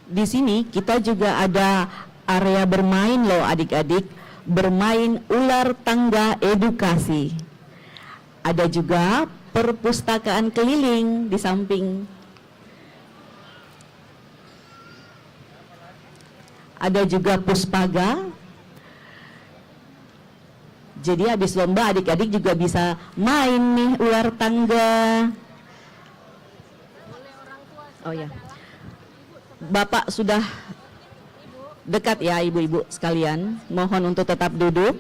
Di sini kita juga ada area bermain loh adik-adik, bermain ular tangga edukasi. Ada juga perpustakaan keliling di samping. Ada juga puspaga. Jadi habis lomba adik-adik juga bisa main nih ular tangga. Oh ya. Bapak sudah dekat ya ibu-ibu sekalian. Mohon untuk tetap duduk.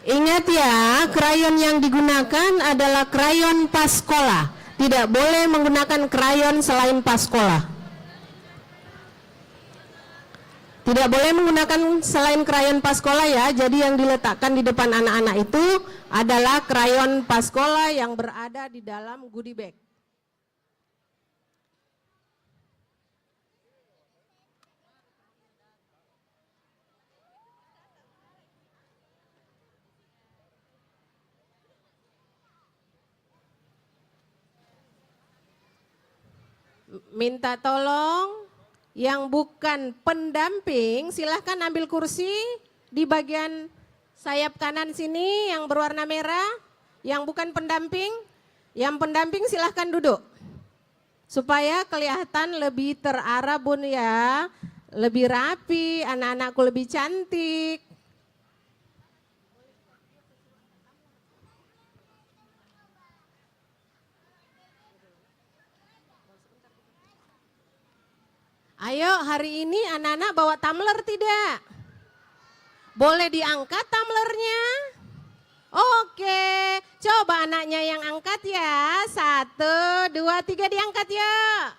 Ingat ya, krayon yang digunakan adalah krayon Paskola. Tidak boleh menggunakan krayon selain Paskola. Tidak boleh menggunakan selain krayon Paskola ya. Jadi yang diletakkan di depan anak-anak itu adalah krayon Paskola yang berada di dalam goodie bag. Minta tolong yang bukan pendamping silahkan ambil kursi di bagian sayap kanan sini yang berwarna merah. Yang bukan pendamping, yang pendamping silahkan duduk supaya kelihatan lebih terarah bun ya, lebih rapi, anak-anakku lebih cantik. Ayo hari ini anak-anak bawa tumbler tidak? Boleh diangkat tumblernya? Oke, coba anaknya yang angkat ya. 1, 2, 3 diangkat ya.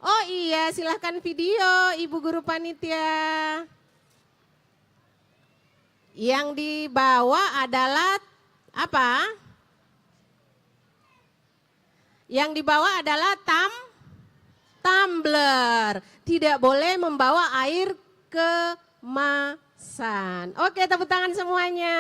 Oh iya silahkan video Ibu Guru Panitia. Yang dibawa adalah apa? Yang dibawa adalah tumbler, tidak boleh membawa air kemasan. Oke, tepuk tangan semuanya.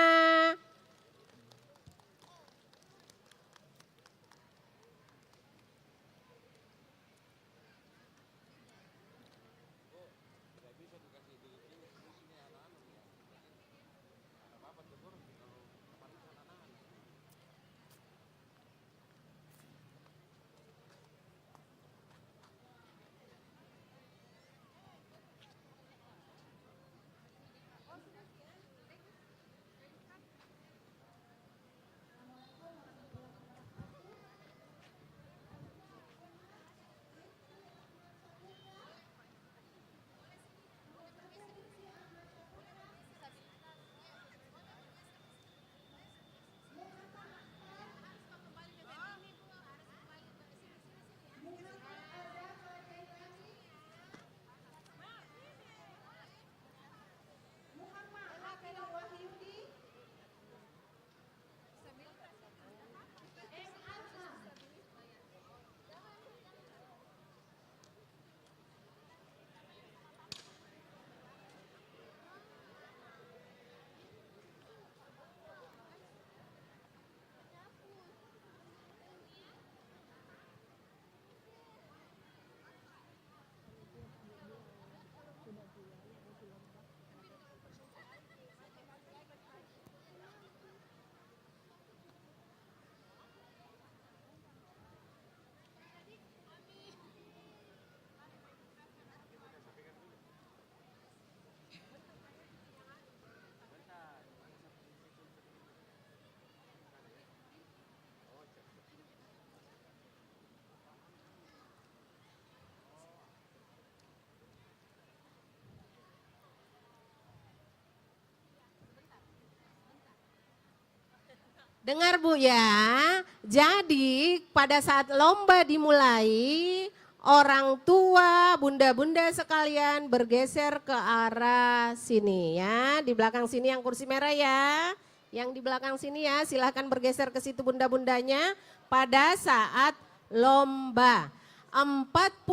Dengar Bu ya, jadi pada saat lomba dimulai, orang tua, bunda-bunda sekalian bergeser ke arah sini ya. Di belakang sini yang kursi merah ya. Yang di belakang sini ya, silahkan bergeser ke situ bunda-bundanya pada saat lomba. 45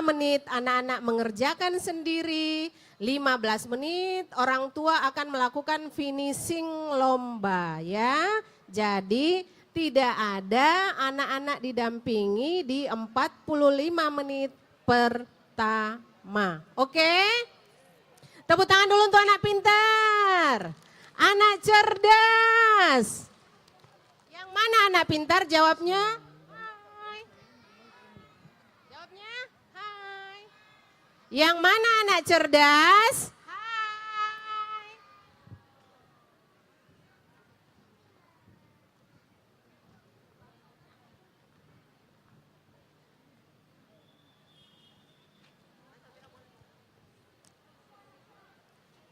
menit anak-anak mengerjakan sendiri, 15 menit orang tua akan melakukan finishing lomba ya. Jadi tidak ada anak-anak didampingi di 45 menit pertama. Oke? Tepuk tangan dulu untuk anak pintar. Anak cerdas. Yang mana anak pintar jawabnya? Hai. Jawabnya? Hai. Yang mana anak cerdas? Hai.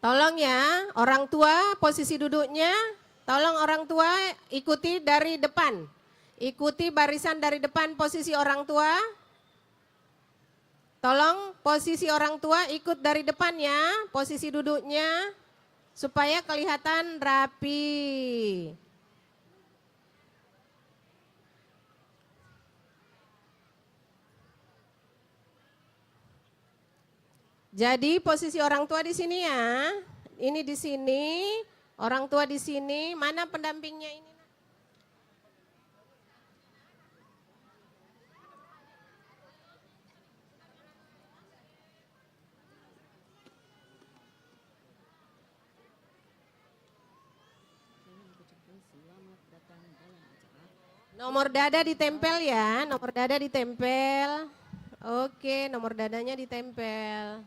Tolong ya, orang tua posisi duduknya, tolong orang tua ikuti dari depan. Ikuti barisan dari depan posisi orang tua. Tolong posisi orang tua ikut dari depan ya, posisi duduknya supaya kelihatan rapi. Jadi posisi orang tua di sini ya. Ini di sini, orang tua di sini. Mana pendampingnya ini? Nomor dada ditempel ya, nomor dada ditempel. Oke, nomor dadanya ditempel.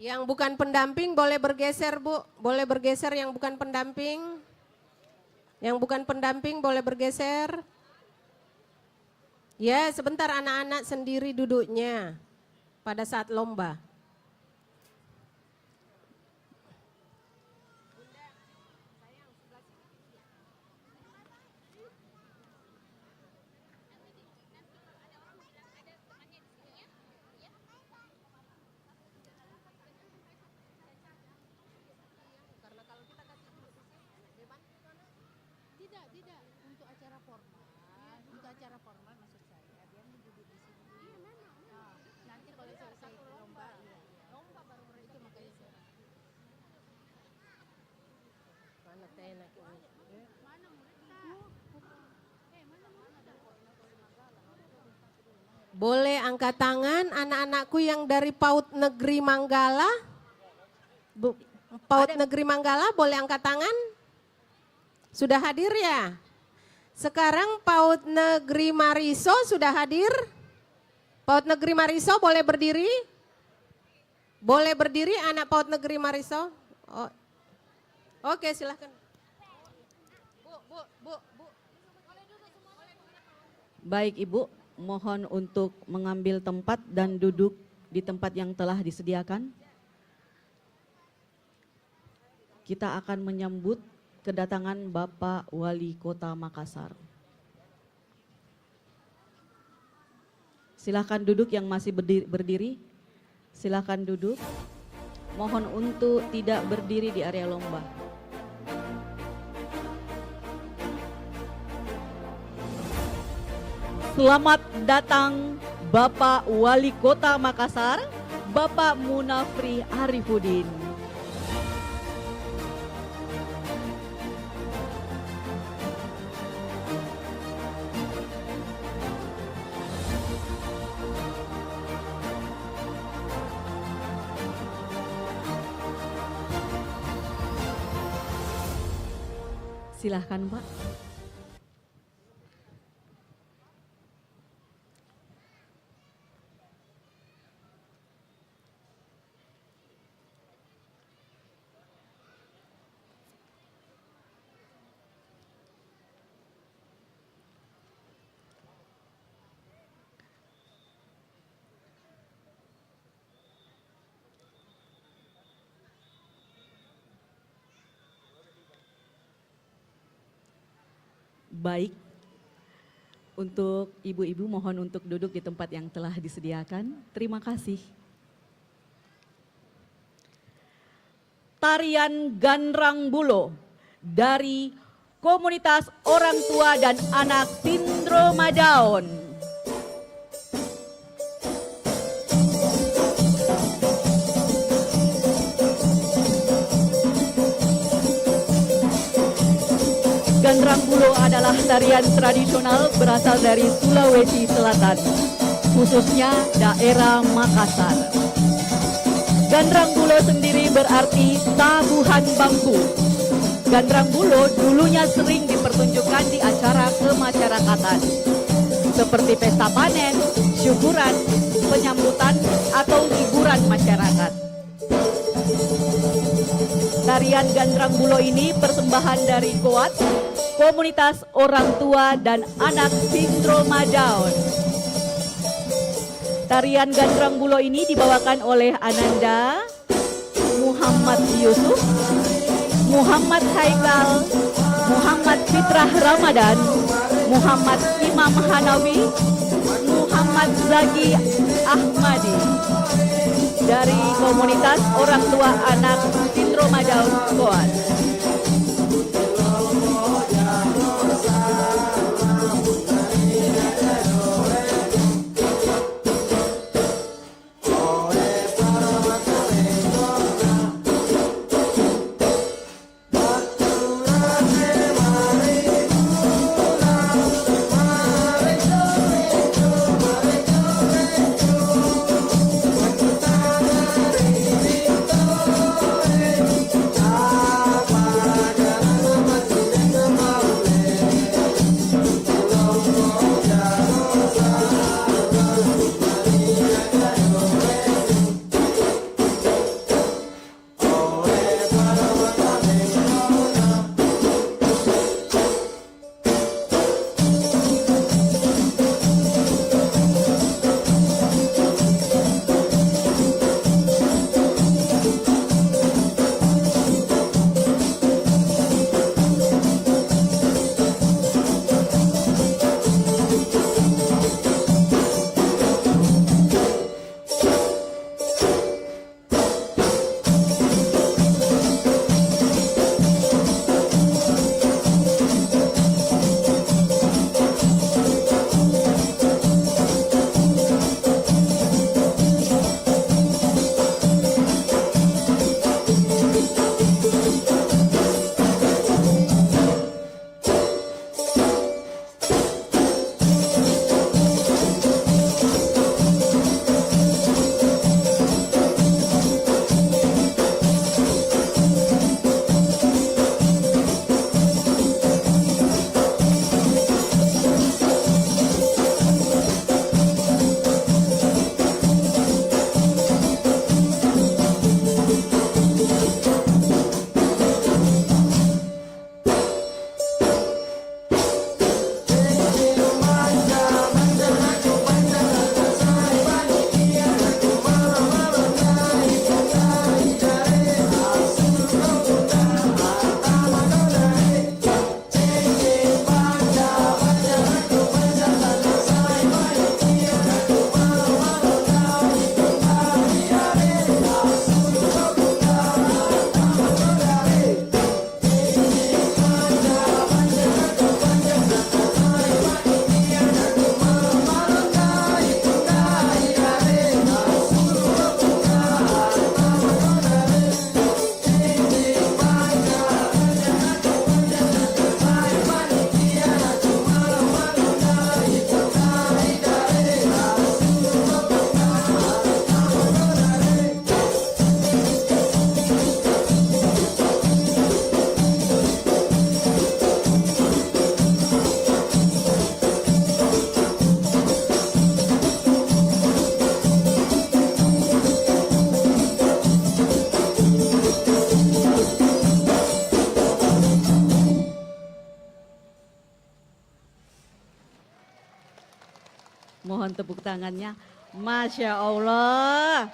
Yang bukan pendamping boleh bergeser Bu, boleh bergeser yang bukan pendamping. Yang bukan pendamping boleh bergeser. Ya sebentar anak-anak sendiri duduknya pada saat lomba. Tidak, untuk acara formal. Untuk acara formal maksud saya, dia duduk di sini. Iya memang. Nah, nanti kalau selesai lomba, iya. Lomba baru itu makanya saya. Mana tenak ini? Mana mereka? Mana ada Boleh angkat tangan anak-anakku yang dari PAUD Negeri Manggala? Bu, PAUD Negeri Manggala boleh angkat tangan? Sudah hadir ya? Sekarang PAUD Negeri Mariso sudah hadir? PAUD Negeri Mariso boleh berdiri? Boleh berdiri anak PAUD Negeri Mariso? Oh. Oke silahkan. Bu. Baik Ibu, mohon untuk mengambil tempat dan duduk di tempat yang telah disediakan. Kita akan menyambut kedatangan Bapak Wali Kota Makassar. Silakan duduk yang masih berdiri. Silakan duduk. Mohon untuk tidak berdiri di area lomba. Selamat datang Bapak Wali Kota Makassar, Bapak Munafri Arifudin. Silahkan Pak. Baik, untuk ibu-ibu mohon untuk duduk di tempat yang telah disediakan. Terima kasih. Tarian Ganrang Bulo dari Komunitas Orang Tua dan Anak Sindroma Down. Ganrang Bulo adalah tarian tradisional berasal dari Sulawesi Selatan, khususnya daerah Makassar. Ganrang Bulo sendiri berarti tabuhan bambu. Ganrang Bulo dulunya sering dipertunjukkan di acara kemasyarakatan, seperti pesta panen, syukuran, penyambutan, atau hiburan masyarakat. Tarian Ganrang Bulo ini persembahan dari KOAT, Komunitas Orang Tua dan Anak Sindroma Down. Tarian Ganrang Bulo ini dibawakan oleh Ananda, Muhammad Yusuf, Muhammad Haikal, Muhammad Fitrah Ramadan, Muhammad Imam Hanawi, Muhammad Zaki Ahmadi dari Komunitas Orang Tua Anak Sindroma Down KOAT. Mohon tepuk tangannya. Masya Allah.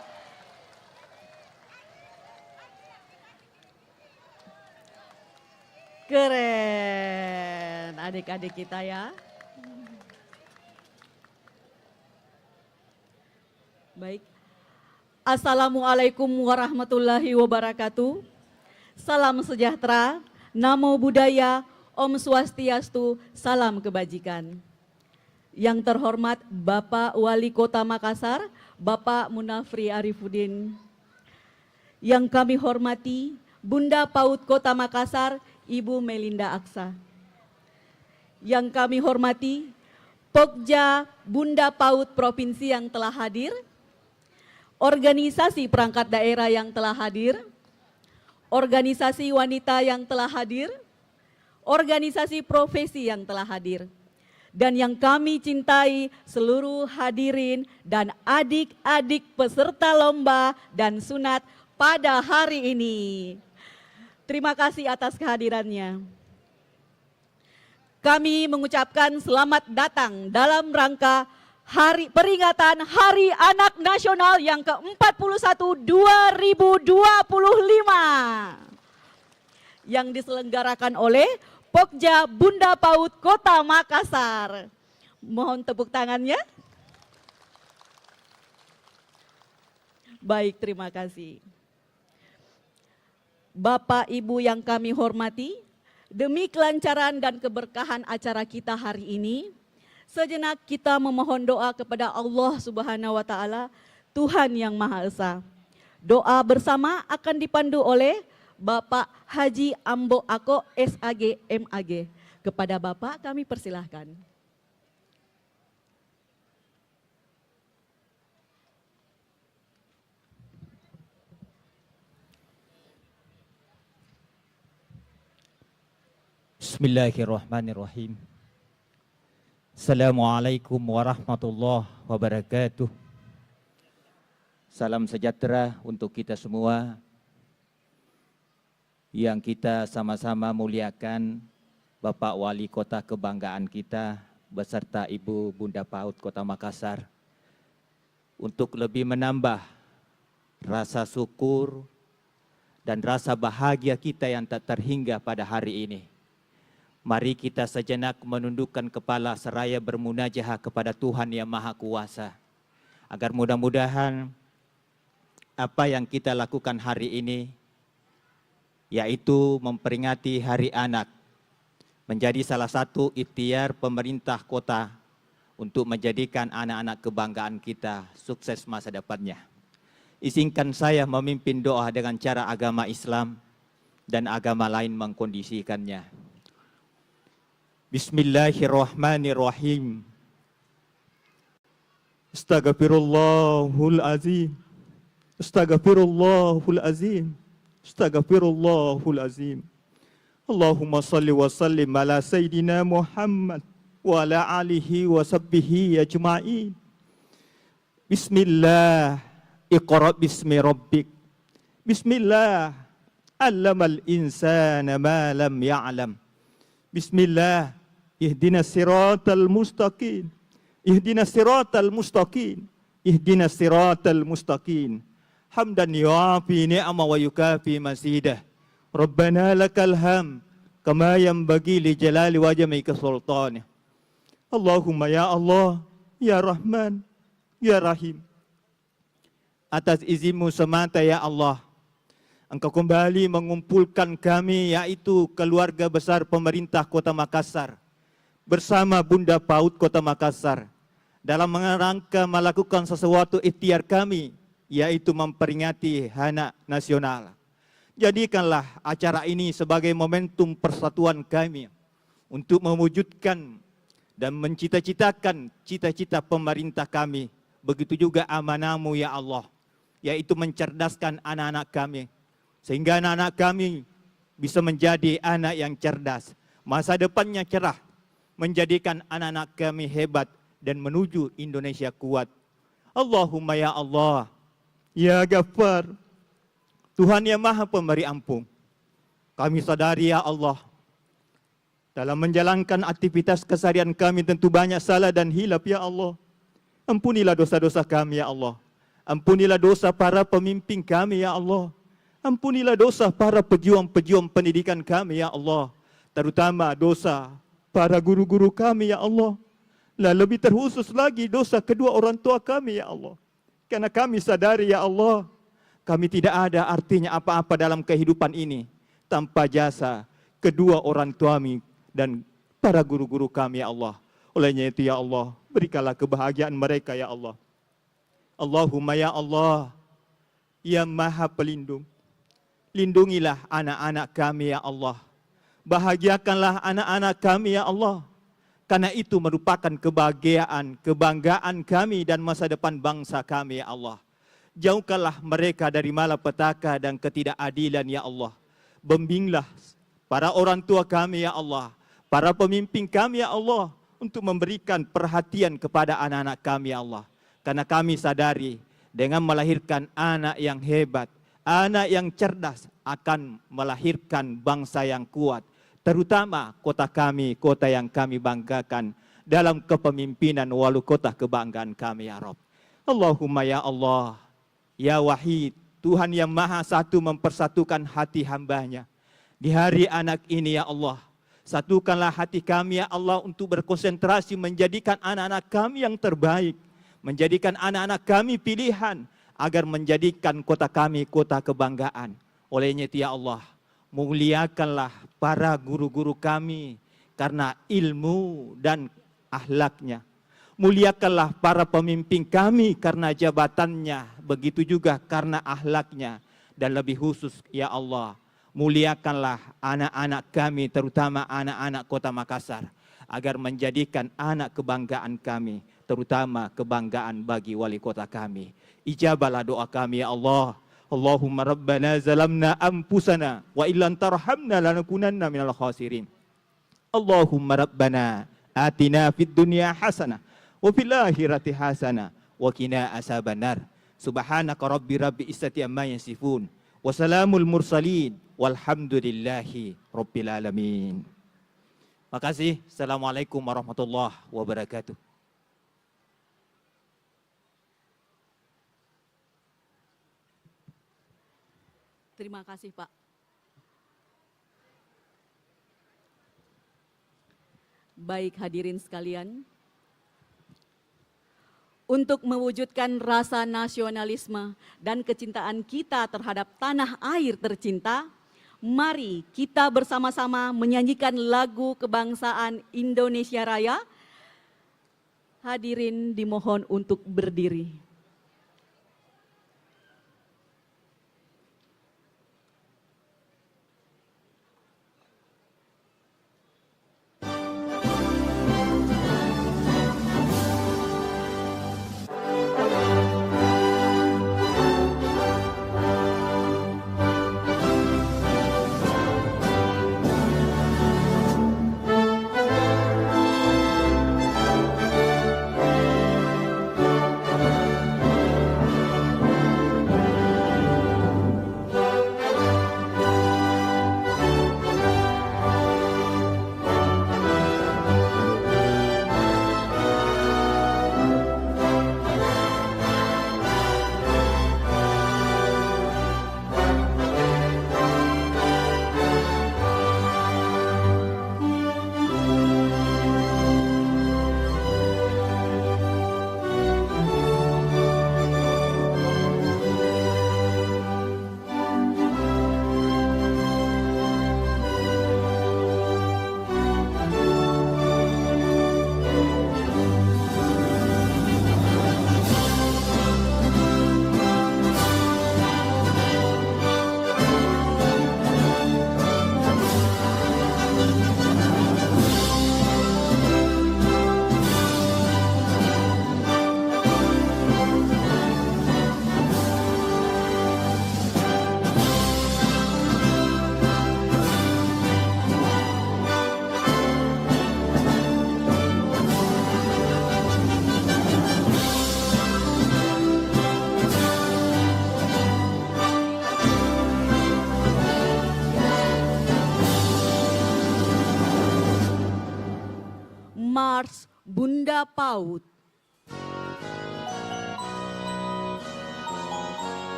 Keren adik-adik kita ya. Baik. Assalamualaikum warahmatullahi wabarakatuh. Salam sejahtera, namo buddhaya, om swastiastu, salam kebajikan. Yang terhormat Bapak Wali Kota Makassar, Bapak Munafri Arifuddin. Yang kami hormati Bunda PAUD Kota Makassar, Ibu Melinda Aksa. Yang kami hormati Pokja Bunda PAUD Provinsi yang telah hadir, organisasi perangkat daerah yang telah hadir, organisasi wanita yang telah hadir, organisasi profesi yang telah hadir, dan yang kami cintai seluruh hadirin dan adik-adik peserta lomba dan sunat pada hari ini. Terima kasih atas kehadirannya. Kami mengucapkan selamat datang dalam rangka peringatan Hari Anak Nasional yang ke-41 2025 yang diselenggarakan oleh Pokja Bunda PAUD Kota Makassar. Mohon tepuk tangannya. Baik, terima kasih. Bapak Ibu yang kami hormati, demi kelancaran dan keberkahan acara kita hari ini, sejenak kita memohon doa kepada Allah Subhanahu wa Ta'ala, Tuhan yang Maha Esa. Doa bersama akan dipandu oleh Bapak Haji Ambo Ako SAG MAG. Kepada Bapak kami persilahkan. Bismillahirrahmanirrahim. Assalamualaikum warahmatullahi wabarakatuh. Salam sejahtera untuk kita semua yang kita sama-sama muliakan Bapak Wali Kota kebanggaan kita beserta Ibu Bunda PAUD Kota Makassar, untuk lebih menambah rasa syukur dan rasa bahagia kita yang tak terhingga pada hari ini. Mari kita sejenak menundukkan kepala seraya bermunajah kepada Tuhan yang Maha Kuasa, agar mudah-mudahan apa yang kita lakukan hari ini, yaitu memperingati Hari Anak, menjadi salah satu ikhtiar pemerintah kota untuk menjadikan anak-anak kebanggaan kita sukses masa depannya. Izinkan saya memimpin doa dengan cara agama Islam dan agama lain mengkondisikannya. Bismillahirrahmanirrahim. Astaghfirullahul azim. Astaghfirullahul azim. Astaghfirullahul azim. Allahumma salli wa sallim ala Sayyidina Muhammad wa ala alihi wa sahbihi ajma'in. Bismillah. Iqra bismi rabbik. Bismillah. Allamal insana ma lam ya'lam. Bismillah. Ihdinas siratal mustaqim. Ihdinas siratal mustaqim. Ihdinas siratal mustaqim. Hamdan yu'afi ni'ama wa yukafi masidah. Rabbana lakal ham kama yanbaghi li jalali wajhika sultanih. Allahumma ya Allah, ya Rahman, ya Rahim. Atas izinmu semata ya Allah, Engkau kembali mengumpulkan kami, yaitu keluarga besar pemerintah Kota Makassar bersama Bunda PAUD Kota Makassar dalam rangka melakukan sesuatu ikhtiar kami, yaitu memperingati Hari Anak Nasional. Jadikanlah acara ini sebagai momentum persatuan kami untuk mewujudkan dan mencita-citakan cita-cita pemerintah kami. Begitu juga amanah-Mu ya Allah, yaitu mencerdaskan anak-anak kami, sehingga anak-anak kami bisa menjadi anak yang cerdas, masa depannya cerah, menjadikan anak-anak kami hebat dan menuju Indonesia kuat. Allahumma ya Allah, ya Ghaffar, Tuhan yang Maha Pemberi Ampun. Kami sadari ya Allah, dalam menjalankan aktivitas keseharian kami tentu banyak salah dan hilaf ya Allah. Ampunilah dosa-dosa kami ya Allah. Ampunilah dosa para pemimpin kami ya Allah. Ampunilah dosa para pejuang-pejuang pendidikan kami ya Allah. Terutama dosa para guru-guru kami ya Allah. Lah lebih terkhusus lagi dosa kedua orang tua kami ya Allah. Karena kami sadari ya Allah, kami tidak ada artinya apa-apa dalam kehidupan ini tanpa jasa kedua orang tua kami dan para guru-guru kami ya Allah. Olehnya itu ya Allah, berikanlah kebahagiaan mereka ya Allah. Allahumma ya Allah, ya Maha Pelindung, lindungilah anak-anak kami ya Allah. Bahagiakanlah anak-anak kami ya Allah. Karena itu merupakan kebahagiaan, kebanggaan kami dan masa depan bangsa kami ya Allah. Jauhkanlah mereka dari malapetaka dan ketidakadilan ya Allah. Bimbinglah para orang tua kami ya Allah, para pemimpin kami ya Allah, untuk memberikan perhatian kepada anak-anak kami ya Allah. Karena kami sadari dengan melahirkan anak yang hebat, anak yang cerdas akan melahirkan bangsa yang kuat. Terutama kota kami, kota yang kami banggakan dalam kepemimpinan walau kota kebanggaan kami ya Rabb. Allahumma ya Allah, ya Wahid, Tuhan yang Maha Satu mempersatukan hati hambanya. Di hari anak ini ya Allah, satukanlah hati kami ya Allah untuk berkonsentrasi menjadikan anak-anak kami yang terbaik. Menjadikan anak-anak kami pilihan agar menjadikan kota kami kota kebanggaan. Olehnya itu ya Allah, muliakanlah para guru-guru kami karena ilmu dan akhlaknya. Muliakanlah para pemimpin kami karena jabatannya, begitu juga karena akhlaknya. Dan lebih khusus ya Allah, muliakanlah anak-anak kami, terutama anak-anak kota Makassar, agar menjadikan anak kebanggaan kami, terutama kebanggaan bagi wali kota kami. Ijabahlah doa kami ya Allah. Allahumma rabbana zalamna anfusana wa illam tarhamna lanakunanna minal khasirin. Allahumma rabbana atina fid dunya hasanah wa fil akhirati hasanah wa qina azabannar. Subhanaka rabbil izzati amma yasifun wa salamul mursalin walhamdulillahi rabbil alamin. Makasih. Assalamualaikum warahmatullahi wabarakatuh. Terima kasih Pak. Baik hadirin sekalian, untuk mewujudkan rasa nasionalisme dan kecintaan kita terhadap tanah air tercinta, mari kita bersama-sama menyanyikan lagu kebangsaan Indonesia Raya. Hadirin dimohon untuk berdiri. Mars Bunda PAUD.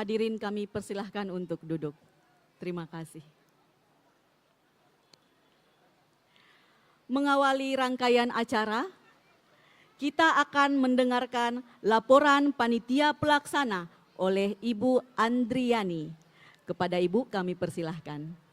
Hadirin kami persilahkan untuk duduk. Terima kasih. Mengawali rangkaian acara, kita akan mendengarkan laporan panitia pelaksana oleh Ibu Andriani. Kepada Ibu kami persilahkan.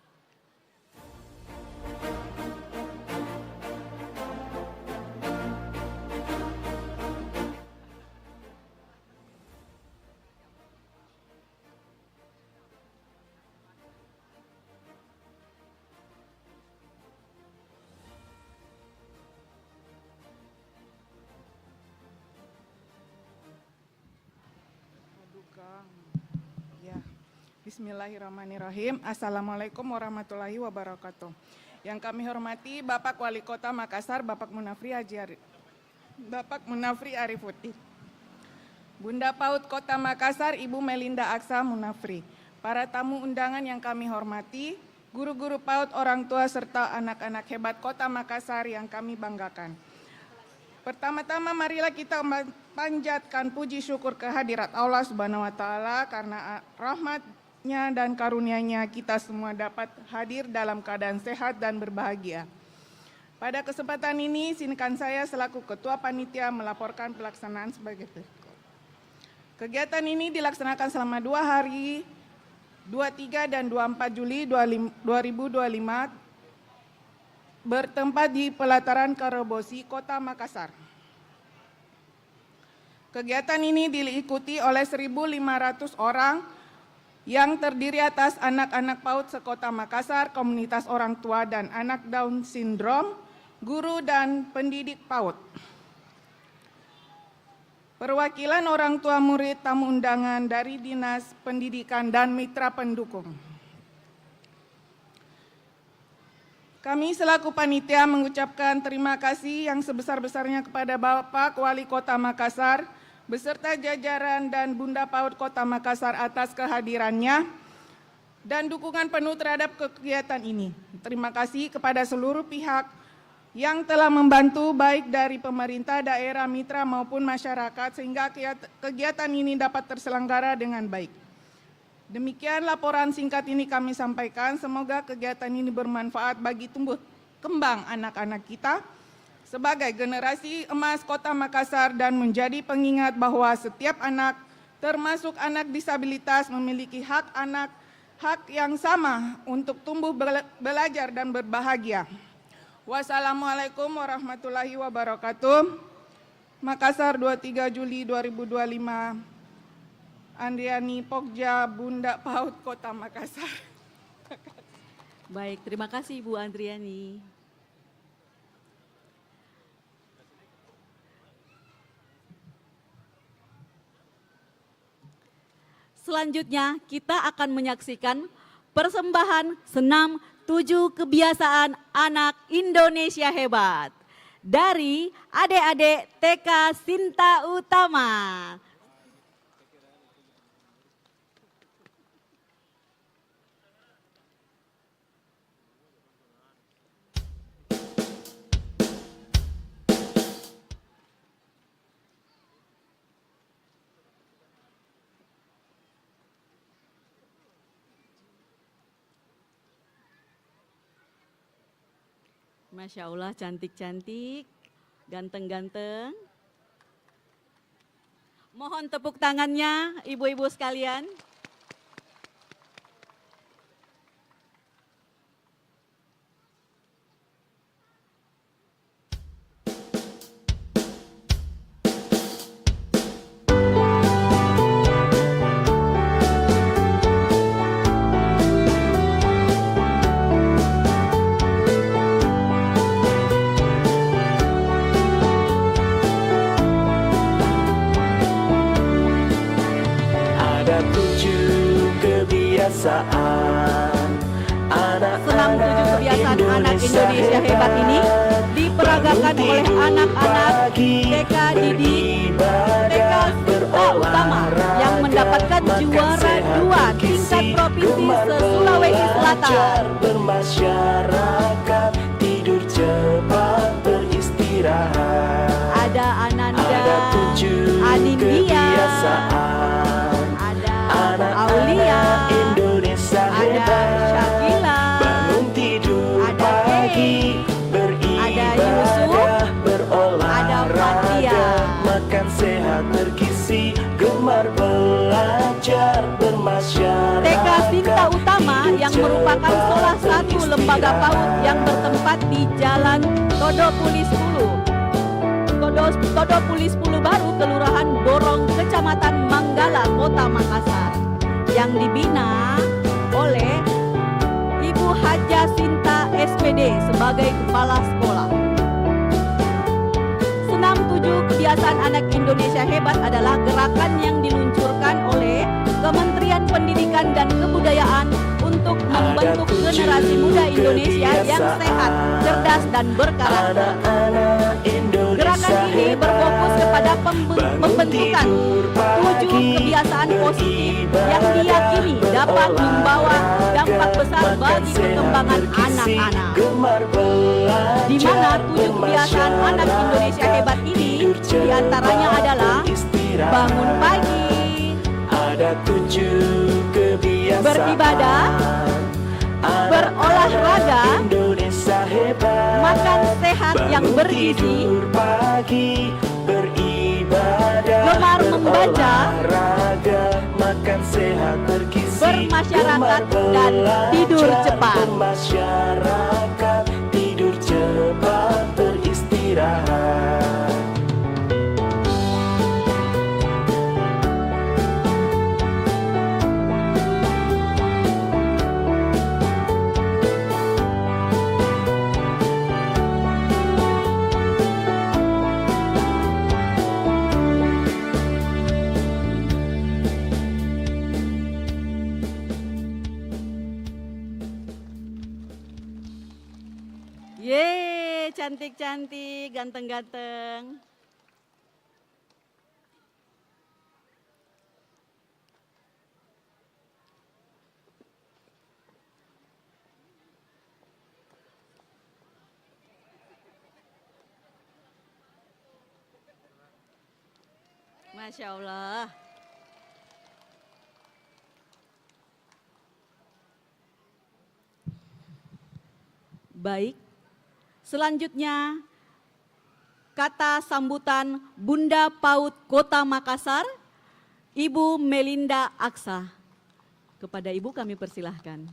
Ya. Bismillahirrahmanirrahim. Assalamualaikum warahmatullahi wabarakatuh. Yang kami hormati Bapak Wali Kota Makassar, Bapak Munafri Arifuddin. Bunda PAUD Kota Makassar, Ibu Melinda Aksa Munafri. Para tamu undangan yang kami hormati, guru-guru PAUD, orang tua serta anak-anak hebat Kota Makassar yang kami banggakan. Pertama-tama marilah kita panjatkan puji syukur kehadirat Allah Subhanahu wa taala karena rahmat-Nya dan karunia-Nya kita semua dapat hadir dalam keadaan sehat dan berbahagia. Pada kesempatan ini izinkan saya selaku Ketua Panitia melaporkan pelaksanaan sebagai berikut. Kegiatan ini dilaksanakan selama 2 hari, 23 dan 24 Juli 2025 bertempat di pelataran Karobosi, Kota Makassar. Kegiatan ini diikuti oleh 1.500 orang yang terdiri atas anak-anak PAUD sekota Makassar, komunitas orang tua dan anak Down Syndrome, guru dan pendidik PAUD. Perwakilan orang tua murid, tamu undangan dari Dinas Pendidikan dan mitra pendukung. Kami selaku panitia mengucapkan terima kasih yang sebesar-besarnya kepada Bapak Wali Kota Makassar beserta jajaran dan Bunda PAUD Kota Makassar atas kehadirannya dan dukungan penuh terhadap kegiatan ini. Terima kasih kepada seluruh pihak yang telah membantu baik dari pemerintah daerah, mitra maupun masyarakat sehingga kegiatan ini dapat terselenggara dengan baik. Demikian laporan singkat ini kami sampaikan. Semoga kegiatan ini bermanfaat bagi tumbuh kembang anak-anak kita sebagai generasi emas Kota Makassar dan menjadi pengingat bahwa setiap anak, termasuk anak disabilitas, memiliki hak yang sama untuk tumbuh, belajar dan berbahagia. Wassalamualaikum warahmatullahi wabarakatuh. Makassar 23 Juli 2025. Andriani Pokja, Bunda PAUD Kota Makassar. Baik, terima kasih Ibu Andriani. Selanjutnya kita akan menyaksikan persembahan senam 7 kebiasaan anak Indonesia hebat dari adik-adik TK Sinta Utama. Masya Allah, cantik-cantik, ganteng-ganteng. Mohon tepuk tangannya ibu-ibu sekalian. Senam 7 kebiasaan anak Indonesia hebat ini diperagakan oleh anak-anak TK Didik TK Sinta Utama yang mendapatkan juara 2 tingkat provinsi se-Sulawesi Selatan. Bermasyarakat, tidur cepat, beristirahat. Ada Ananda, Ada 7 Anindya, kebiasaan ada anak yang merupakan salah satu lembaga PAUD yang bertempat di Jalan Todopuli 10. Todopuli 10 Baru, Kelurahan Borong, Kecamatan Manggala, Kota Makassar, yang dibina oleh Ibu Haja Sinta SPD sebagai kepala sekolah. Senam 7 Kebiasaan Anak Indonesia Hebat adalah gerakan yang diluncurkan oleh Kementerian Pendidikan dan Kebudayaan untuk membentuk generasi muda Indonesia yang sehat, cerdas, dan berkarakter. Gerakan ini berfokus kepada pembentukan 7 kebiasaan positif yang diyakini dapat membawa dampak besar bagi perkembangan anak-anak. Di mana 7 kebiasaan anak Indonesia hebat ini diantaranya adalah bangun pagi, ada 7 kebiasaan beribadah, berolahraga, Indonesia hebat. makan sehat yang bergizi, Tidur pagi, beribadah, gemar membaca, olahraga, makan sehat bergizi, bermasyarakat, gemar dan tidur belajar, cepat. bermasyarakat, tidur cepat, beristirahat. Yeay, cantik-cantik, ganteng-ganteng. Masya Allah. Baik. Selanjutnya, kata sambutan Bunda PAUD Kota Makassar, Ibu Melinda Aksa. Kepada Ibu kami persilahkan.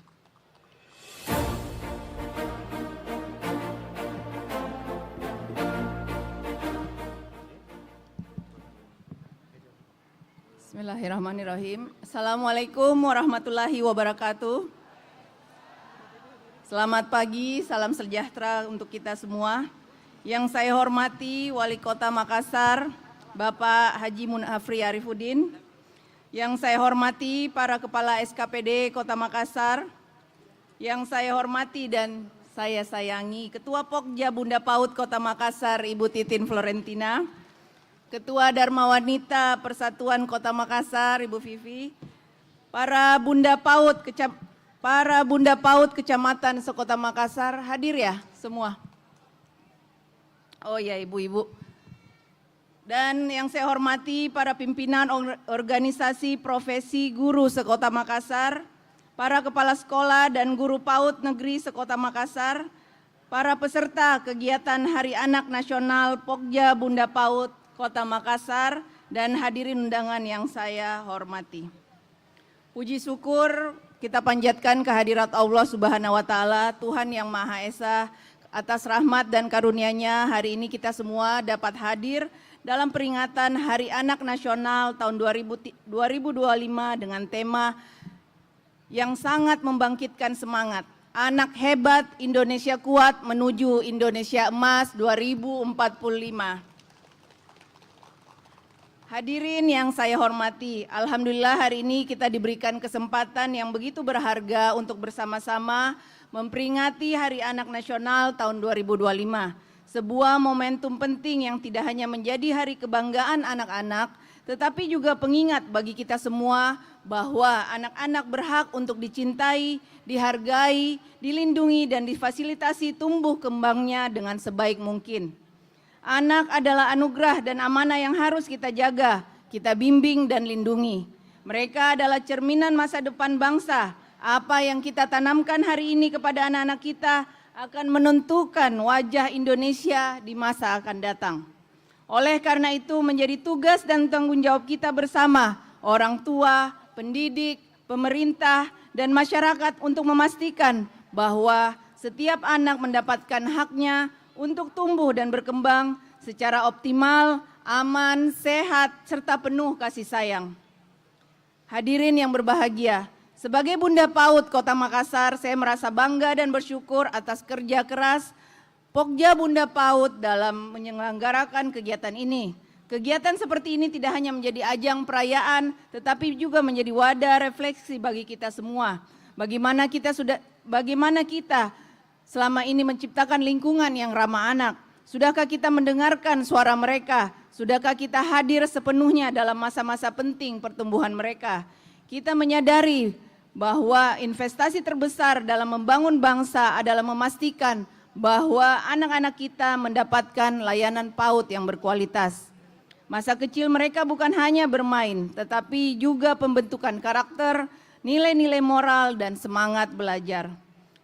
Bismillahirrahmanirrahim. Assalamualaikum warahmatullahi wabarakatuh. Selamat pagi, salam sejahtera untuk kita semua. Yang saya hormati Wali Kota Makassar, Bapak Haji Munafri Arifuddin. Yang saya hormati para Kepala SKPD Kota Makassar. Yang saya hormati dan saya sayangi Ketua Pokja Bunda PAUD Kota Makassar, Ibu Titin Florentina. Ketua Dharma Wanita Persatuan Kota Makassar, Ibu Vivi. Para Bunda PAUD Kecamatan Sekota Makassar, hadir ya semua? Oh ya, ibu-ibu. Dan yang saya hormati para pimpinan organisasi profesi guru Sekota Makassar, para kepala sekolah dan guru PAUD Negeri Sekota Makassar, para peserta kegiatan Hari Anak Nasional Pokja Bunda PAUD Kota Makassar, dan hadirin undangan yang saya hormati. Puji syukur kita panjatkan kehadirat Allah Subhanahu wa Ta'ala, Tuhan yang Maha Esa, atas rahmat dan karunia-Nya hari ini kita semua dapat hadir dalam peringatan Hari Anak Nasional tahun 2025 dengan tema yang sangat membangkitkan semangat. Anak hebat, Indonesia kuat menuju Indonesia Emas 2045. Hadirin yang saya hormati, alhamdulillah hari ini kita diberikan kesempatan yang begitu berharga untuk bersama-sama memperingati Hari Anak Nasional tahun 2025. Sebuah momentum penting yang tidak hanya menjadi hari kebanggaan anak-anak, tetapi juga pengingat bagi kita semua bahwa anak-anak berhak untuk dicintai, dihargai, dilindungi, dan difasilitasi tumbuh kembangnya dengan sebaik mungkin. Anak adalah anugerah dan amanah yang harus kita jaga, kita bimbing dan lindungi. Mereka adalah cerminan masa depan bangsa. Apa yang kita tanamkan hari ini kepada anak-anak kita akan menentukan wajah Indonesia di masa akan datang. Oleh karena itu menjadi tugas dan tanggung jawab kita bersama, orang tua, pendidik, pemerintah, dan masyarakat untuk memastikan bahwa setiap anak mendapatkan haknya untuk tumbuh dan berkembang secara optimal, aman, sehat, serta penuh kasih sayang. Hadirin yang berbahagia, sebagai Bunda PAUD Kota Makassar, saya merasa bangga dan bersyukur atas kerja keras Pokja Bunda PAUD dalam menyelenggarakan kegiatan ini. Kegiatan seperti ini tidak hanya menjadi ajang perayaan, tetapi juga menjadi wadah refleksi bagi kita semua. Bagaimana kita selama ini menciptakan lingkungan yang ramah anak? Sudahkah kita mendengarkan suara mereka? Sudahkah kita hadir sepenuhnya dalam masa-masa penting pertumbuhan mereka? Kita menyadari bahwa investasi terbesar dalam membangun bangsa adalah memastikan bahwa anak-anak kita mendapatkan layanan PAUD yang berkualitas. Masa kecil mereka bukan hanya bermain, tetapi juga pembentukan karakter, nilai-nilai moral, dan semangat belajar.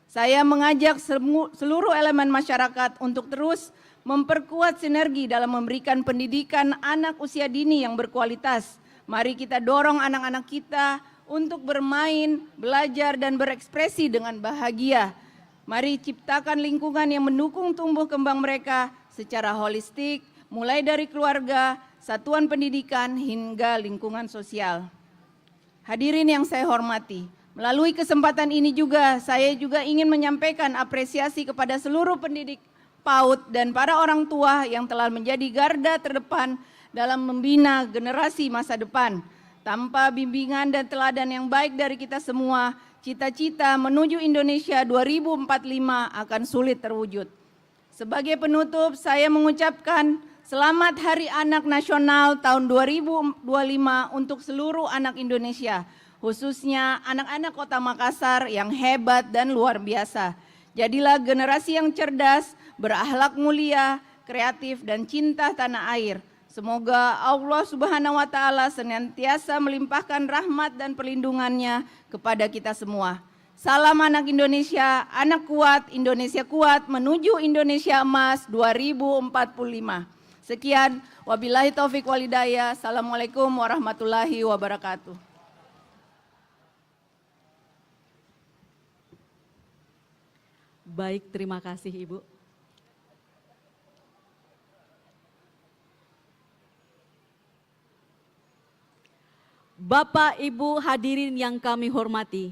Saya mengajak seluruh elemen masyarakat untuk terus memperkuat sinergi dalam memberikan pendidikan anak usia dini yang berkualitas. Mari kita dorong anak-anak kita untuk bermain, belajar, dan berekspresi dengan bahagia. Mari ciptakan lingkungan yang mendukung tumbuh kembang mereka secara holistik, mulai dari keluarga, satuan pendidikan, hingga lingkungan sosial. Hadirin yang saya hormati, melalui kesempatan ini saya juga ingin menyampaikan apresiasi kepada seluruh pendidik PAUD dan para orang tua yang telah menjadi garda terdepan dalam membina generasi masa depan. Tanpa bimbingan dan teladan yang baik dari kita semua, cita-cita menuju Indonesia 2045 akan sulit terwujud. Sebagai penutup, saya mengucapkan selamat Hari Anak Nasional tahun 2025 untuk seluruh anak Indonesia, khususnya anak-anak Kota Makassar yang hebat dan luar biasa. Jadilah generasi yang cerdas, berakhlak mulia, kreatif, dan cinta tanah air. Semoga Allah Subhanahu wa Ta'ala senantiasa melimpahkan rahmat dan perlindungannya kepada kita semua. Salam anak Indonesia, anak kuat, Indonesia kuat menuju Indonesia Emas 2045. Sekian, wabillahi taufik walhidayah. Assalamualaikum warahmatullahi wabarakatuh. Baik, terima kasih Ibu. Bapak, Ibu, hadirin yang kami hormati,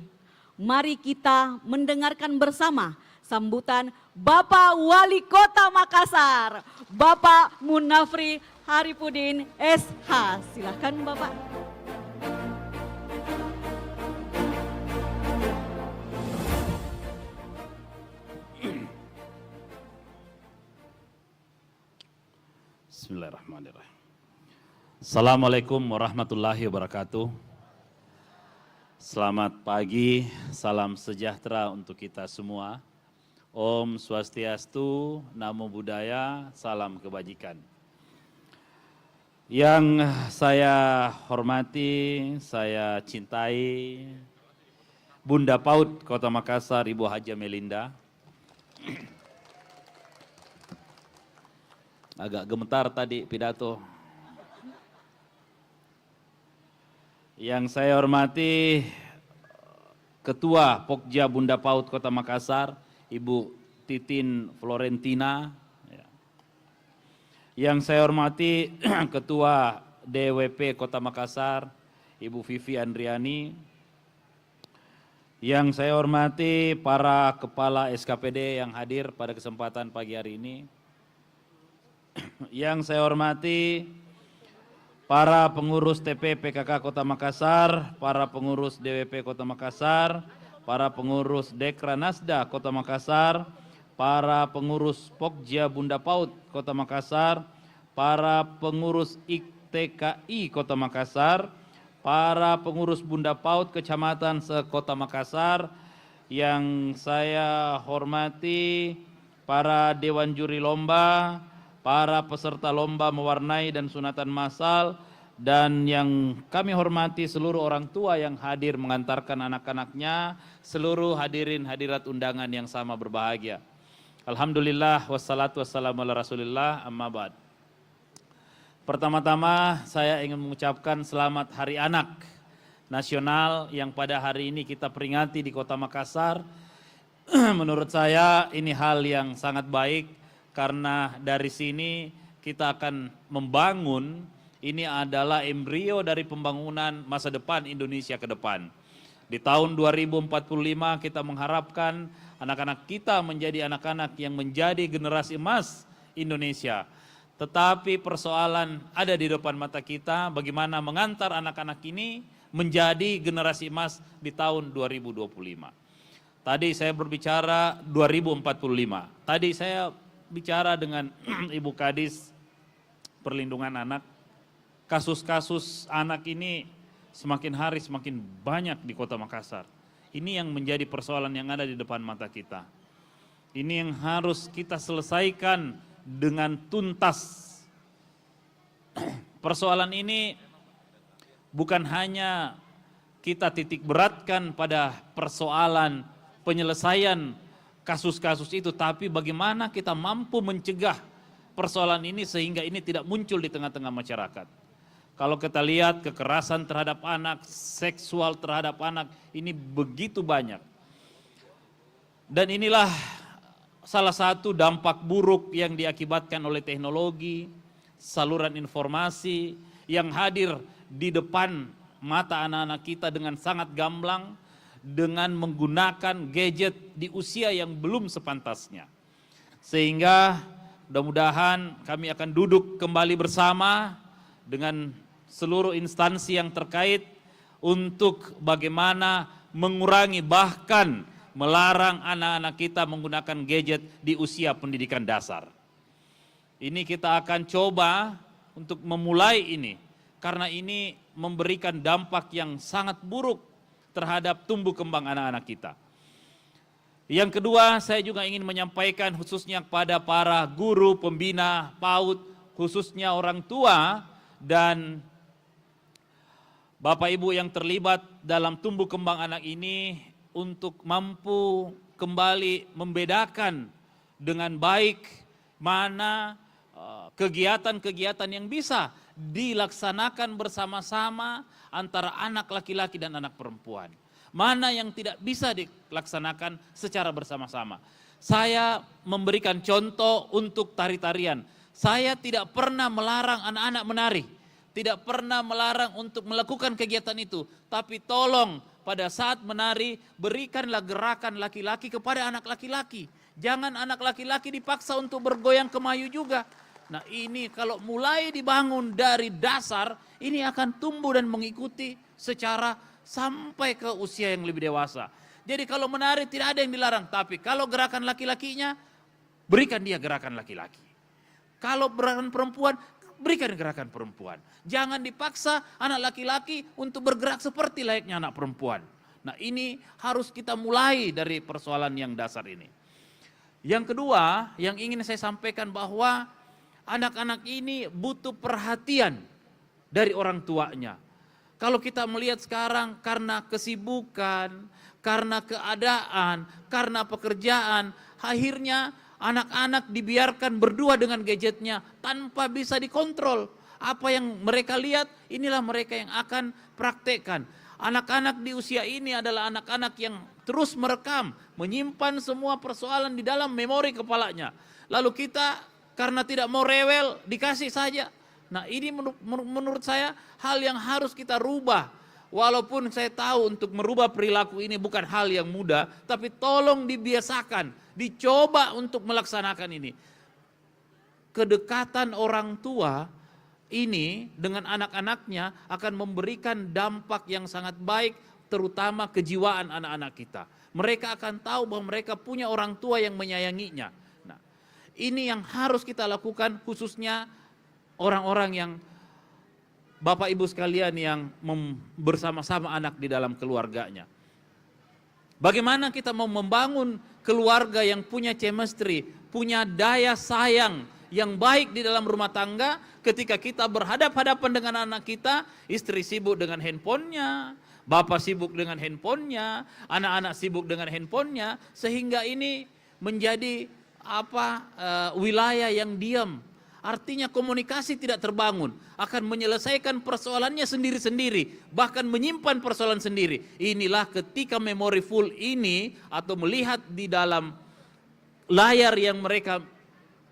mari kita mendengarkan bersama sambutan Bapak Wali Kota Makassar, Bapak Munafri Haripudin SH. Silakan Bapak. Bismillahirrahmanirrahim. Assalamualaikum warahmatullahi wabarakatuh. Selamat pagi, salam sejahtera untuk kita semua. Om Swastiastu, Namo Buddhaya, salam kebajikan. Yang saya hormati, saya cintai, Bunda PAUD Kota Makassar, Ibu Haja Melinda. Agak gemetar tadi pidato. Yang saya hormati Ketua Pokja Bunda PAUD Kota Makassar, Ibu Titin Florentina. Yang saya hormati Ketua DWP Kota Makassar, Ibu Vivi Andriani. Yang saya hormati para kepala SKPD yang hadir pada kesempatan pagi hari ini. Yang saya hormati para pengurus TP PKK Kota Makassar, para pengurus DWP Kota Makassar, para pengurus Dekra Nasda Kota Makassar, para pengurus Pokja Bunda PAUD Kota Makassar, para pengurus ITKI Kota Makassar, para pengurus Bunda PAUD Kecamatan se-Kota Makassar, yang saya hormati para Dewan Juri Lomba, para peserta lomba mewarnai dan sunatan massal, dan yang kami hormati seluruh orang tua yang hadir mengantarkan anak-anaknya, seluruh hadirin hadirat undangan yang sama berbahagia. Alhamdulillah, wassalatu wassalamu ala rasulillah, amma ba'd. Pertama-tama saya ingin mengucapkan selamat Hari Anak nasional yang pada hari ini kita peringati di Kota Makassar. Menurut saya ini hal yang sangat baik karena dari sini kita akan membangun, ini adalah embrio dari pembangunan masa depan Indonesia ke depan. Di tahun 2045 kita mengharapkan anak-anak kita menjadi anak-anak yang menjadi generasi emas Indonesia. Tetapi persoalan ada di depan mata kita, bagaimana mengantar anak-anak ini menjadi generasi emas di tahun 2025. Tadi saya berbicara 2045. Tadi saya bicara dengan Ibu Kadis Perlindungan Anak. Kasus-kasus anak ini semakin hari semakin banyak di Kota Makassar. Ini yang menjadi persoalan yang ada di depan mata kita. Ini yang harus kita selesaikan dengan tuntas. Persoalan ini bukan hanya kita titik beratkan pada persoalan penyelesaian kasus-kasus itu, tapi bagaimana kita mampu mencegah persoalan ini sehingga ini tidak muncul di tengah-tengah masyarakat. Kalau kita lihat kekerasan terhadap anak, seksual terhadap anak, ini begitu banyak. Dan inilah salah satu dampak buruk yang diakibatkan oleh teknologi, saluran informasi yang hadir di depan mata anak-anak kita dengan sangat gamblang, dengan menggunakan gadget di usia yang belum sepantasnya. Sehingga mudah-mudahan kami akan duduk kembali bersama dengan seluruh instansi yang terkait untuk bagaimana mengurangi bahkan melarang anak-anak kita menggunakan gadget di usia pendidikan dasar. Ini kita akan coba untuk memulai ini karena ini memberikan dampak yang sangat buruk terhadap tumbuh kembang anak-anak kita. Yang kedua, saya juga ingin menyampaikan khususnya kepada para guru, pembina, PAUD, khususnya orang tua dan Bapak Ibu yang terlibat dalam tumbuh kembang anak ini untuk mampu kembali membedakan dengan baik mana kegiatan-kegiatan yang bisa dilaksanakan bersama-sama antara anak laki-laki dan anak perempuan. Mana yang tidak bisa dilaksanakan secara bersama-sama. Saya memberikan contoh untuk tari-tarian. Saya tidak pernah melarang anak-anak menari. Tidak pernah melarang untuk melakukan kegiatan itu. Tapi tolong pada saat menari berikanlah gerakan laki-laki kepada anak laki-laki. Jangan anak laki-laki dipaksa untuk bergoyang kemayu juga. Nah ini kalau mulai dibangun dari dasar, ini akan tumbuh dan mengikuti secara sampai ke usia yang lebih dewasa. Jadi kalau menari tidak ada yang dilarang, tapi kalau gerakan laki-lakinya, berikan dia gerakan laki-laki. Kalau gerakan perempuan, berikan gerakan perempuan. Jangan dipaksa anak laki-laki untuk bergerak seperti layaknya anak perempuan. Nah ini harus kita mulai dari persoalan yang dasar ini. Yang kedua, yang ingin saya sampaikan bahwa anak-anak ini butuh perhatian dari orang tuanya. Kalau kita melihat sekarang karena kesibukan, karena keadaan, karena pekerjaan, akhirnya anak-anak dibiarkan berdua dengan gadgetnya tanpa bisa dikontrol. Apa yang mereka lihat, inilah mereka yang akan praktekkan. Anak-anak di usia ini adalah anak-anak yang terus merekam, menyimpan semua persoalan di dalam memori kepalanya. Lalu kita karena tidak mau rewel, dikasih saja. Nah ini menurut saya hal yang harus kita rubah. Walaupun saya tahu untuk merubah perilaku ini bukan hal yang mudah, tapi tolong dibiasakan, dicoba untuk melaksanakan ini. Kedekatan orang tua ini dengan anak-anaknya akan memberikan dampak yang sangat baik, terutama kejiwaan anak-anak kita. Mereka akan tahu bahwa mereka punya orang tua yang menyayanginya. Nah, ini yang harus kita lakukan khususnya orang-orang yang Bapak Ibu sekalian yang bersama-sama anak di dalam keluarganya. Bagaimana kita mau membangun keluarga yang punya chemistry, punya daya sayang yang baik di dalam rumah tangga ketika kita berhadapan-hadapan dengan anak kita, istri sibuk dengan handphonenya, bapak sibuk dengan handphonenya, anak-anak sibuk dengan handphonenya, sehingga ini menjadi wilayah yang diam. artinya komunikasi tidak terbangun, akan menyelesaikan persoalannya sendiri-sendiri, bahkan menyimpan persoalan sendiri. Inilah ketika memory full ini atau melihat di dalam layar yang mereka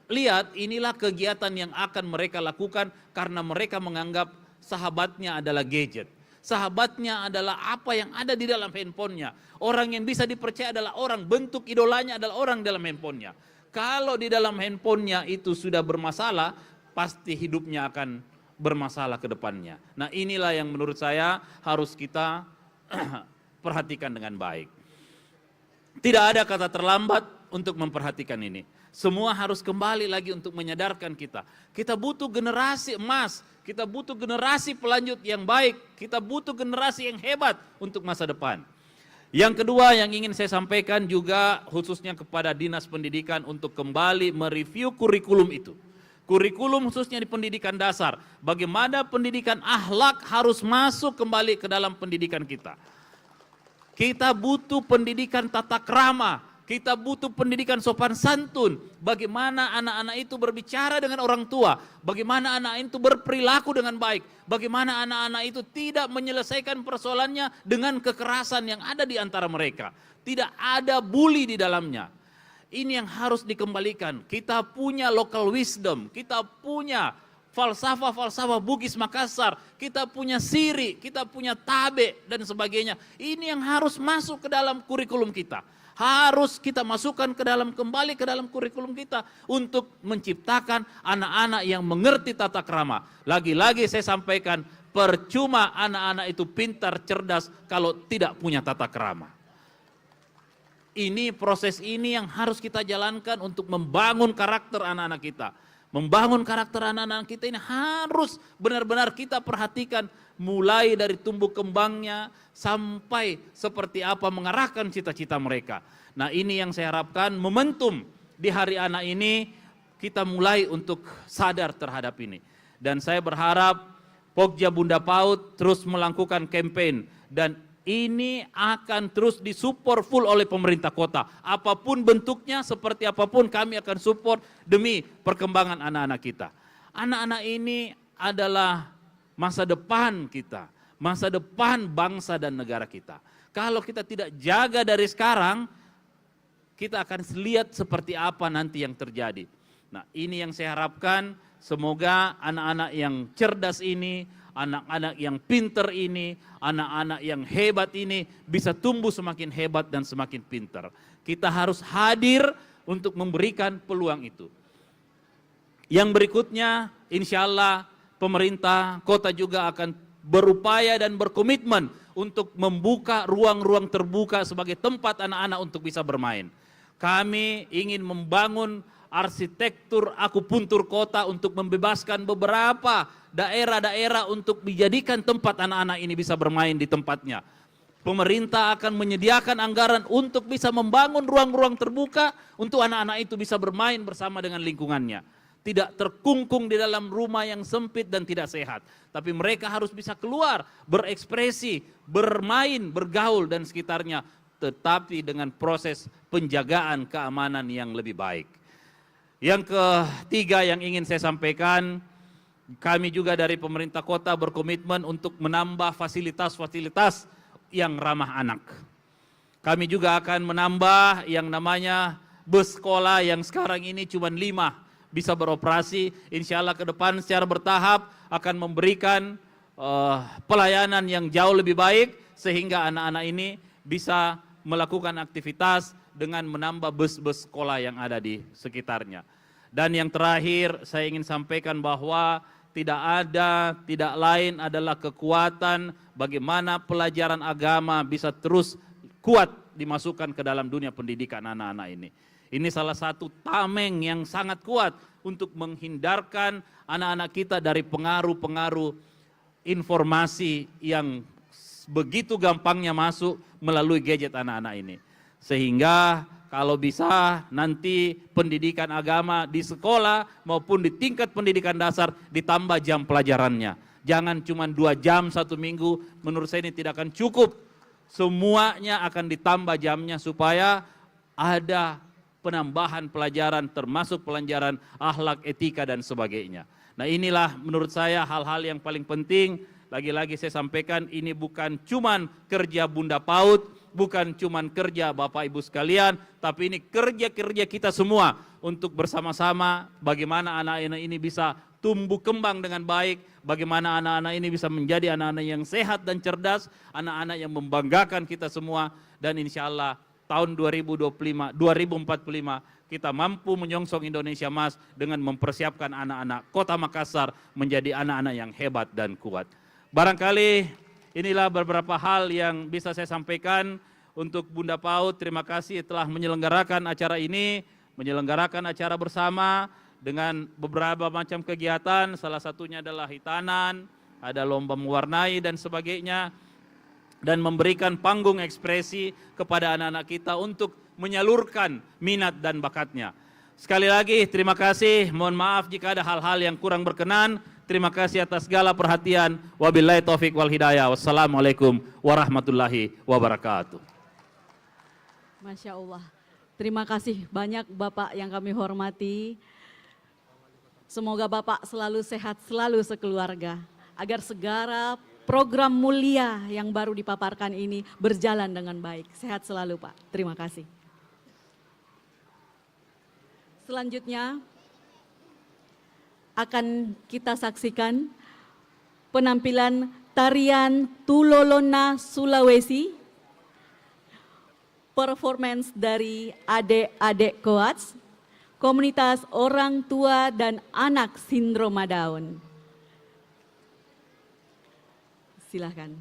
lihat, inilah kegiatan yang akan mereka lakukan karena mereka menganggap sahabatnya adalah gadget. Sahabatnya adalah apa yang ada di dalam handphonenya. Orang yang bisa dipercaya adalah orang, bentuk idolanya adalah orang dalam handphonenya. Kalau di dalam handphonenya itu sudah bermasalah, pasti hidupnya akan bermasalah ke depannya. Nah, inilah yang menurut saya harus kita perhatikan dengan baik. Tidak ada kata terlambat untuk memperhatikan ini. Semua harus kembali lagi untuk menyadarkan kita. Kita butuh generasi emas, kita butuh generasi pelanjut yang baik, kita butuh generasi yang hebat untuk masa depan. Yang kedua yang ingin saya sampaikan juga khususnya kepada Dinas Pendidikan untuk kembali mereview kurikulum itu. Kurikulum khususnya di pendidikan dasar, bagaimana pendidikan akhlak harus masuk kembali ke dalam pendidikan kita. Kita butuh pendidikan tata krama. Kita butuh pendidikan sopan santun, bagaimana anak-anak itu berbicara dengan orang tua, bagaimana anak itu berperilaku dengan baik, bagaimana anak-anak itu tidak menyelesaikan persoalannya dengan kekerasan yang ada di antara mereka. Tidak ada bully di dalamnya. Ini yang harus dikembalikan. Kita punya local wisdom, kita punya falsafah-falsafah Bugis Makassar, kita punya siri, kita punya tabe dan sebagainya. Ini yang harus masuk ke dalam kurikulum kita. Harus kita masukkan kembali ke dalam kurikulum kita untuk menciptakan anak-anak yang mengerti tata krama. Lagi-lagi saya sampaikan, percuma anak-anak itu pintar, cerdas kalau tidak punya tata krama. Ini proses ini yang harus kita jalankan untuk membangun karakter anak-anak kita. Membangun karakter anak-anak kita ini harus benar-benar kita perhatikan mulai dari tumbuh kembangnya sampai seperti apa mengarahkan cita-cita mereka. Nah, ini yang saya harapkan momentum di Hari Anak ini kita mulai untuk sadar terhadap ini. Dan saya berharap Pokja Bunda PAUD terus melakukan campaign dan ini akan terus disupport full oleh pemerintah kota. Apapun bentuknya, seperti apapun kami akan support demi perkembangan anak-anak kita. Anak-anak ini adalah masa depan kita, masa depan bangsa dan negara kita. Kalau kita tidak jaga dari sekarang, kita akan lihat seperti apa nanti yang terjadi. Nah, ini yang saya harapkan, semoga anak-anak yang cerdas ini, anak-anak yang pinter ini, anak-anak yang hebat ini bisa tumbuh semakin hebat dan semakin pinter. Kita harus hadir untuk memberikan peluang itu. Yang berikutnya, insya Allah pemerintah kota juga akan berupaya dan berkomitmen untuk membuka ruang-ruang terbuka sebagai tempat anak-anak untuk bisa bermain. Kami ingin membangun arsitektur akupuntur kota untuk membebaskan beberapa daerah-daerah untuk dijadikan tempat anak-anak ini bisa bermain di tempatnya. Pemerintah akan menyediakan anggaran untuk bisa membangun ruang-ruang terbuka untuk anak-anak itu bisa bermain bersama dengan lingkungannya. Tidak terkungkung di dalam rumah yang sempit dan tidak sehat. Tapi mereka harus bisa keluar, berekspresi, bermain, bergaul dan sekitarnya. Tetapi dengan proses penjagaan keamanan yang lebih baik. Yang ketiga yang ingin saya sampaikan, kami juga dari pemerintah kota berkomitmen untuk menambah fasilitas-fasilitas yang ramah anak. Kami juga akan menambah yang namanya bus sekolah yang sekarang ini cuma 5 bisa beroperasi. Insya Allah ke depan secara bertahap akan memberikan pelayanan yang jauh lebih baik sehingga anak-anak ini bisa melakukan aktivitas dengan menambah bus-bus sekolah yang ada di sekitarnya. Dan yang terakhir saya ingin sampaikan bahwa tidak lain adalah kekuatan bagaimana pelajaran agama bisa terus kuat dimasukkan ke dalam dunia pendidikan anak-anak ini. Ini salah satu tameng yang sangat kuat untuk menghindarkan anak-anak kita dari pengaruh-pengaruh informasi yang begitu gampangnya masuk melalui gadget anak-anak ini. Sehingga kalau bisa nanti pendidikan agama di sekolah maupun di tingkat pendidikan dasar ditambah jam pelajarannya. Jangan cuma 2 jam 1 minggu, menurut saya ini tidak akan cukup. Semuanya akan ditambah jamnya supaya ada penambahan pelajaran termasuk pelajaran akhlak, etika dan sebagainya. Nah inilah menurut saya hal-hal yang paling penting. Lagi-lagi saya sampaikan ini bukan cuman kerja Bunda PAUD, bukan cuman kerja Bapak Ibu sekalian, tapi ini kerja-kerja kita semua untuk bersama-sama bagaimana anak-anak ini bisa tumbuh kembang dengan baik, bagaimana anak-anak ini bisa menjadi anak-anak yang sehat dan cerdas, anak-anak yang membanggakan kita semua, dan insya Allah tahun 2045 kita mampu menyongsong Indonesia Emas dengan mempersiapkan anak-anak Kota Makassar menjadi anak-anak yang hebat dan kuat. Barangkali inilah beberapa hal yang bisa saya sampaikan untuk Bunda PAUD. Terima kasih telah menyelenggarakan acara ini, menyelenggarakan acara bersama dengan beberapa macam kegiatan, salah satunya adalah hitanan, ada lomba mewarnai dan sebagainya, dan memberikan panggung ekspresi kepada anak-anak kita untuk menyalurkan minat dan bakatnya. Sekali lagi terima kasih, mohon maaf jika ada hal-hal yang kurang berkenan. Terima kasih atas segala perhatian. Wabillahi taufik wal hidayah. Wassalamualaikum warahmatullahi wabarakatuh. Masya Allah. Terima kasih banyak Bapak yang kami hormati. Semoga Bapak selalu sehat, selalu sekeluarga. Agar segala program mulia yang baru dipaparkan ini berjalan dengan baik. Sehat selalu Pak. Terima kasih. Selanjutnya akan kita saksikan penampilan tarian Tulolona Sulawesi, performance dari adik-adik Coats, komunitas orang tua dan anak sindroma Down. Silahkan.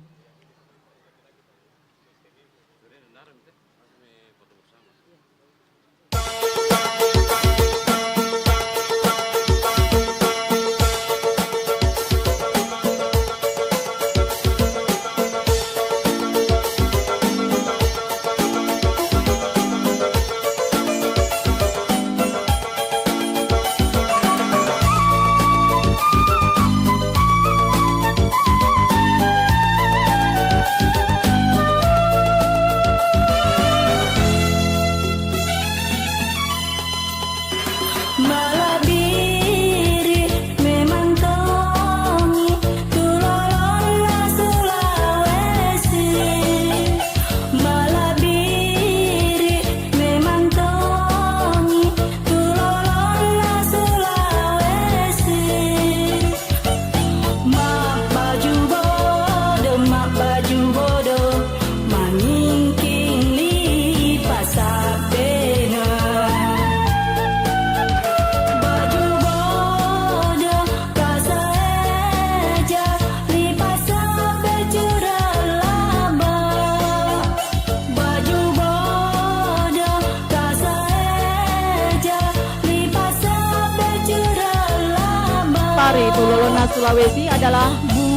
Tari Tulolona Sulawesi adalah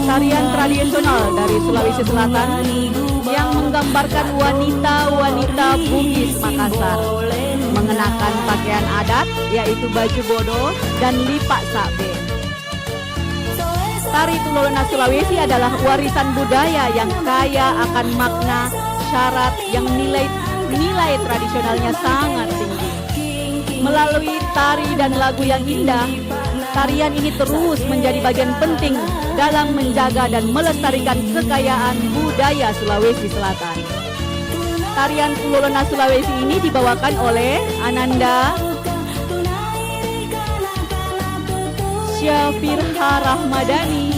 tarian tradisional dari Sulawesi Selatan yang menggambarkan wanita-wanita Bugis Makassar mengenakan pakaian adat yaitu baju bodo dan lipak sabe. Tari Tulolona Sulawesi adalah warisan budaya yang kaya akan makna, syarat yang nilai tradisionalnya sangat tinggi. Melalui tari dan lagu yang indah, tarian ini terus menjadi bagian penting dalam menjaga dan melestarikan kekayaan budaya Sulawesi Selatan. Tarian Tulolona Sulawesi ini dibawakan oleh Ananda Syafirha Rahmadani,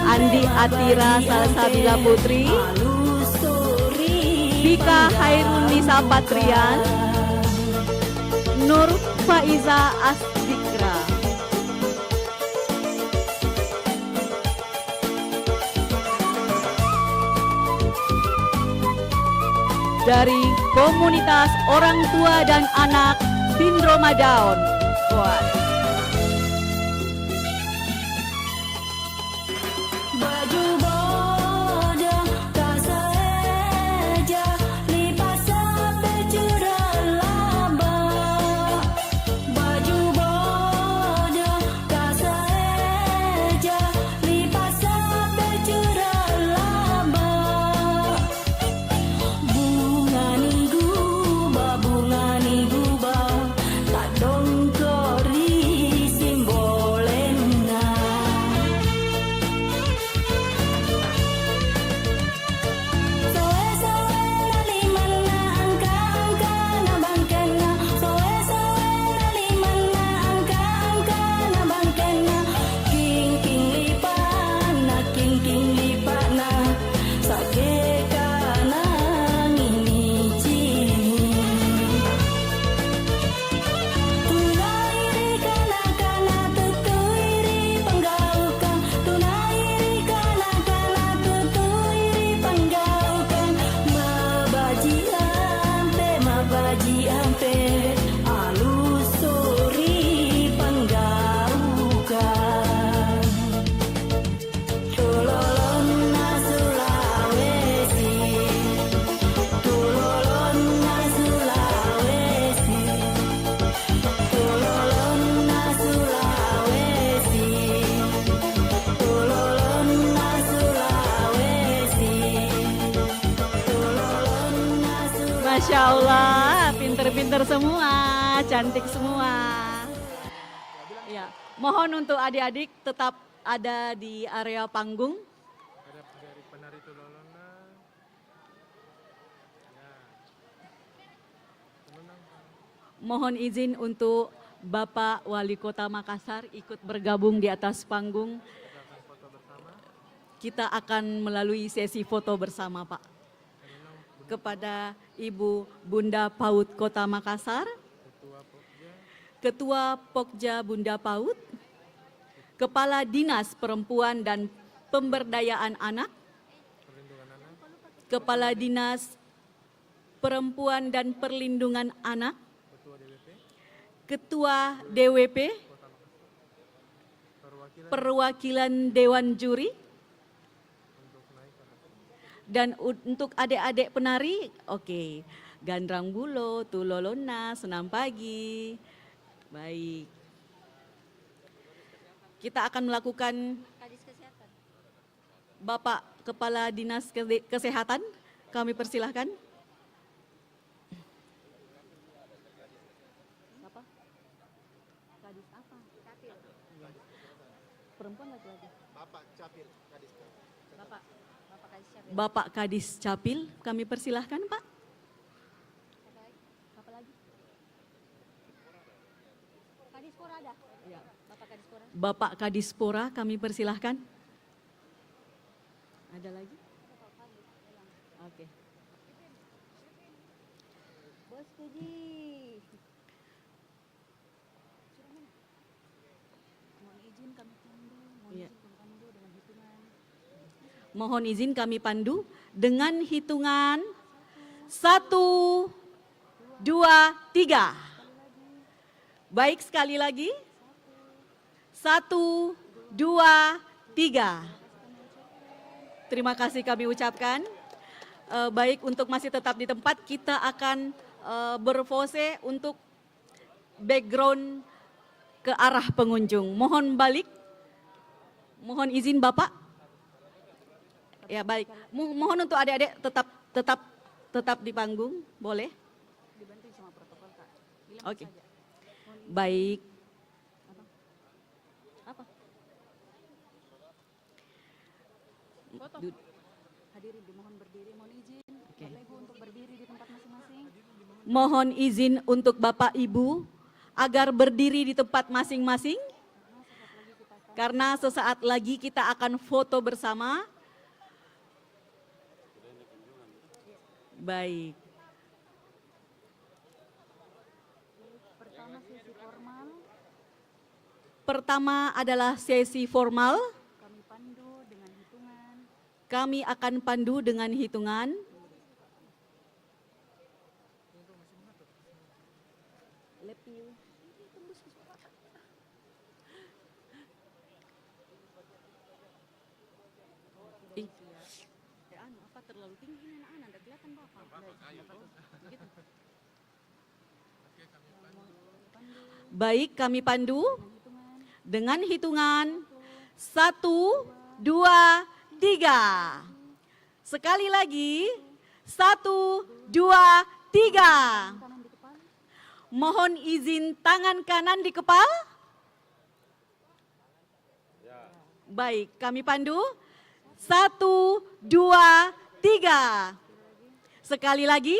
Andi Atira Salsabila Putri, Bika Hairun Nisa Patrian, Nur Faiza Asdikra. Dari komunitas orang tua dan anak sindroma Down. Bunga si ampe alusuri panggaukan Tulolonna Sulawesi Tulolonna Sulawesi Tulolonna Sulawesi Tulolonna Sulawesi Tulolonna Sulawesi. Masya Allah, pinter-pinter semua, cantik semua. Ya, mohon untuk adik-adik tetap ada di area panggung. Mohon izin untuk Bapak Wali Kota Makassar ikut bergabung di atas panggung. Kita akan melalui sesi foto bersama, Pak. Kepada Ibu Bunda PAUD Kota Makassar, Ketua Pokja Bunda PAUD, Kepala Dinas Perempuan dan Pemberdayaan Anak, Kepala Dinas Perempuan dan Perlindungan Anak, Ketua DWP, Perwakilan Dewan Juri, dan untuk adik-adik penari, oke, Gandrang Bulo, Tulolonna, Senam Pagi. Baik. Kita akan melakukan Bapak Kepala Dinas Kesehatan, kami persilahkan. Apa? Kadis apa? Capil. Perempuan laki-laki? Bapak Capil, Kadis. Bapak Kadis Capil, kami persilahkan, Pak. Apa lagi? Kadispora ada? Ya. Bapak Kadispora. Bapak Kadispora, kami persilahkan. Ada lagi? Oke. Bos Puji. Mohon izin kami pandu. Mohon izin kami pandu dengan hitungan 1, 2, 3. Baik, sekali lagi. 1, 2, 3. Terima kasih kami ucapkan. Baik, untuk masih tetap di tempat, kita akan berpose untuk background ke arah pengunjung. Mohon balik. Mohon izin Bapak. Ya baik, mohon untuk adik-adik tetap di panggung, boleh? Dibantu sama protokol, Kak. Oke. Baik. Apa? Hadirin dimohon berdiri, mohon izin. Bapak Ibu untuk berdiri di tempat masing-masing. Mohon izin untuk Bapak Ibu agar berdiri di tempat masing-masing. Karena sesaat lagi kita akan foto bersama. Baik. Pertama adalah sesi formal. Kami akan pandu dengan hitungan. Apa terlalu tinggi ini anak-anak, tidak kelihatan Bapak. Baik, kami pandu dengan hitungan 1, 2, 3. Sekali lagi, 1, 2, 3. Mohon izin tangan kanan di kepala. Baik, kami pandu. 1, 2, 3. Sekali lagi,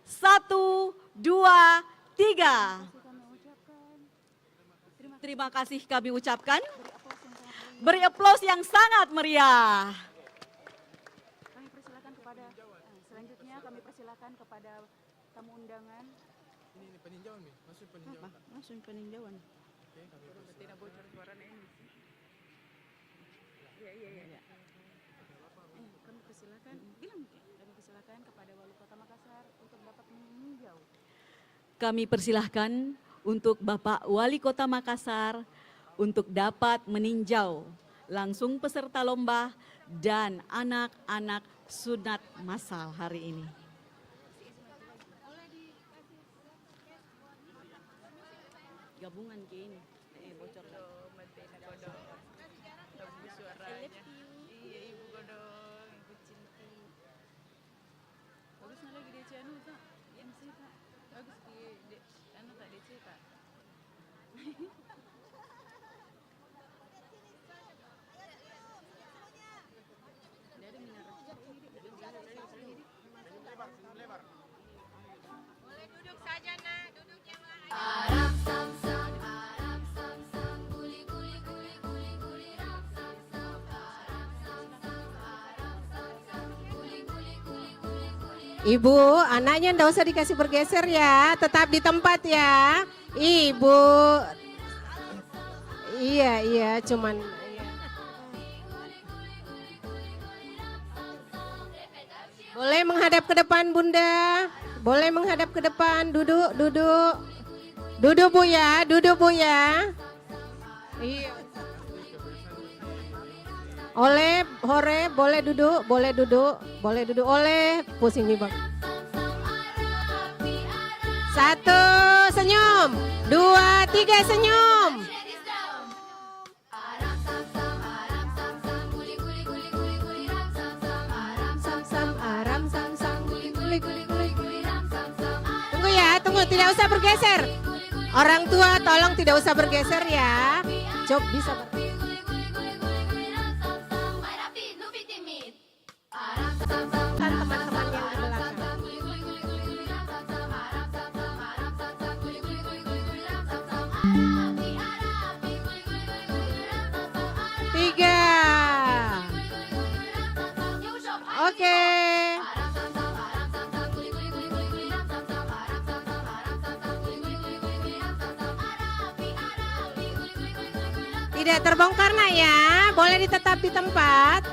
1, 2, 3. Terima kasih kami ucapkan. Beri aplaus yang sangat meriah. Kami persilakan kepada selanjutnya kami persilakan kepada tamu undangan. Ini peninjauan nih, masuk peninjauan. Apa? Masuk peninjauan. Oke, kami Tidak bocor suaranya ini. Iya. Kami persilakan, kami persilakan kepada Wali Kota Makassar untuk dapat meninjau. Kami persilahkan untuk Bapak Wali Kota Makassar untuk dapat meninjau langsung peserta lomba dan anak-anak sunat massal hari ini. Gabungan gini, bocor. Bagusnya lagi DC anu tak, MC tak, bagus di anu tak DC tak. Boleh duduk saja nak, duduk yang lain. Aram sam sam, aram sam sam, guli guli guli guli guli ram sam sam, aram sam sam, aram sam sam, guli guli guli guli guli. Ibu, anaknya ndak usah dikasih bergeser ya, tetap di tempat ya. Ibu. Iya, cuman iya. Boleh menghadap ke depan Bunda. Boleh menghadap ke depan, duduk. Duduk Bu ya, Iya. Hore, boleh duduk. Oleh, pusing nih Bang. 1, senyum. 2, 3, senyum. Aram sam sam, aram sam sam, guli guli guli guli guli ram sam sam, aram sam sam, aram sam sam, guli guli guli guli guli ram sam sam. Tunggu ya, tidak usah bergeser. Orang tua tolong tidak usah bergeser ya. Coba bisa Guli guli guli guli guli ram sam sam, mai rapid, nu fi timid. Aram sam sam, teman-teman yang di belakang. guli guli guli guli guli ram sam sam, aram sam sam, aram sam sam, guli guli guli guli guli ram sam sam. Arapi, arapi, guli guli guli guli ram sam sam. 3. Oke. Tidak terbongkar nak ya, boleh tetap di tempat.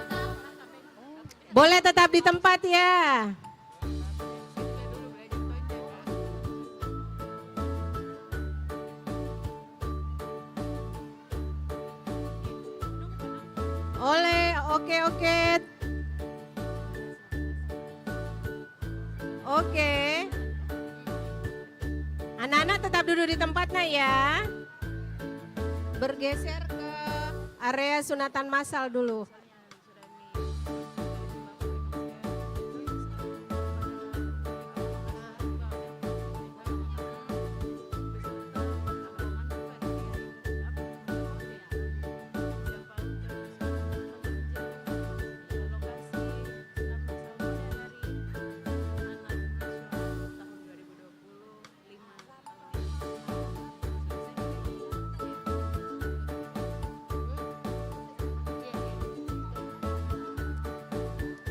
Boleh tetap di tempat ya. Oke. Anak-anak tetap duduk di tempatnya ya. Bergeser ke area sunatan massal dulu.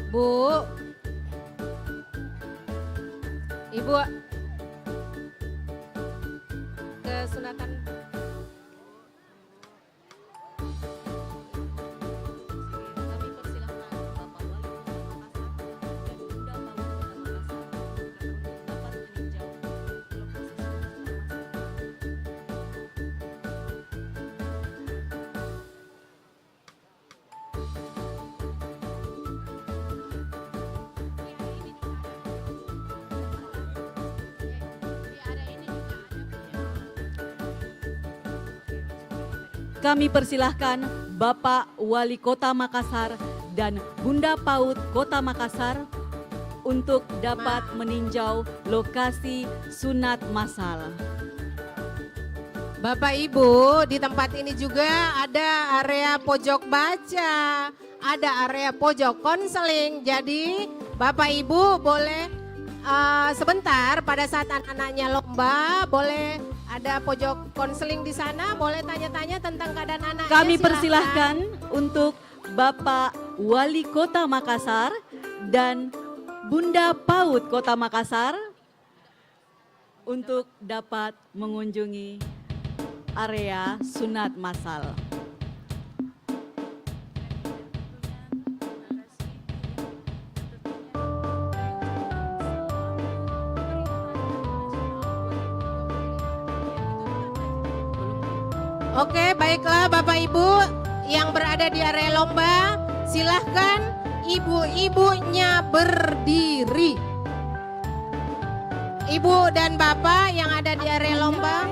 Bu, Ibu ke sunatan. Kami persilahkan Bapak Wali Kota Makassar dan Bunda Paut Kota Makassar untuk dapat meninjau lokasi sunat massal. Kami persilahkan Bapak Wali Kota Makassar dan Bunda Paut Kota Makassar untuk dapat meninjau lokasi sunat massal. Bapak Ibu, di tempat ini juga ada area pojok baca, ada area pojok konseling. Jadi Bapak Ibu boleh sebentar pada saat anak-anaknya lomba, boleh ada pojok konseling di sana, boleh tanya-tanya tentang keadaan anaknya. Kami silahkan. persilahkan untuk Bapak Wali Kota Makassar dan Bunda Paut Kota Makassar untuk dapat mengunjungi area sunat massal. Oke, baiklah Bapak Ibu yang berada di area lomba, silahkan ibu-ibunya berdiri. Ibu dan Bapak yang ada di area lomba,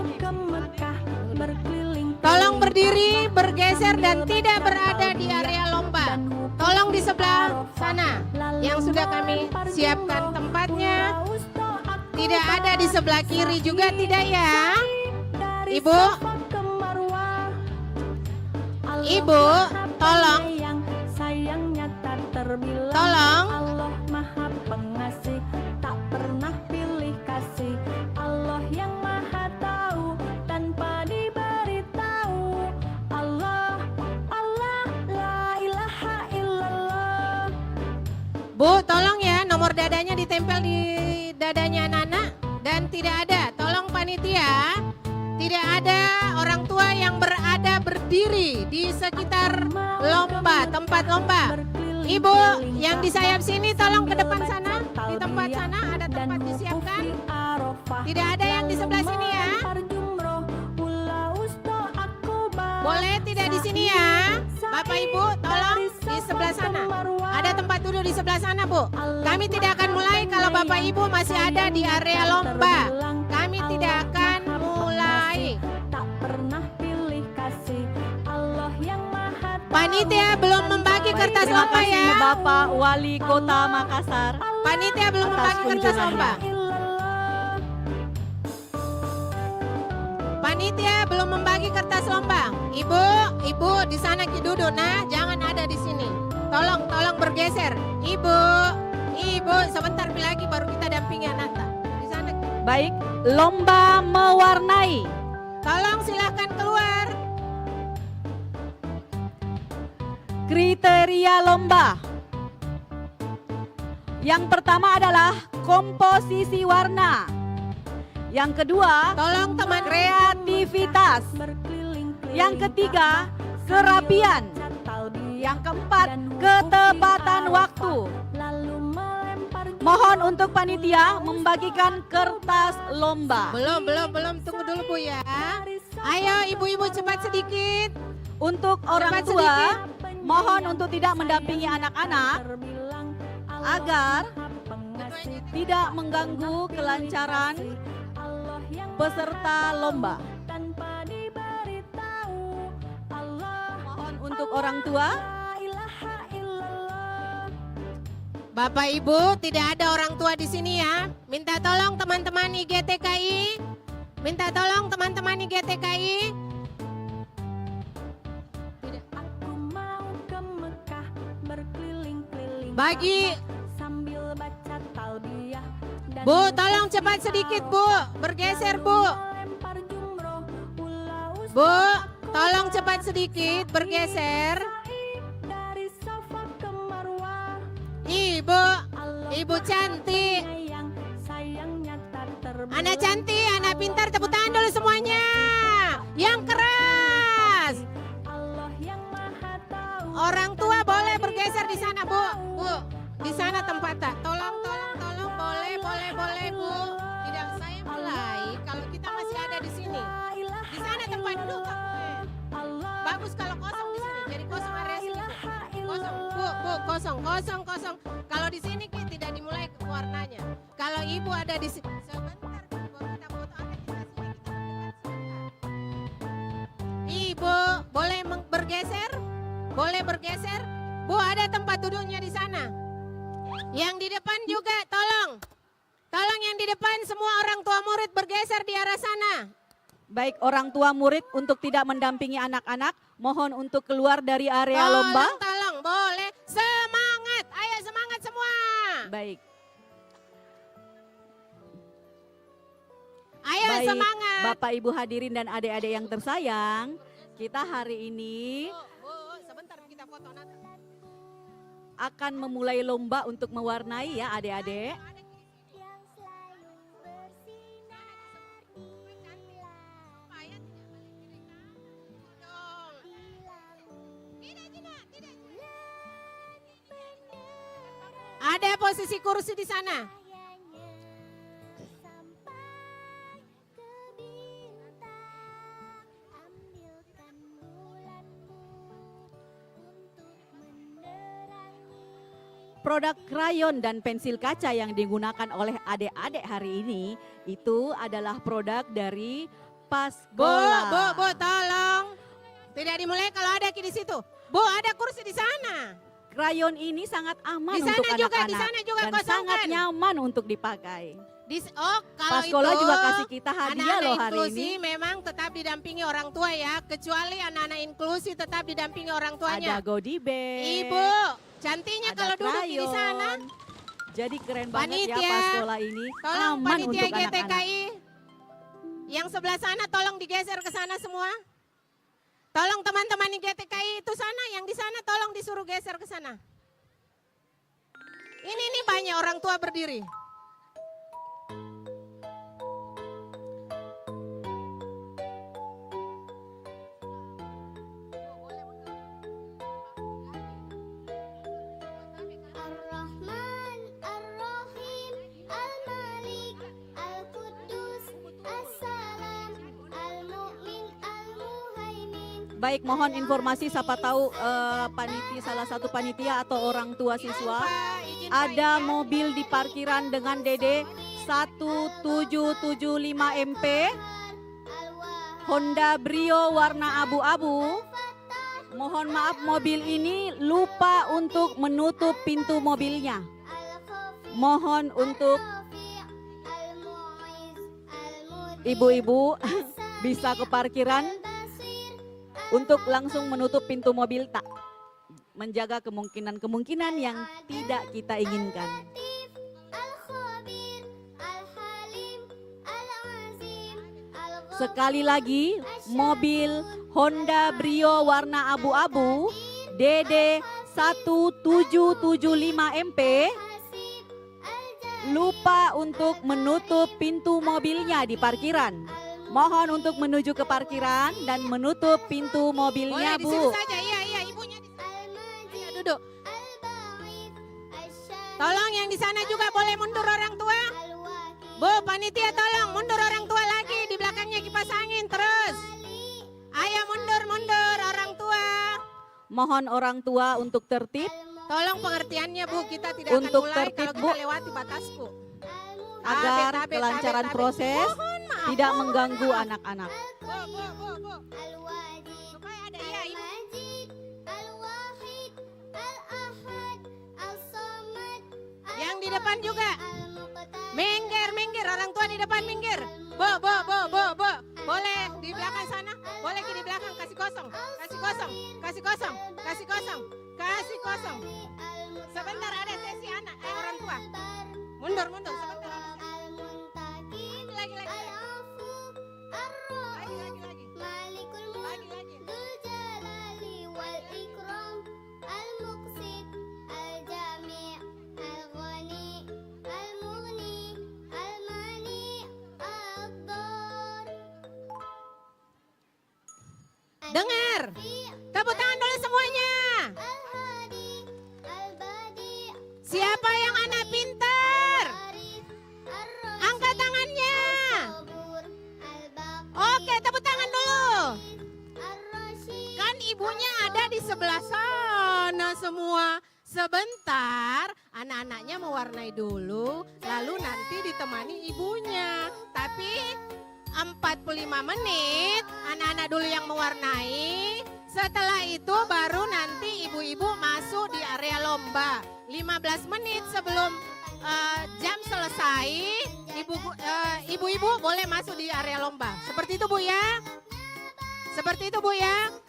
tolong berdiri, bergeser dan tidak berada di area lomba. Tolong di sebelah sana yang sudah kami siapkan tempatnya. Tidak ada di sebelah kiri juga tidak ya. Ibu, Ibu, tolong. Tolong. Allah Maha Pengasih, tak pernah pilih kasih. Allah yang Maha Tahu tanpa diberitahu. Allah, Allah, la ilaha illallah. Bu, tolong ya nomor dadanya ditempel di dadanya anak-anak dan tidak ada. Tolong panitia, tidak ada orang tua yang berada berdiri di sekitar lomba, tempat lomba. Ibu yang di sayap sini tolong ke depan sana, di tempat sana ada tempat disiapkan. Tidak ada yang di sebelah sini ya. Boleh tidak di sini ya. Bapak Ibu tolong di sebelah sana. Ada tempat duduk di sebelah sana Bu. Kami tidak akan mulai kalau Bapak Ibu masih ada di area lomba. Kami tidak akan mulai. Panitia belum membagi kertas Terima lomba kasih ya. Bapak Wali Kota Makassar. Panitia belum atas membagi kertas kunjungannya. lomba. Panitia belum membagi kertas lomba. Ibu, ibu di sana duduk. Nah, jangan ada di sini. Tolong bergeser. Ibu, sebentar lagi baru kita dampingi Ananta. Di sana. Baik, lomba mewarnai. Tolong silahkan keluar. Kriteria lomba. Yang pertama adalah komposisi warna. Yang kedua, Tolong teman kreativitas. Yang ketiga, kerapian. Yang keempat, ketepatan waktu. Mohon untuk panitia membagikan kertas lomba. belum. Tunggu dulu Bu ya. Ayo ibu-ibu cepat sedikit. Untuk orang Cepat tua, sedikit. mohon untuk tidak mendampingi anak-anak agar tidak mengganggu kelancaran peserta lomba. Mohon untuk orang tua. Bapak Ibu, tidak ada orang tua di sini ya. Minta tolong teman-teman IGTKI. Minta tolong teman-teman IGTKI. Bagi Bu, tolong cepat sedikit Bu. Bergeser Bu. Bu, tolong cepat sedikit bergeser. Ibu cantik. Anak cantik, anak pintar, tepuk tangan dulu semuanya. Yang keras. Orang tua boleh bergeser di sana, Bu. Bu, di sana tempatnya. Tolong, boleh, Bu. Tidak, saya mulai kalau kita masih ada di sini. Di sana tempat duduk. Bagus kalau kosong di sini. Jadi kosong area sini. Kosong, Bu, kosong. Kalau di sini tidak dimulai warnanya. Kalau ibu ada di sini, sebentar baru kita foto anak kita sini. Ibu, boleh bergeser? Boleh bergeser? Bu, ada tempat duduknya di sana. Yang di depan juga, tolong. Tolong yang di depan semua orang tua murid bergeser di arah sana. Baik, orang tua murid untuk tidak mendampingi anak-anak, mohon untuk keluar dari area lomba. Tolong, boleh. Semangat, ayo semangat semua. Baik. Ayo Baik, semangat. Bapak Ibu hadirin dan adik-adik yang tersayang, kita hari ini Bu, sebentar kita foto Nata. akan memulai lomba untuk mewarnai ya adik-adik. Ada posisi kursi di sana. Produk krayon dan pensil kaca yang digunakan oleh adik-adik hari ini itu adalah produk dari Paskola. Bu, tolong. Tidak dimulai kalau ada di situ. Bu, ada kursi di sana. Krayon ini sangat aman Di sana untuk juga, anak-anak di sana juga dan kosongkan. sangat nyaman untuk dipakai. Kalau Paskola itu juga kasih kita hadiah anak-anak loh hari inklusi ini. memang tetap didampingi orang tua ya. Kecuali anak-anak inklusi tetap didampingi orang tuanya. Ada goodie bag. Ibu, cantiknya ada kalau duduk di sana. krayon. Jadi keren banget ya Panitia, Paskola ini. Tolong Aman panitia untuk anak-anak. GTKI. Yang sebelah sana tolong digeser ke sana semua. Tolong teman-teman di GTKI itu sana, yang di sana tolong disuruh geser ke sana. Ini banyak orang tua berdiri. Ar-Rahman, Ar-Rahim, Al-Malik, Al-Quddus, As-Salam, Al-Mu'min, Al-Muhaimin. Baik, mohon informasi siapa tahu panitia, salah satu panitia atau orang tua siswa. Ada mobil di parkiran dengan DD 1775 MP Honda Brio warna abu-abu. Mohon maaf, mobil ini lupa untuk menutup pintu mobilnya. Mohon untuk ibu-ibu bisa ke parkiran untuk langsung menutup pintu mobil, tak menjaga kemungkinan-kemungkinan yang tidak kita inginkan. Sekali lagi, mobil Honda Brio warna abu-abu DD 1775 MP lupa untuk menutup pintu mobilnya di parkiran. Mohon untuk menuju ke parkiran dan menutup pintu mobilnya, Boleh di situ Bu. saja, iya ibunya di sana. Ayo duduk. Tolong yang di sana juga boleh mundur orang tua. Bu, panitia tolong mundur orang tua lagi, di belakangnya kipas angin terus. Ayo mundur orang tua. Mohon orang tua untuk tertib Tolong pengertiannya Bu, kita tidak Untuk akan mulai tertib, kalau Bu. kita lewati batas Bu. agar Tabet, kelancaran tabet. proses Mohon maaf, tidak mohon mengganggu maaf. anak-anak. Bu. Supaya ada iya ibu. Yang di depan juga. Minggir, orang tua di depan minggir. Bu. Boleh di belakang sana, boleh di belakang, kasih kosong. Sebentar ada sesi anak, orang tua. Mundur, sebentar ada sesi. Lagi. Dengar, tepuk tangan dulu semuanya. Siapa yang anak pintar? Angkat tangannya. Oke, tepuk tangan dulu. Kan ibunya ada di sebelah sana semua. Sebentar, anak-anaknya mewarnai dulu, lalu nanti ditemani ibunya. Tapi 45 menit, anak-anak dulu yang mewarnai. Setelah itu baru nanti ibu-ibu masuk di area lomba. 15 menit sebelum jam selesai, ibu-ibu boleh masuk di area lomba. Seperti itu Bu ya.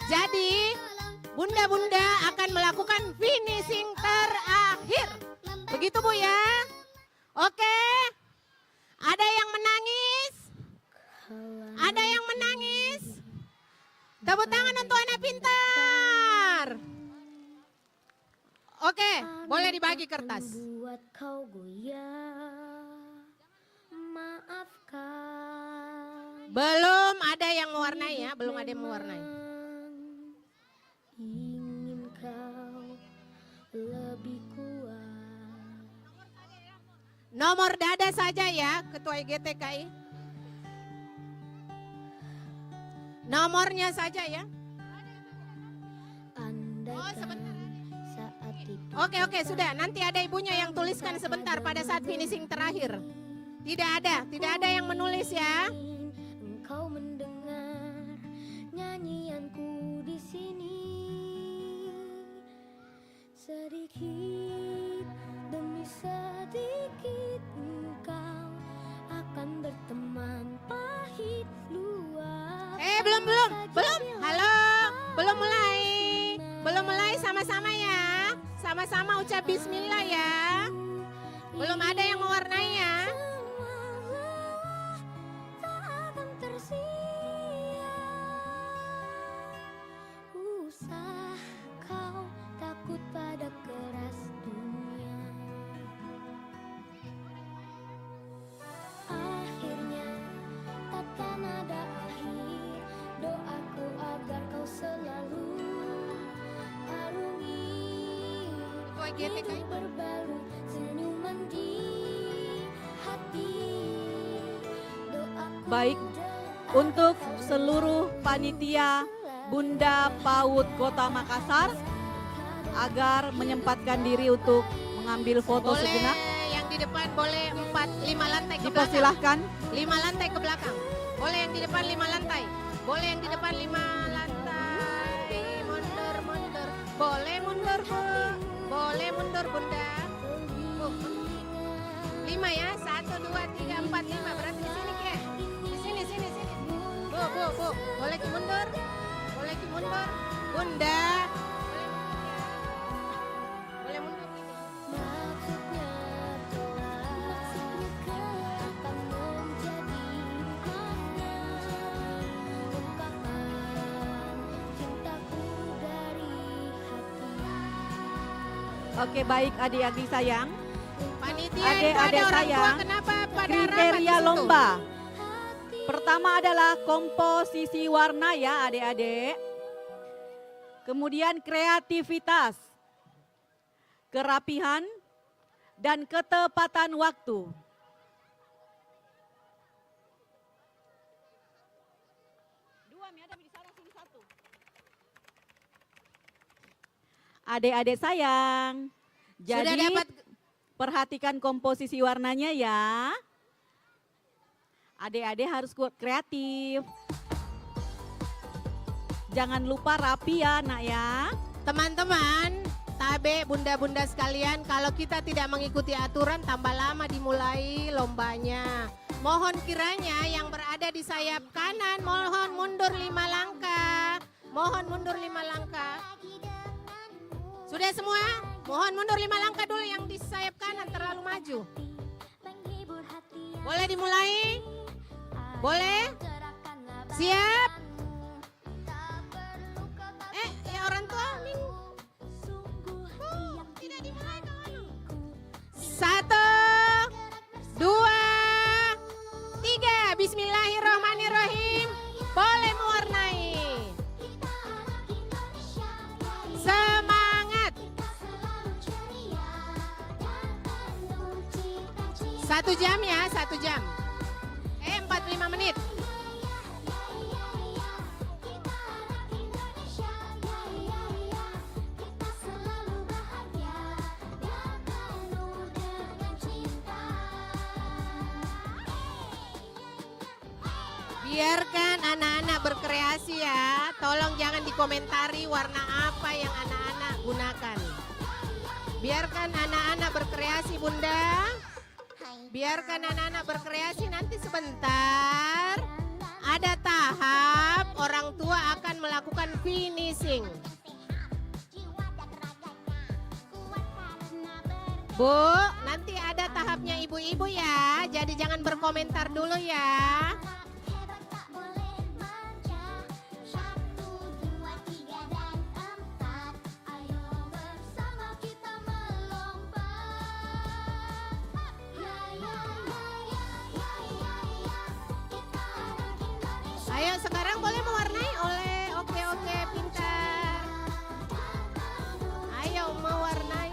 Jadi bunda-bunda akan melakukan finishing terakhir. Begitu Bu ya. Oke. Ada yang menangis? Tepuk tangan untuk anak pintar. Oke, boleh dibagi kertas. Buat kau goyah, maafkan. Belum ada yang mewarnai ya, belum ada yang mewarnai. Ingin kau lebih kuat. Nomor dada saja ya, Ketua GTKI. Nomornya saja ya. Andaikan sebentar. saat itu Oke, sudah. Nanti ada ibunya yang tuliskan sebentar pada saat finishing terakhir. Tidak ada yang menulis ya. Engkau mendengar nyanyianku di sini, sedikit demi sedikit engkau akan berteman pahit luar. Belum. Halo, belum mulai sama-sama ya. Sama-sama ucap bismillah ya. Belum ada yang mewarnai ya. Tak akan tersia. Usah kau takut pada keras dunia. Akhirnya takkan ada akhir. Doaku agar kau selalu arungi hidup berbaru, senyuman di hati. Doaku Baik, untuk seluruh panitia Bunda PAUD Kota Makassar agar menyempatkan diri untuk mengambil foto Boleh sejenak, yang di depan, boleh 5 lantai ke belakang. dipersilahkan. 5 lantai ke belakang. Boleh yang di depan 5 lantai. Boleh yang di depan 5 lantai. Mundur. Boleh mundur, Bu. Boleh mundur, Bunda. Bu. 5 ya. 1, 2, 3, 4, 5. Berarti di sini, Ki. Di sini. Bu. Boleh Ki mundur. Bunda. Boleh mundur ini. maksudnya akan menjadi hanya ungkapan cintaku dari hati. Oke, baik adik-adik sayang. Panitia itu Adik-adik ada orang tua, sayang, kenapa pada rapat di kriteria situ? lomba. Pertama adalah komposisi warna ya adik-adik. Kemudian kreativitas, kerapihan, dan ketepatan waktu. Adik-adik sayang, Sudah jadi dapat. perhatikan komposisi warnanya ya. Adik-adik harus kreatif. Jangan lupa rapi ya nak ya. Teman-teman, tabe bunda-bunda sekalian, kalau kita tidak mengikuti aturan tambah lama dimulai lombanya. Mohon kiranya yang berada di sayap kanan mohon mundur 5 langkah. Mohon mundur 5 langkah. Sudah semua? Mohon mundur 5 langkah dulu yang di sayap kanan terlalu maju. Boleh dimulai? Boleh? Siap? Ya orang tua tidak dimulai kawan. 1, 2, 3. Bismillahirrahmanirrahim. Boleh mewarnai. Semangat. 1 jam ya, 1 jam. 45 menit. Biarkan anak-anak berkreasi ya. Tolong jangan dikomentari warna apa yang anak-anak gunakan. Biarkan anak-anak berkreasi, Bunda. Biarkan anak-anak berkreasi, nanti sebentar ada tahap orang tua akan melakukan finishing. Bu, nanti ada tahapnya ibu-ibu ya. Jadi jangan berkomentar dulu ya. Ayo sekarang boleh mewarnai oleh oke pintar. Ayo mewarnai.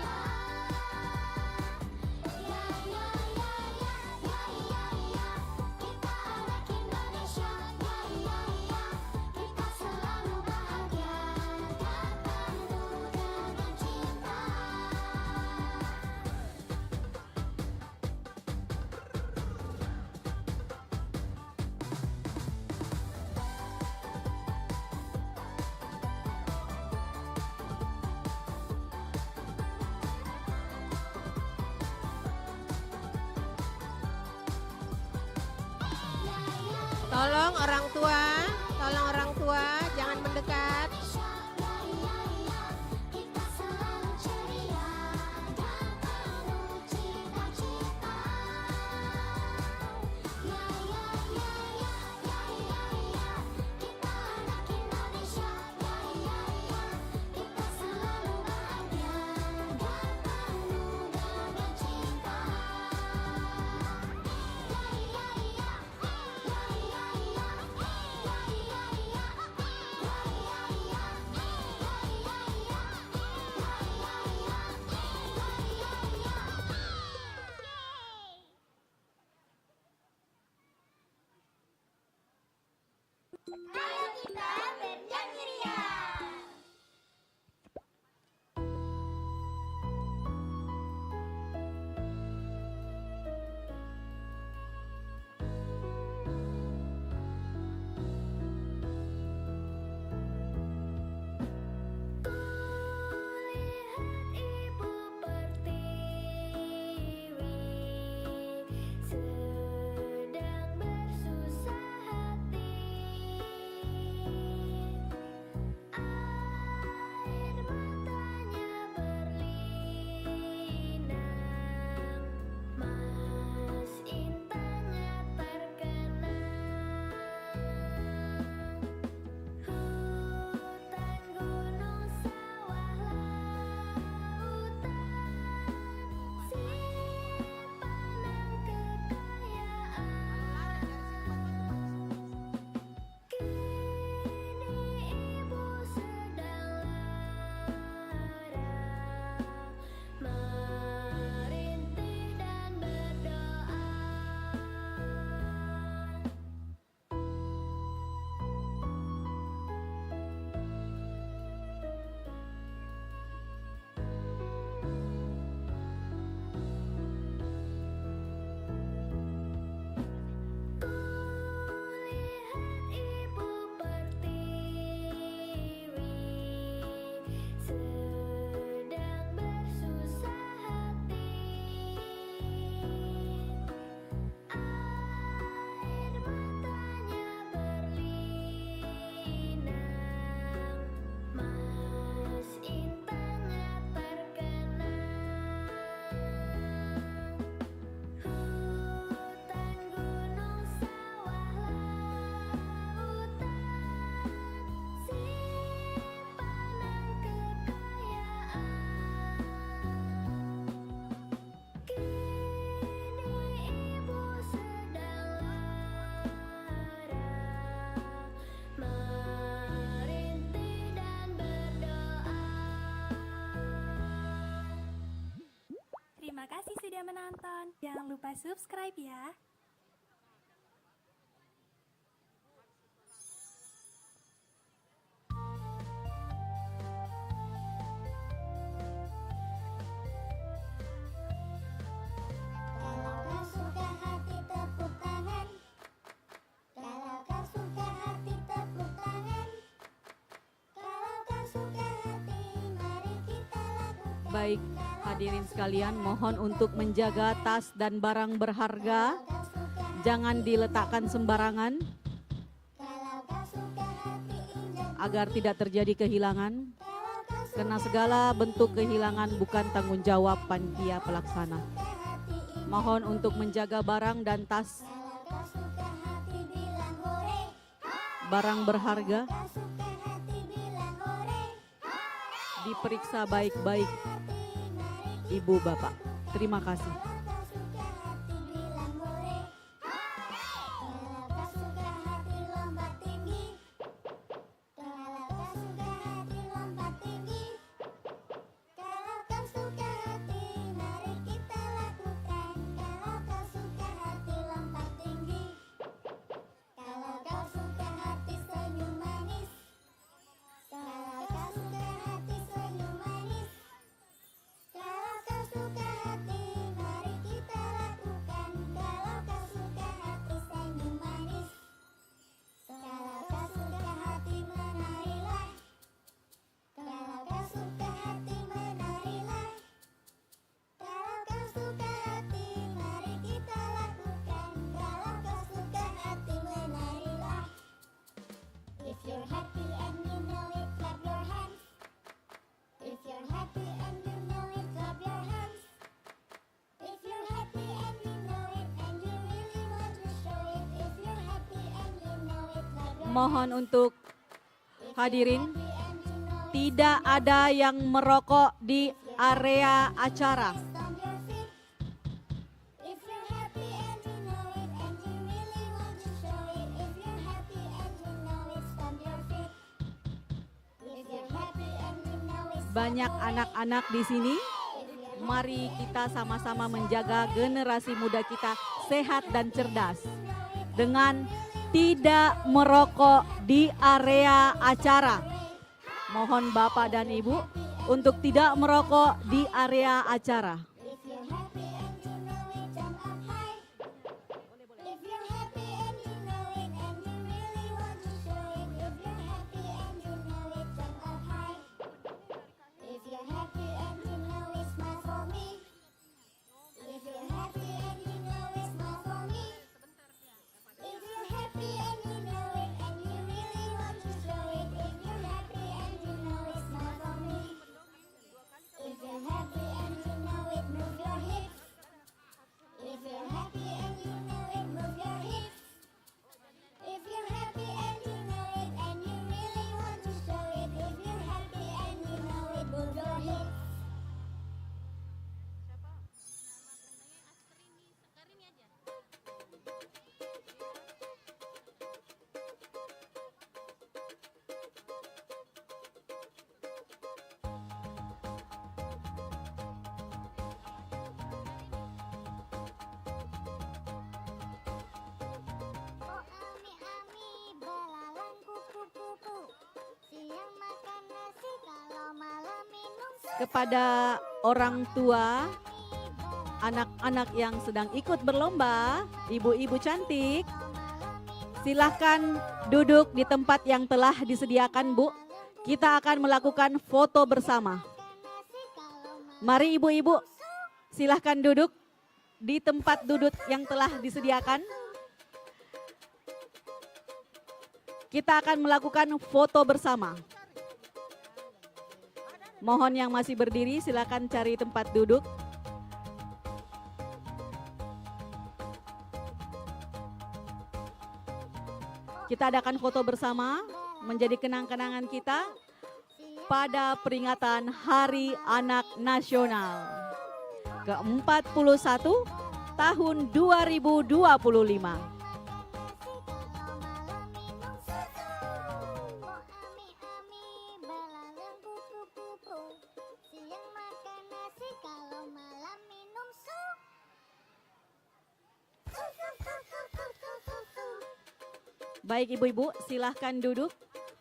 Tolong orang tua jangan mendekat. Kita selalu ceria dan penuh cita-cita. Ya ya ya ya ya ya ya. Kita anak Indonesia. Ya ya ya. Kita selalu bahagia dan penuh dengan cinta. Ya ya ya. Ya ya ya. Ya ya ya. Ya ya ya. Ayo kita bernyanyi ria. Kulihat Ibu Pertiwi sedang bersusah hati. Air matanya berlinang, Mas Intannya terkenang. Hutan, gunung, sawah, lautan, simpanan kekayaan. Kini ibu sedang lara, merintih dan berdoa. Kulihat Ibu Pertiwi sedang bersusah hati. Air matanya berlinang, Mas Intannya terkenang. Hutan, gunung, sawah, lautan, simpanan kekayaan. Kini ibu sedang lara, merintih dan berdoa. Terima kasih sudah menonton. Jangan lupa subscribe ya. Kalau kau suka hati tepuk tangan. Kalau kau suka hati tepuk tangan. Kalau kau suka hati mari kita lakukan. Baik, hadirin sekalian, mohon untuk menjaga tas dan barang berharga. Jangan diletakkan sembarangan Kalau kau suka hati injak. agar tidak terjadi kehilangan. Karena segala bentuk kehilangan bukan tanggung jawab panitia pelaksana. Mohon untuk menjaga barang dan tas Kalau kau suka hati bilang hore. barang berharga Kau suka hati bilang hore. diperiksa baik-baik, Ibu Bapak. Terima kasih. Kalau kau suka hati bilang hore. Kalau kau suka hati lompat tinggi. Kalau kau suka hati lompat tinggi. Kalau kau suka hati mari kita lakukan. Kalau kau suka hati lompat tinggi. Kalau kau suka hati senyum manis. Kalau kau suka hati senyum manis. Kalau kau suka hati mari Mohon untuk hadirin, tidak ada yang merokok di area acara. Stomp your feet. If you're happy and you know it and you really want to show it. If you're happy and you know it, stomp your feet. If you're happy and you know it, Banyak anak-anak di sini. Mari kita sama-sama menjaga generasi muda kita sehat dan cerdas dengan tidak merokok di area acara. Mohon Bapak dan Ibu untuk tidak merokok di area acara. if you're happy and you know it, jump up high. If you're happy and you know it and you really want to show it. If you're happy and you know it, jump up high. If you're happy and you know it, smile for me. If you're happy and you know it, smile for me. If you're happy and you know it and you really want to show it. If you're happy and you know it, smile for me. If you're happy and you know it, move your hips. If you're happy and you know it, move your hips. If you're happy and you know it and you really want to show it. If you're happy and you know it, move your hips. Oh ami-ami, belalang kupu-kupu. Siang makan nasi, kalau malam minum susu. Kepada orang tua, anak-anak yang sedang ikut berlomba, ibu-ibu cantik, silahkan duduk di tempat yang telah disediakan, Bu. Kita akan melakukan foto bersama. Mari ibu-ibu, silahkan duduk di tempat duduk yang telah disediakan. Kita akan melakukan foto bersama. Mohon yang masih berdiri, silakan cari tempat duduk. Kita adakan foto bersama menjadi kenang-kenangan kita pada peringatan Hari Anak Nasional ke-41 tahun 2025. Oh ami-ami, belalang kupu-kupu. Siang makan nasi, kalau malam minum susu. Baik ibu-ibu, silahkan duduk.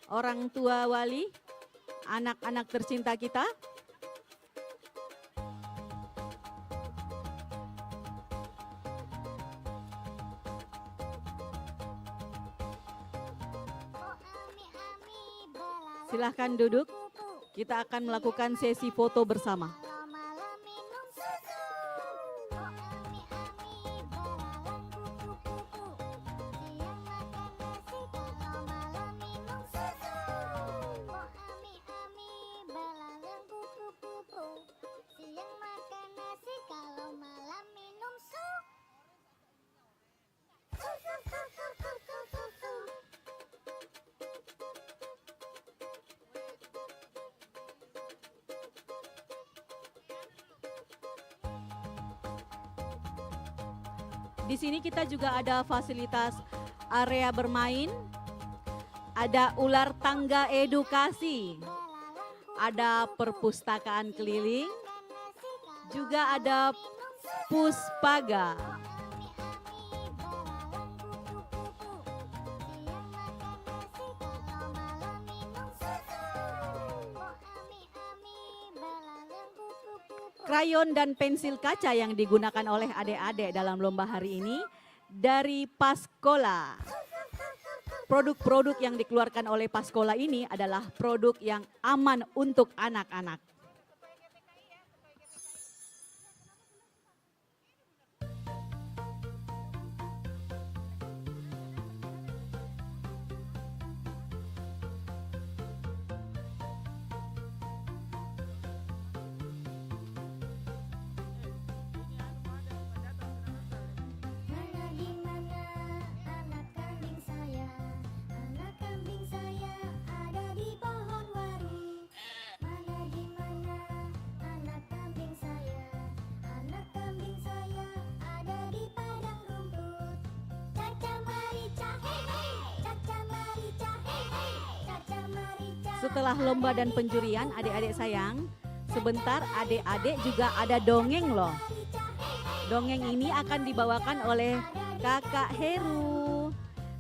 Orang tua wali, anak-anak tercinta kita. Oh ami-ami, belalang Silahkan duduk. kupu-kupu. Kita akan melakukan sesi foto bersama. Kalau malam minum susu. Oh ami-ami, belalang kupu-kupu. Siang makan nasi, kalau malam minum susu. Oh ami-ami, belalang kupu-kupu. Siang makan nasi, kalau malam minum susu. Di sini kita juga ada fasilitas area bermain, ada ular tangga edukasi, ada perpustakaan keliling, juga ada puspaga. Krayon dan pensil kaca yang digunakan oleh adik-adik dalam lomba hari ini dari Paskola. Produk-produk yang dikeluarkan oleh Paskola ini adalah produk yang aman untuk anak-anak. Mana di mana anak kambing saya, anak kambing Setelah lomba dan penjurian, adik-adik sayang, sebentar adik-adik juga ada dongeng loh. Dongeng ini akan dibawakan oleh Kakak Heru.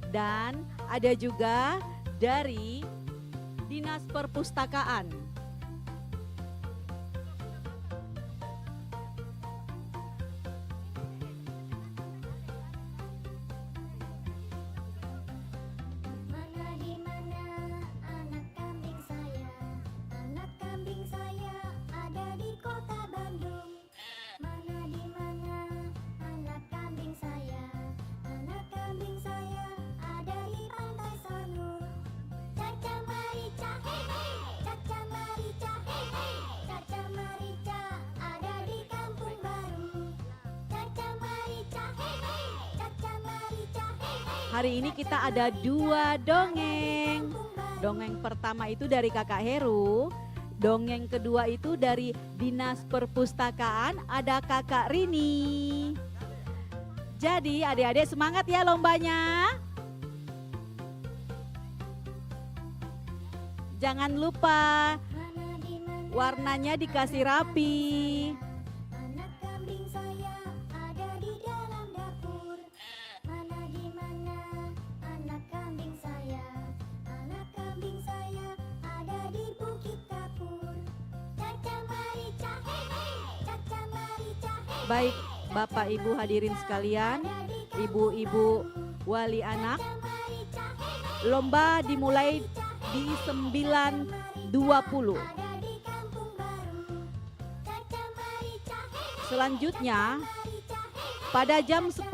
Dan ada juga dari Dinas Perpustakaan. Mana di mana anak kambing saya? Anak kambing saya ada di kota Bandung. Mana di mana anak kambing saya? Anak kambing saya ada di Pantai Sanur. Caca Marica, hey hey. Caca Marica, hey hey. Caca Marica ada di Kampung Baru. Caca Marica, hey hey. Caca Marica, hey hey. Hari ini kita ada 2 dongeng. Dongeng pertama itu dari Kakak Heru. Dongeng kedua itu dari Dinas Perpustakaan, ada Kakak Rini. Jadi adik-adik semangat ya lombanya. Jangan lupa Mana di mana warnanya dikasih rapi. anak kambing saya ada di dalam dapur. Mana di mana anak kambing saya? Anak kambing saya ada di Bukit Kapur. Caca Marica, hey hey. Caca Marica, hey hey. Baik, Bapak Ibu hadirin sekalian, ibu-ibu wali anak, Marica, hey hey. lomba dimulai di 9.20. Ada di Kampung Baru. Caca Marica, hey hey. Selanjutnya Marica, hey hey. pada jam 10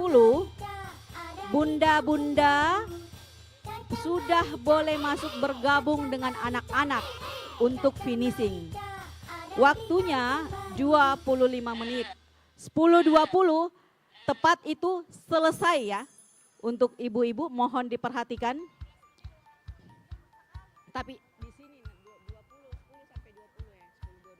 bunda-bunda sudah boleh masuk bergabung dengan anak-anak untuk finishing. Waktunya 25 menit. 10.20 tepat itu selesai ya. Untuk ibu-ibu mohon diperhatikan. Tapi di sini 20 sampai 20 ya. 20.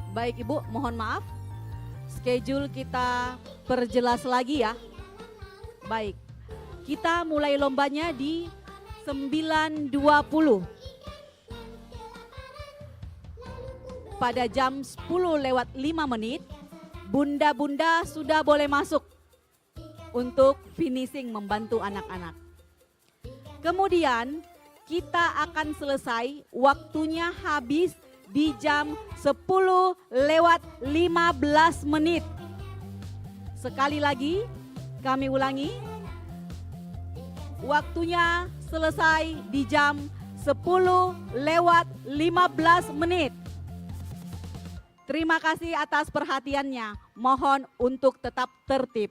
Baik Ibu, mohon maaf. Schedule kita perjelas lagi ya. Baik, kita mulai lombanya di 9.20. Pada jam 10:05 menit, bunda-bunda sudah boleh masuk untuk finishing membantu anak-anak. Kemudian kita akan selesai, waktunya habis di jam 10:15 menit. Sekali lagi kami ulangi, waktunya selesai di jam 10:15 menit. Terima kasih atas perhatiannya. Mohon untuk tetap tertib.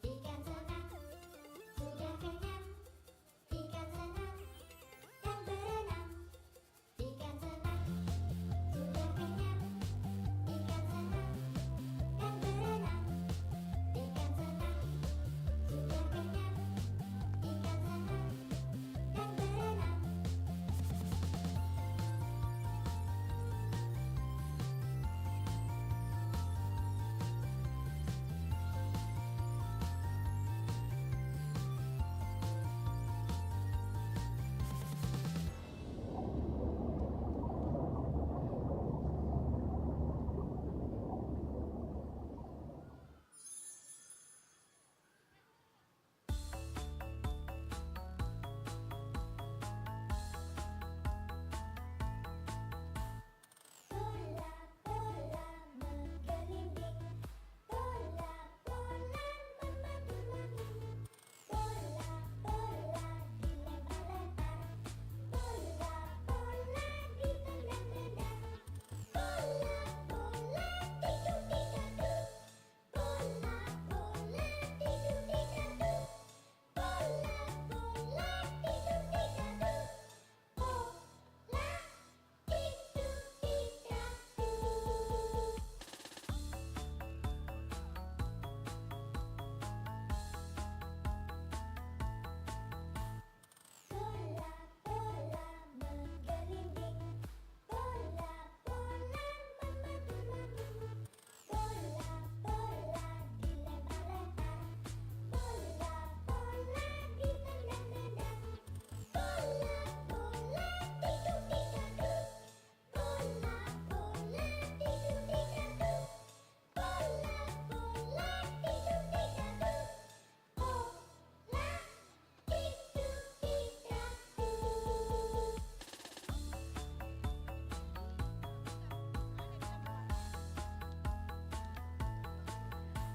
Ikan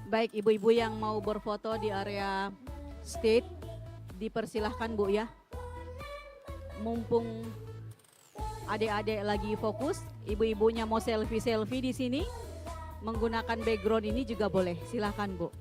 Baik, ibu-ibu yang mau berfoto di area stage, dipersilahkan Bu ya. Mumpung adik-adik lagi fokus, ibu-ibunya mau selfie-selfie di sini, menggunakan background ini juga boleh, silahkan Bu.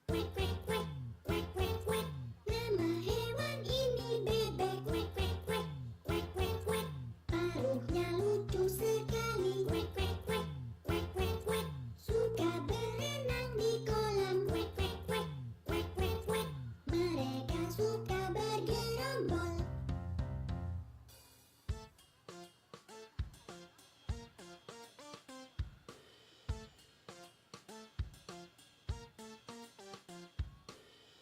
Kwek kwek kwek, kwek kwek kwek. Nama hewan ini bebek. Kwek kwek kwek, kwek kwek kwek. Paruhnya lucu sekali. Kwek kwek kwek, kwek kwek kwek. Suka berenang di kolam. Kwek kwek kwek, kwek kwek kwek. Mereka suka bergerombol.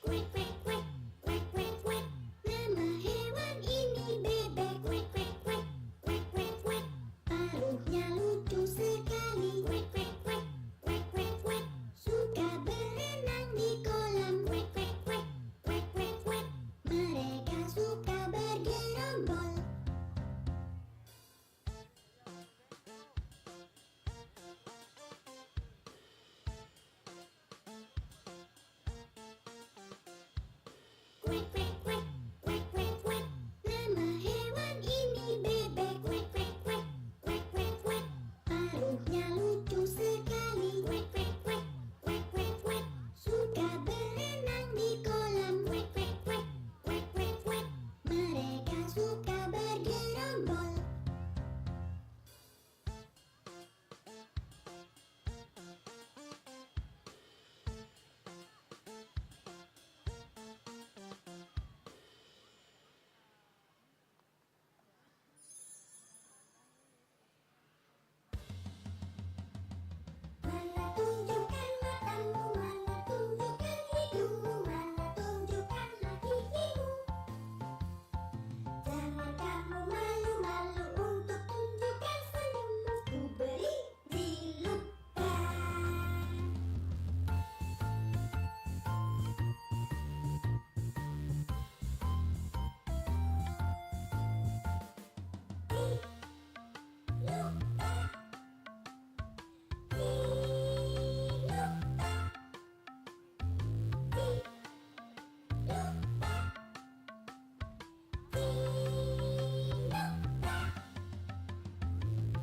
Kwek kwek kwek, kwek kwek kwek. Nama hewan ini bebek. Kwek kwek kwek, kwek kwek kwek. Paruhnya lucu sekali. Kwek kwek kwek, kwek kwek kwek. Suka berenang di kolam. Kwek kwek kwek, kwek kwek kwek. Mereka suka bergerombol. Kwek kwek kwek, kwek kwek kwek. Nama hewan ini bebek. Kwek kwek kwek, kwek kwek kwek. Paruhnya lucu sekali. Kwek kwek kwek, kwek kwek kwek. Suka berenang di kolam. Kwek kwek kwek, kwek kwek kwek. Mereka suka bergerombol. Mana tunjukkan matamu, mana tunjukkan hidungmu, mana tunjukkanlah gigimu. Jangan kamu malu-malu untuk tunjukkan senyummu. Ku beri dilukan.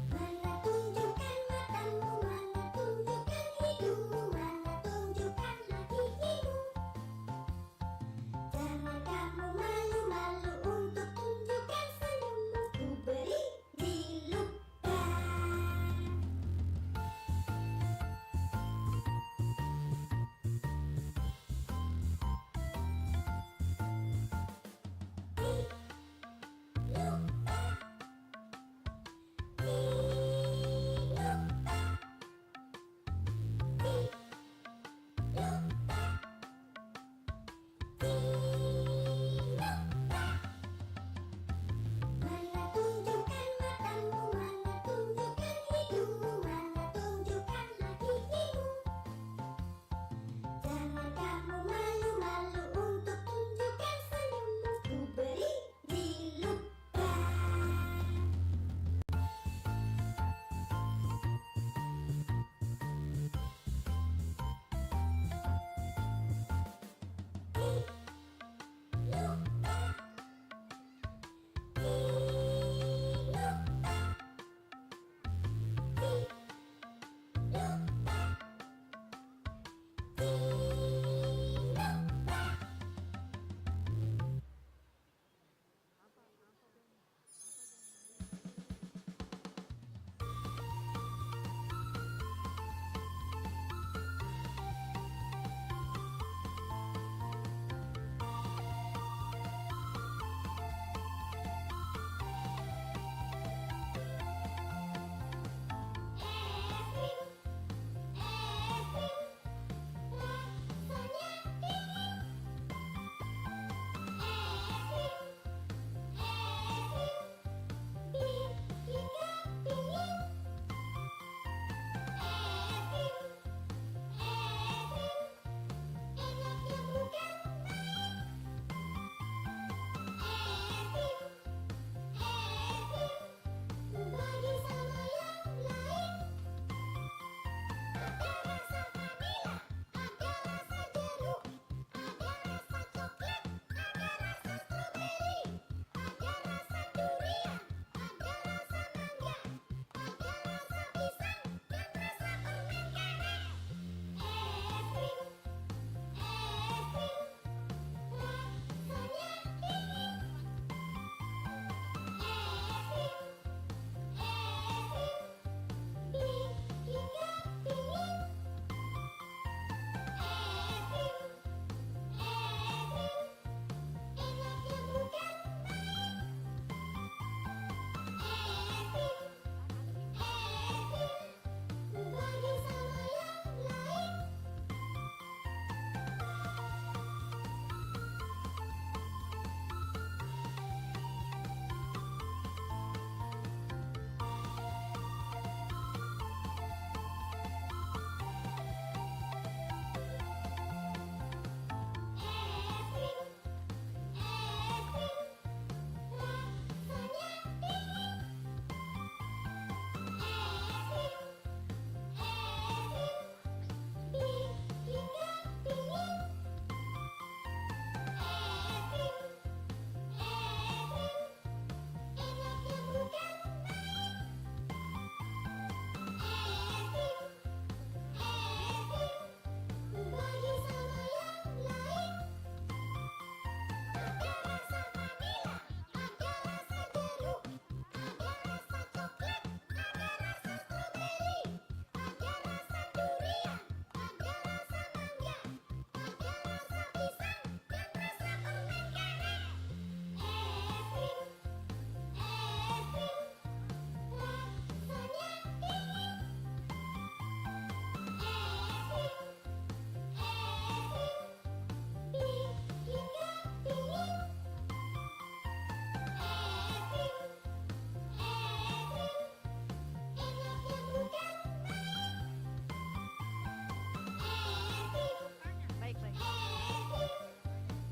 Mana tunjukkan matamu, mana tunjukkan hidungmu, mana tunjukkanlah gigimu. Jangan kamu malu-malu untuk tunjukkan senyummu. Ku beri dilukan. Mana tunjukkan matamu, mana tunjukkan hidungmu, mana tunjukkanlah gigimu. Jangan kamu malu-malu untuk tunjukkan senyummu. Ku beri dilukan.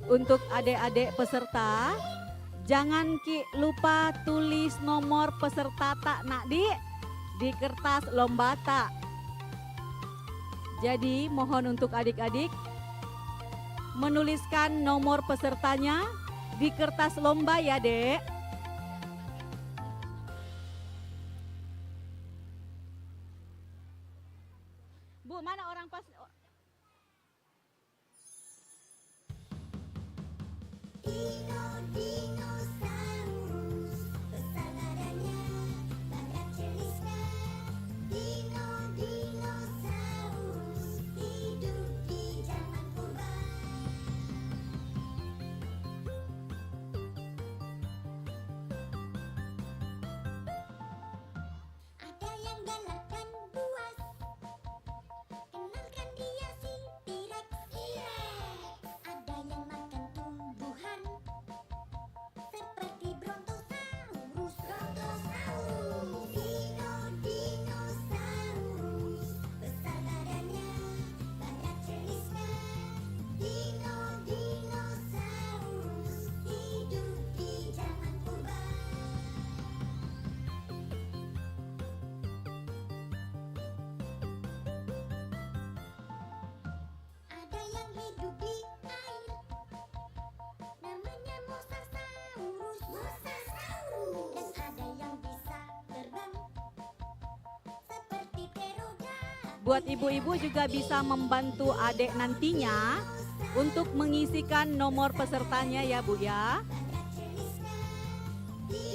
untuk adik-adik peserta, jangan lupa tulis nomor peserta tak nak di kertas lomba tak. Jadi mohon untuk adik-adik menuliskan nomor pesertanya di kertas lomba ya, Dek. Bu, mana orang pas? Dinosaurus besar badannya, banyak jenisnya. Dinosaurus hidup di zaman purba. Ada yang galak dan buas, kenalkan dia si T-Rex. Ada yang makan tumbuhan seperti Brontosaurus. Dinosaurus besar badannya, banyak jenisnya. Dinosaurus hidup di zaman purba. Ada yang hidup di air, namanya Mosasaurus. Dan ada yang bisa terbang seperti Pterodactyl. Buat ibu-ibu juga bisa membantu adik nantinya untuk mengisikan nomor pesertanya ya Bu ya.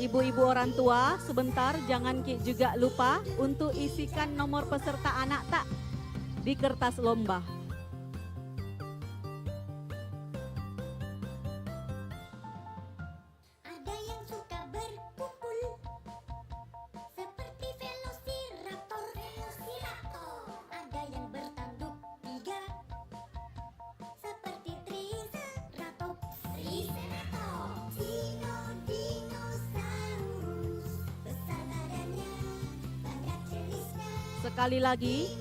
Ibu-ibu orang tua sebentar jangan juga lupa untuk isikan nomor peserta anak tak di kertas lomba. Ada yang suka berkumpul seperti Velociraptor. Ada yang bertanduk 3 seperti Triceratops. Dinosaurus besar badannya, banyak jenisnya. Sekali lagi,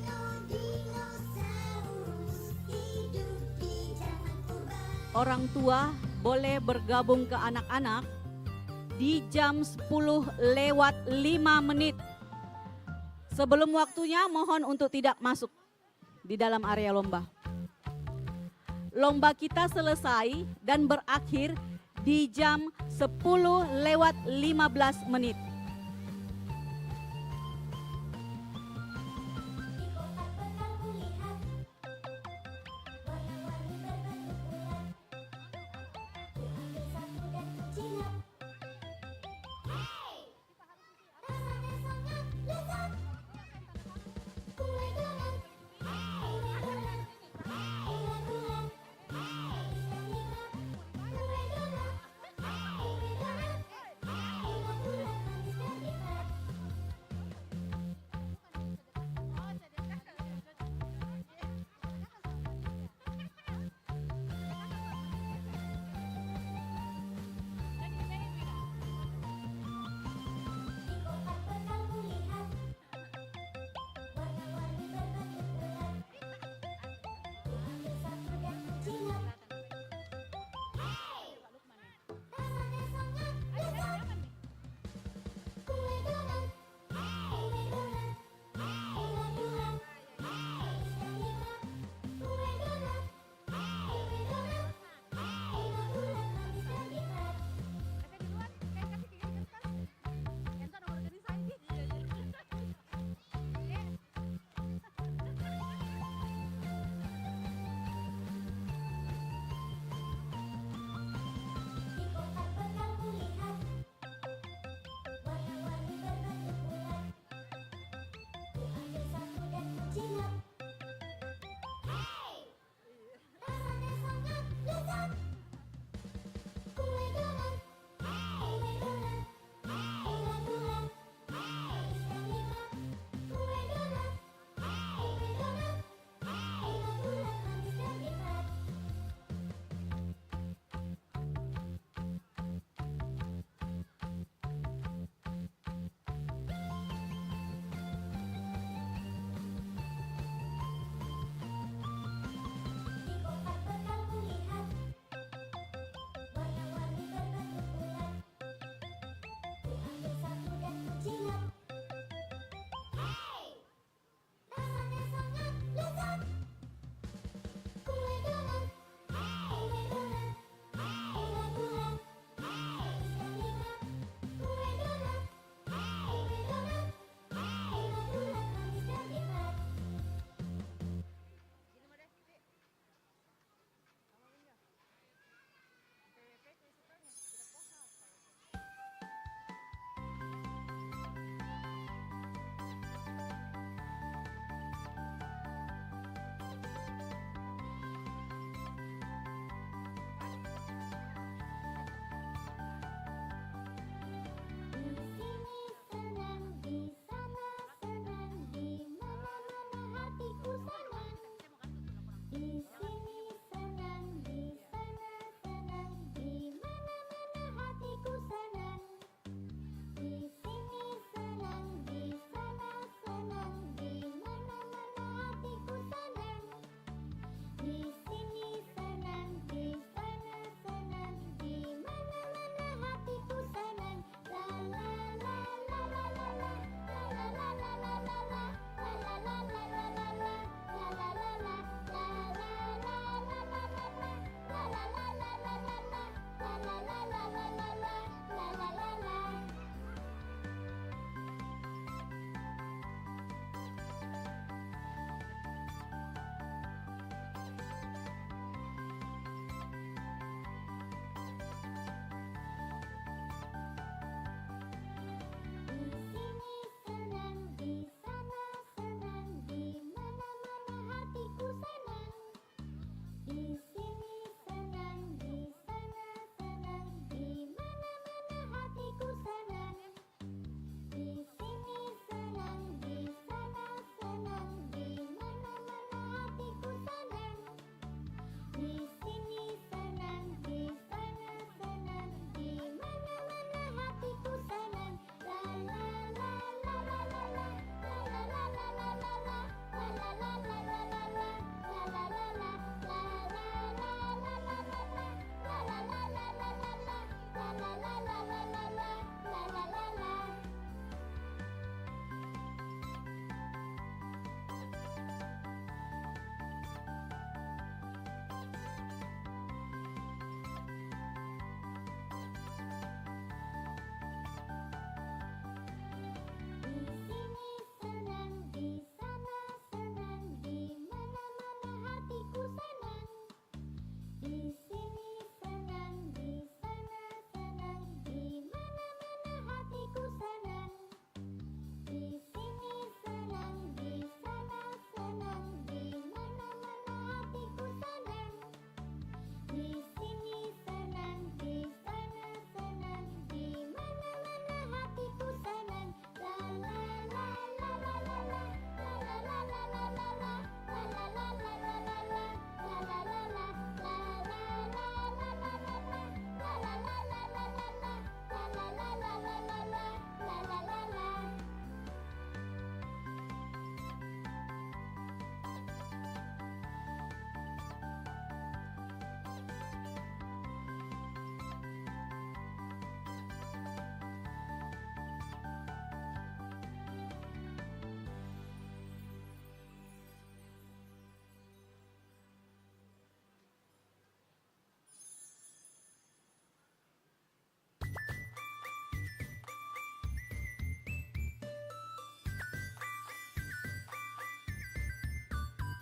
Dinosaurus hidup di zaman purba. orang tua boleh bergabung ke anak-anak di jam 10:05. Sebelum waktunya mohon untuk tidak masuk di dalam area lomba. Lomba kita selesai dan berakhir di jam 10:15. Di kota petang kulihat warna-warni berbentuk bulat. Kuambil satu dan kujilat. Rasanya sangat lezat. Kue donat, kue donat, kue donat, bisa nikmat. Kue donat, kue donat, bulat manis dan nikmat. Di kota petang kulihat warna-warni berbentuk bulat. Kuambil satu dan kujilat. Rasanya sangat lezat. Kue donat, kue donat, bulat, manis dan nikmat. Kue donat, bulat, manis dan nikmat. Di kota petang kulihat warna-warni berbentuk bulat. Kuambil satu dan kujilat. Rasanya sangat lezat. Kue donat, bulat, manis dan nikmat. Kue donat, bulat, manis dan nikmat. Di kota petang kulihat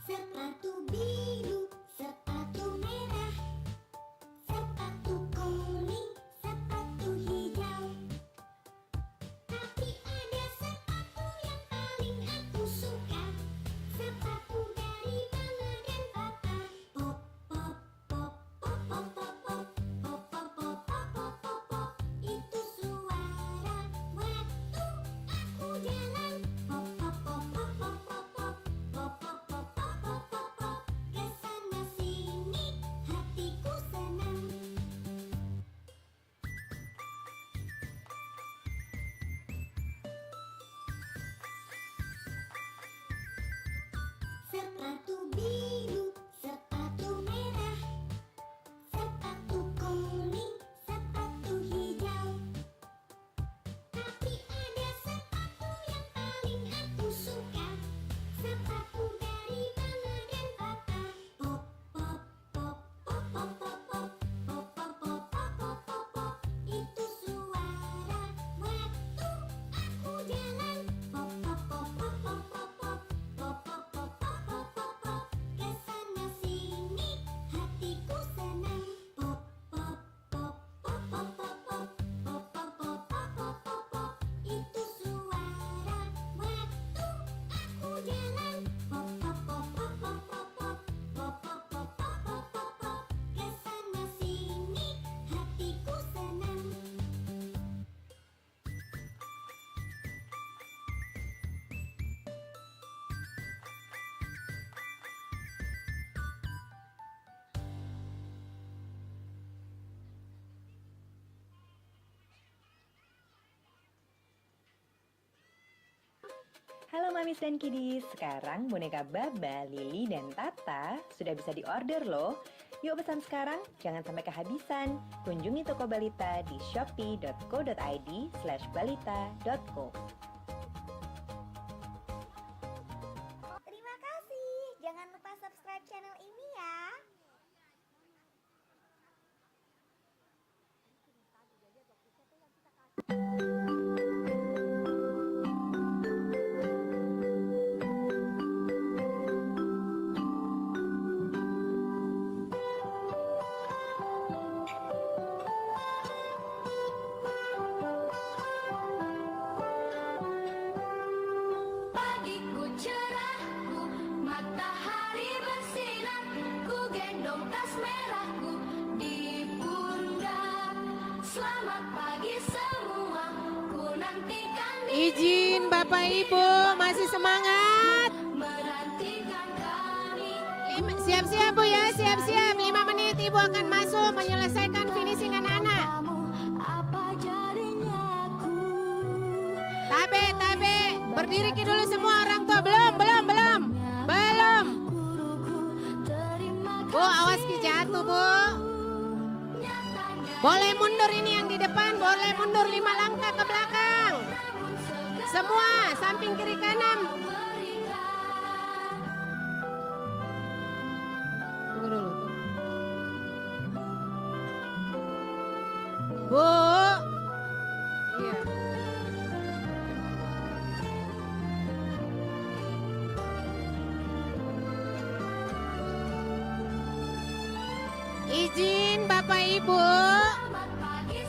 sepatu biru, sepatu merah, sepatu kuning, sepatu hijau. Tapi ada sepatu yang paling aku suka, sepatu dari mama dan papa. Pop pop pop pop pop pop pop pop pop pop pop pop pop. Itu suara waktu aku jalan. Pop pop pop pop pop pop pop pop pop pop pop pop pop. Kesana sini hatiku senang. Sepatu biru, sepatu merah, sepatu kuning, sepatu hijau. Tapi ada sepatu yang paling aku suka, sepatu dari mama dan papa. Pop pop pop pop pop pop pop pop pop pop pop pop pop. Itu suara waktu aku jalan. Pop pop pop pop pop pop pop pop pop pop pop pop pop. Kesana sini hatiku senang. Pop pop pop pop pop pop pop pop pop pop pop pop pop. Itu suara waktu aku jalan. Pop pop pop pop pop pop pop pop pop pop pop pop pop. Kesana sini hatiku senang. Halo Mamis dan Kiddies, sekarang boneka Baba, Lili, dan Tata sudah bisa diorder loh. Yuk pesan sekarang, jangan sampai kehabisan. Kunjungi toko Balita di shopee.co.id/balita.co. Terima kasih. Jangan lupa subscribe channel ini ya. Pagiku cerah, matahari bersinar, ku gendong tas merahku di pundak. Selamat pagi semua, ku nantikan Izin Bapak Ibu, masih semangat. menantikan kami. Siap-siap Bu ya, siap-siap. 5 menit Ibu akan masuk menyelesaikan finishing anak-anak. Apa jadinya aku? Tabe. Berdiri ki dulu semua orang tua. Belum. Bu, awas ki jatuh Bu. Boleh mundur ini yang di depan, boleh mundur 5 langkah ke belakang. Semua, samping kiri kanan. Tunggu dulu. Bu. Iya. Izin Bapak Ibu,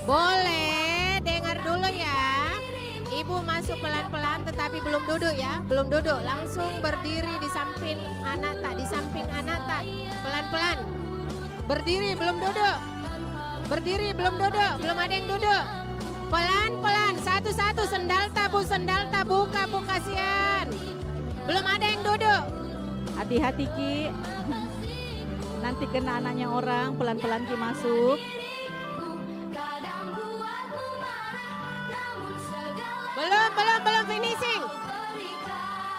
boleh dengar dulu ya. Ibu masuk pelan-pelan tetapi belum duduk ya, belum duduk. Langsung berdiri di samping Anata, pelan-pelan. Berdiri belum duduk. Belum ada yang duduk. Pelan-pelan, satu-satu, sendal tabu, buka kasihan. Belum ada yang duduk. Hati-hati Ki. Nanti kena anaknya orang, pelan-pelan Ki masuk. Belum finishing.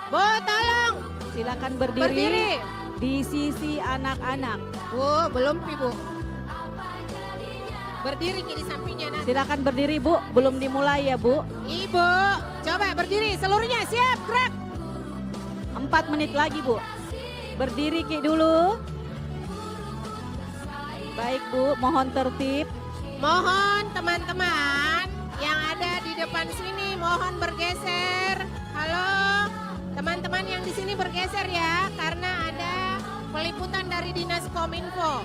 Bu, tolong. Silakan berdiri di sisi anak-anak. Bu, belum Pi, Bu. Berdiri Ki di sampingnya nanti. Silakan berdiri Bu, belum dimulai ya Bu. Ibu, coba berdiri seluruhnya, siap, gerak. 4 menit lagi Bu. Berdiri Ki dulu. Baik Bu, mohon tertib. Mohon teman-teman yang ada di depan sini mohon bergeser. Halo, Teman-teman yang di sini bergeser ya, karena ada peliputan dari Dinas Kominfo.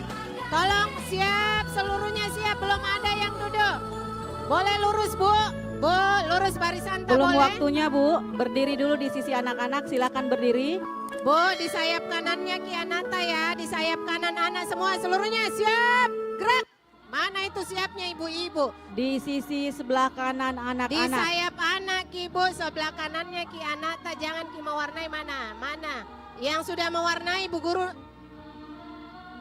Tolong siap, seluruhnya siap, belum ada yang duduk. Boleh lurus Bu, Bu lurus barisan tak Belum boleh. waktunya Bu, berdiri dulu di sisi anak-anak, silakan berdiri. Bu di sayap kanannya Ki Ananta ya, di sayap kanan anak semua seluruhnya siap, gerak. Mana itu siapnya ibu-ibu? Di sisi sebelah kanan Di anak-anak. sayap anak Ki Bu, sebelah kanannya Ki Ananta, jangan Ki mewarnai mana? Mana? Yang sudah mewarnai Bu Guru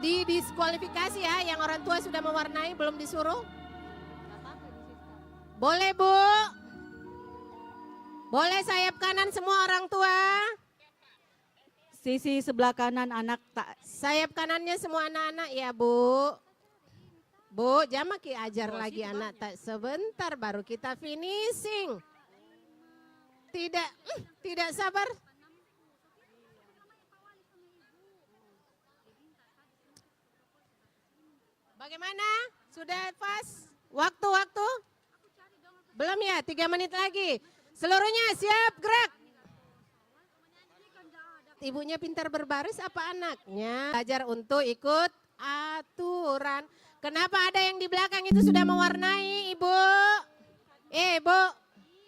didiskualifikasi ya, yang orang tua sudah mewarnai belum disuruh. Boleh Bu? Boleh sayap kanan semua orang tua? Sisi sebelah kanan anak tak. Sayap kanannya semua anak-anak ya Bu. Bu, jangan Ki ajar lagi anak tak sebentar baru kita finishing. Tidak sabar. Bagaimana? Sudah pas? Waktu-waktu? Belum ya? 3 menit lagi. Seluruhnya siap gerak. Ibunya pintar berbaris apa anaknya? Belajar untuk ikut aturan. Kenapa ada yang di belakang itu sudah mewarnai Ibu? Bu,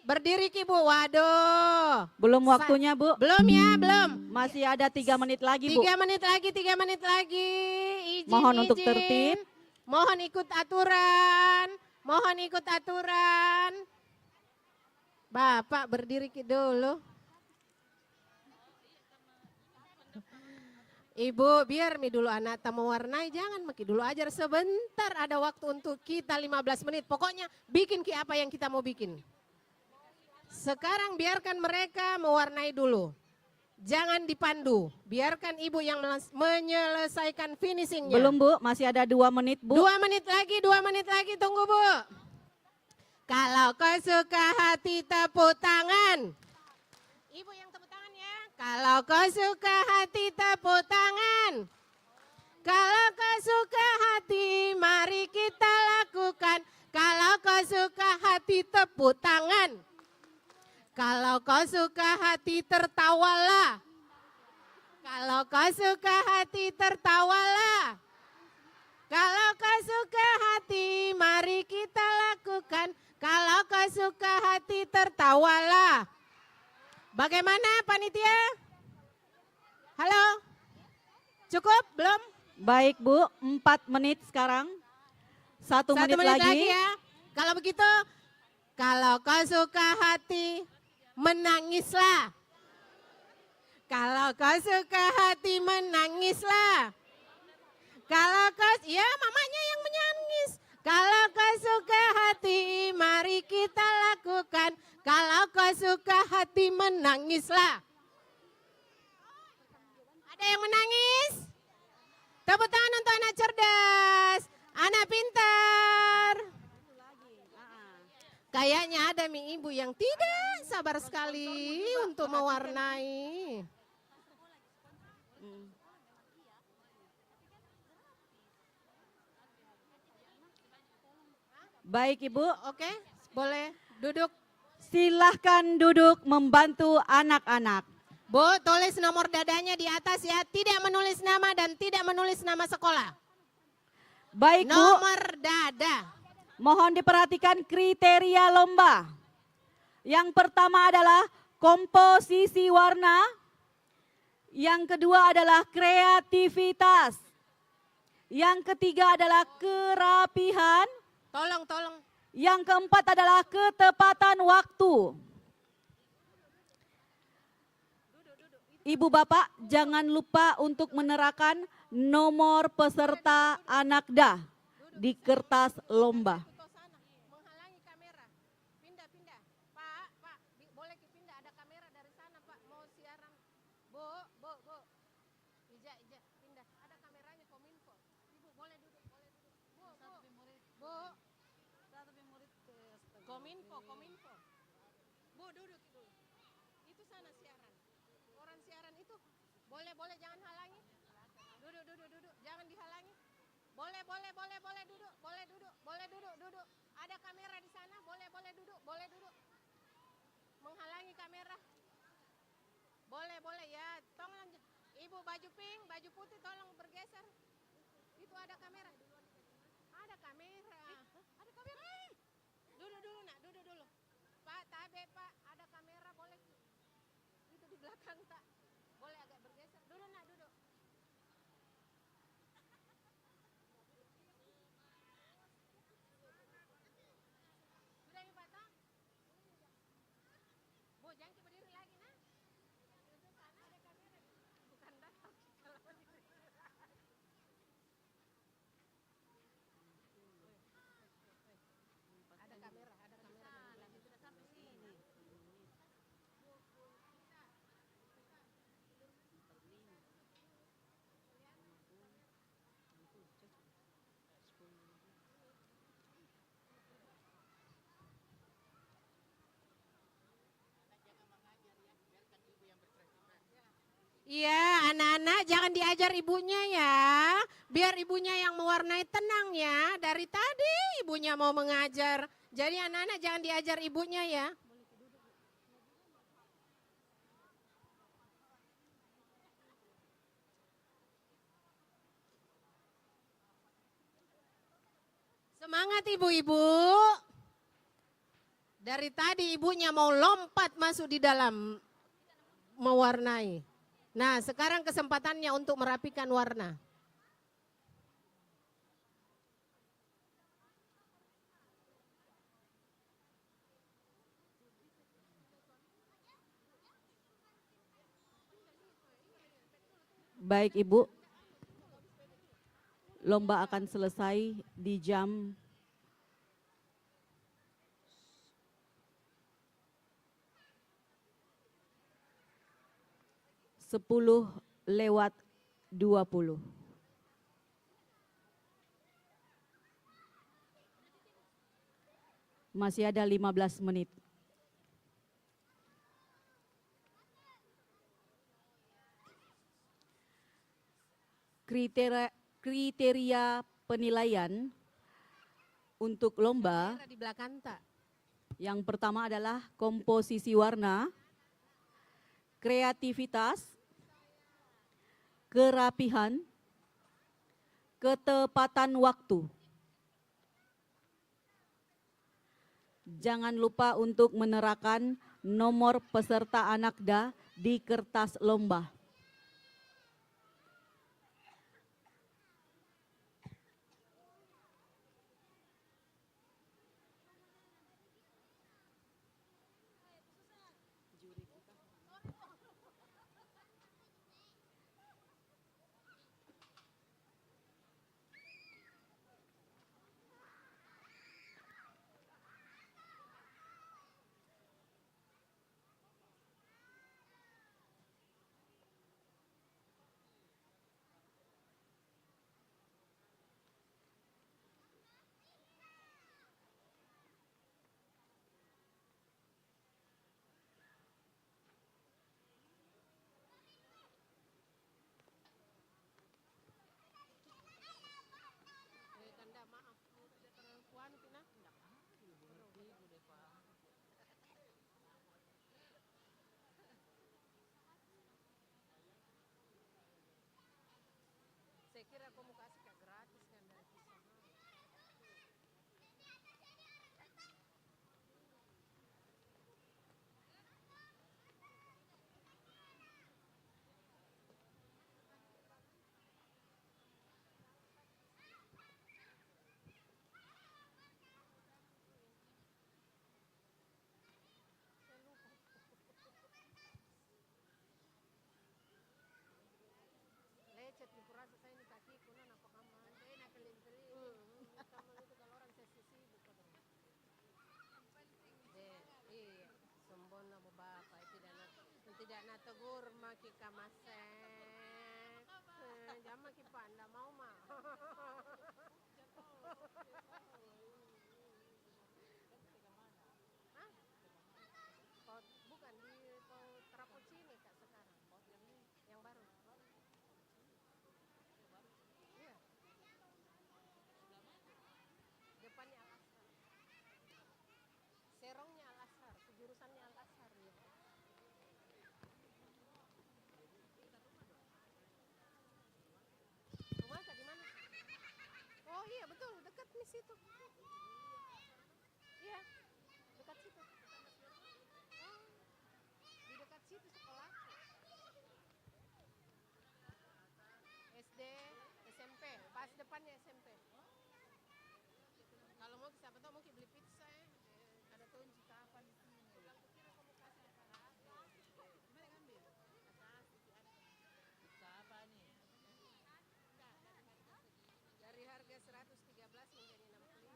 berdiri Ki Bu. Waduh. Belum waktunya Bu. Belum ya, belum. Masih ada 3 menit lagi Bu. 3 menit lagi, 3 menit lagi. Izin, Mohon untuk izin. tertib. Mohon ikut aturan. Mohon ikut aturan. Bapak berdiri Ki dulu. Ibu, biar mi dulu anak tak mewarnai, jangan maki dulu ajar sebentar, ada waktu untuk kita 15 menit. Pokoknya bikin Ki apa yang kita mau bikin. Sekarang biarkan mereka mewarnai dulu. Jangan dipandu, biarkan ibu yang menyelesaikan finishingnya. Belum Bu, masih ada 2 menit Bu. 2 menit lagi, tunggu Bu. Kalau kau suka hati tepuk tangan. Ibu yang tepuk tangan ya. Kalau kau suka hati tepuk tangan. Kalau kau suka hati mari kita lakukan. Kalau kau suka hati tepuk tangan. Kalau kau suka hati tertawalah. Kalau kau suka hati tertawalah. Kalau kau suka hati mari kita lakukan. Kalau kau suka hati tertawalah. Bagaimana panitia? Halo? Cukup? Belum? Baik Bu, 4 menit sekarang. 1 menit lagi. ya. Kalau begitu, kalau kau suka hati, menangislah. Kalau kau suka hati, menangislah. Kalau kau, ya mamanya yang menangis. Kalau kau suka hati, mari kita lakukan. Kalau kau suka hati, menangislah. Ada yang menangis? Tepuk tangan untuk anak cerdas, anak pintar. Kayaknya ada mi ibu yang tidak sabar sekali untuk mewarnai. Baik Ibu, Oke, boleh duduk. silahkan duduk membantu anak-anak. Bu, tulis nomor dadanya di atas ya. Tidak menulis nama dan tidak menulis nama sekolah. Baik Bu, Nomor dada. mohon diperhatikan kriteria lomba. Yang pertama adalah komposisi warna. Yang kedua adalah kreativitas. Yang ketiga adalah kerapihan. Tolong. Yang keempat adalah ketepatan waktu. Ibu Bapak jangan lupa untuk menerangkan nomor peserta Anakda di kertas lomba. Menghalangi kamera. Pindah. Pak, boleh pindah, ada kamera dari sana Pak, mau siaran. Bu. Ija, pindah. Ada kameranya Kominfo. Ibu boleh duduk. Bu. Kominfo. Bu, duduk dulu. Itu sana siaran. Orang siaran itu. Boleh, jangan halangi. Duduk. Jangan dihalangi. Boleh duduk. Ada kamera di sana, boleh duduk. Menghalangi kamera. Boleh ya. Tolong Ibu baju pink, baju putih tolong bergeser. Itu ada kamera. Ada kamera. Ada kamera. Duduk dulu nak, duduk dulu. Pak, tabe Pak, ada kamera boleh. Itu di belakang tak. Boleh agak bergeser. Dulu nak, duduk. Sudah ya Pak, tak? Bu, jangan berdiri lagi nah. Ada kamera. Bukan datang. Ada kamera, ada kamera. Sudah sampai sini. Iya, anak-anak jangan diajar ibunya ya. Biar ibunya yang mewarnai, tenang ya. Dari tadi ibunya mau mengajar. Jadi anak-anak jangan diajar ibunya ya. Semangat ibu-ibu. Dari tadi ibunya mau lompat masuk di dalam mewarnai. Nah, sekarang kesempatannya untuk merapikan warna. Baik Ibu, lomba akan selesai di jam 10:20. Masih ada 15 menit. Kriteria penilaian untuk lomba Kamera di belakang tak? yang pertama adalah komposisi warna, kreativitas, kerapihan, ketepatan waktu. Jangan lupa untuk menerapkan nomor peserta Anakda di kertas lomba. Kanda maaf, tidak perempuan Tina. Saya kira aku mau kasih kayak gratis kan dari kisah. Lecet di kurasa saya ini kakiku nah apa kamu? Saya nak kelin-kelin. Kamu itu kalau orang saya sibuk katanya. Iya, sombong lah bapak tidak nak tegur maki kamase. Jangan maki panda mau mah. Hah? Bukan di Trapocini kak sekarang. Yang baru. Iya. Depannya Al-Azhar. Serongnya Al-Azhar, jurusannya Al-Azhar ya. di situ. Iya, dekat situ. Oh, di dekat situ sekolah. SD, SMP, pas depannya SMP. Kalau mau siapa tahu mau beli pizza ya. Ada tunjuk apa di sini. Pulang ke kiri kamu kasih apa? Gimana ngambil? Pizza apa nih? Dari harga 113 menjadi 65.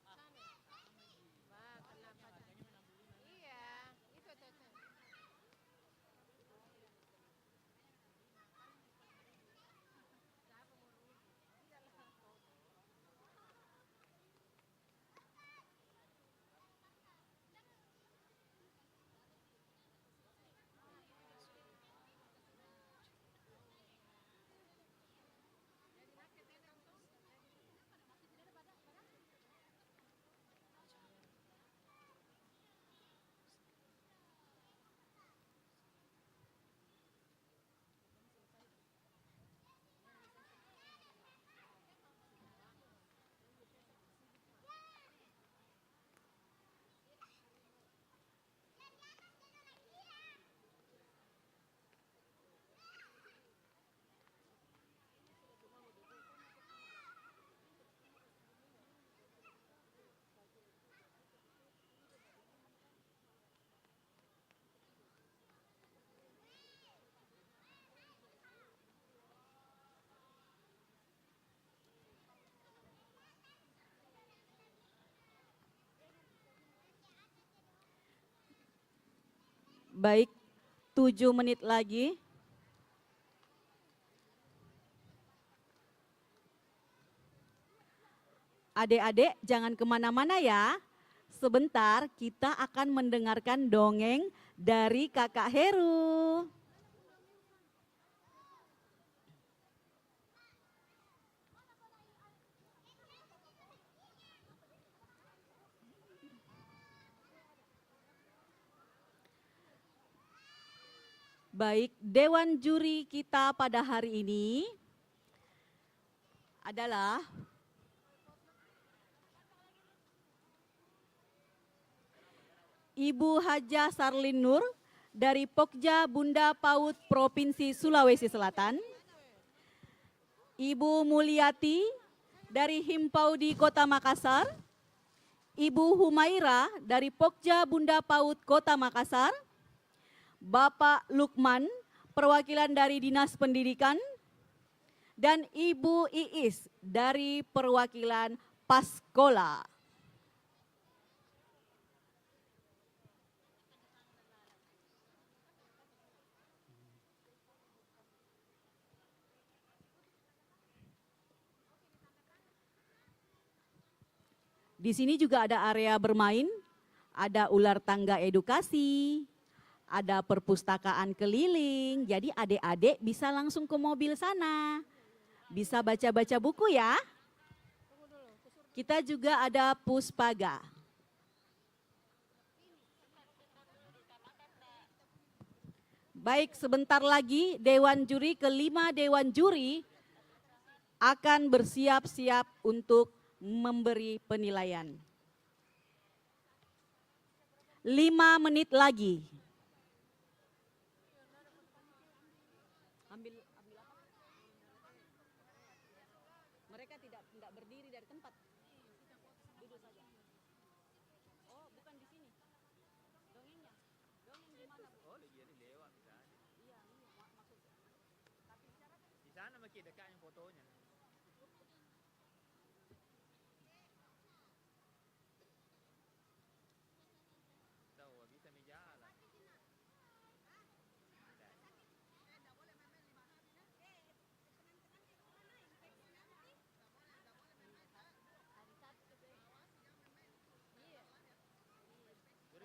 Sana. Wah, kenapa? Iya, itu. Baik, 7 menit lagi. Adik-adik jangan kemana-mana ya. Sebentar kita akan mendengarkan dongeng dari Kakak Heru. Baik, Dewan Juri kita pada hari ini adalah Ibu Hajah Sarlin Nur dari Pokja Bunda PAUD Provinsi Sulawesi Selatan, Ibu Mulyati dari Himpaudi Kota Makassar, Ibu Humaira dari Pokja Bunda PAUD Kota Makassar, Bapak Lukman, perwakilan dari Dinas Pendidikan, dan Ibu Iis dari perwakilan Paskola. Di sini juga ada area bermain, ada ular tangga edukasi, ada perpustakaan keliling, jadi adik-adik bisa langsung ke mobil sana. Bisa baca-baca buku ya. Kita juga ada puspaga. Baik, sebentar lagi Dewan Juri kelima Dewan Juri akan bersiap-siap untuk memberi penilaian. 5 menit lagi. Ambil apa? Mereka tidak berdiri dari tempat. Duduk saja. Oh, bukan di sini. Dongengnya. Dongeng di mana, Bu? Oh, lewat bisa aja. Iya, maksudnya. Di sana makin dekat yang fotonya.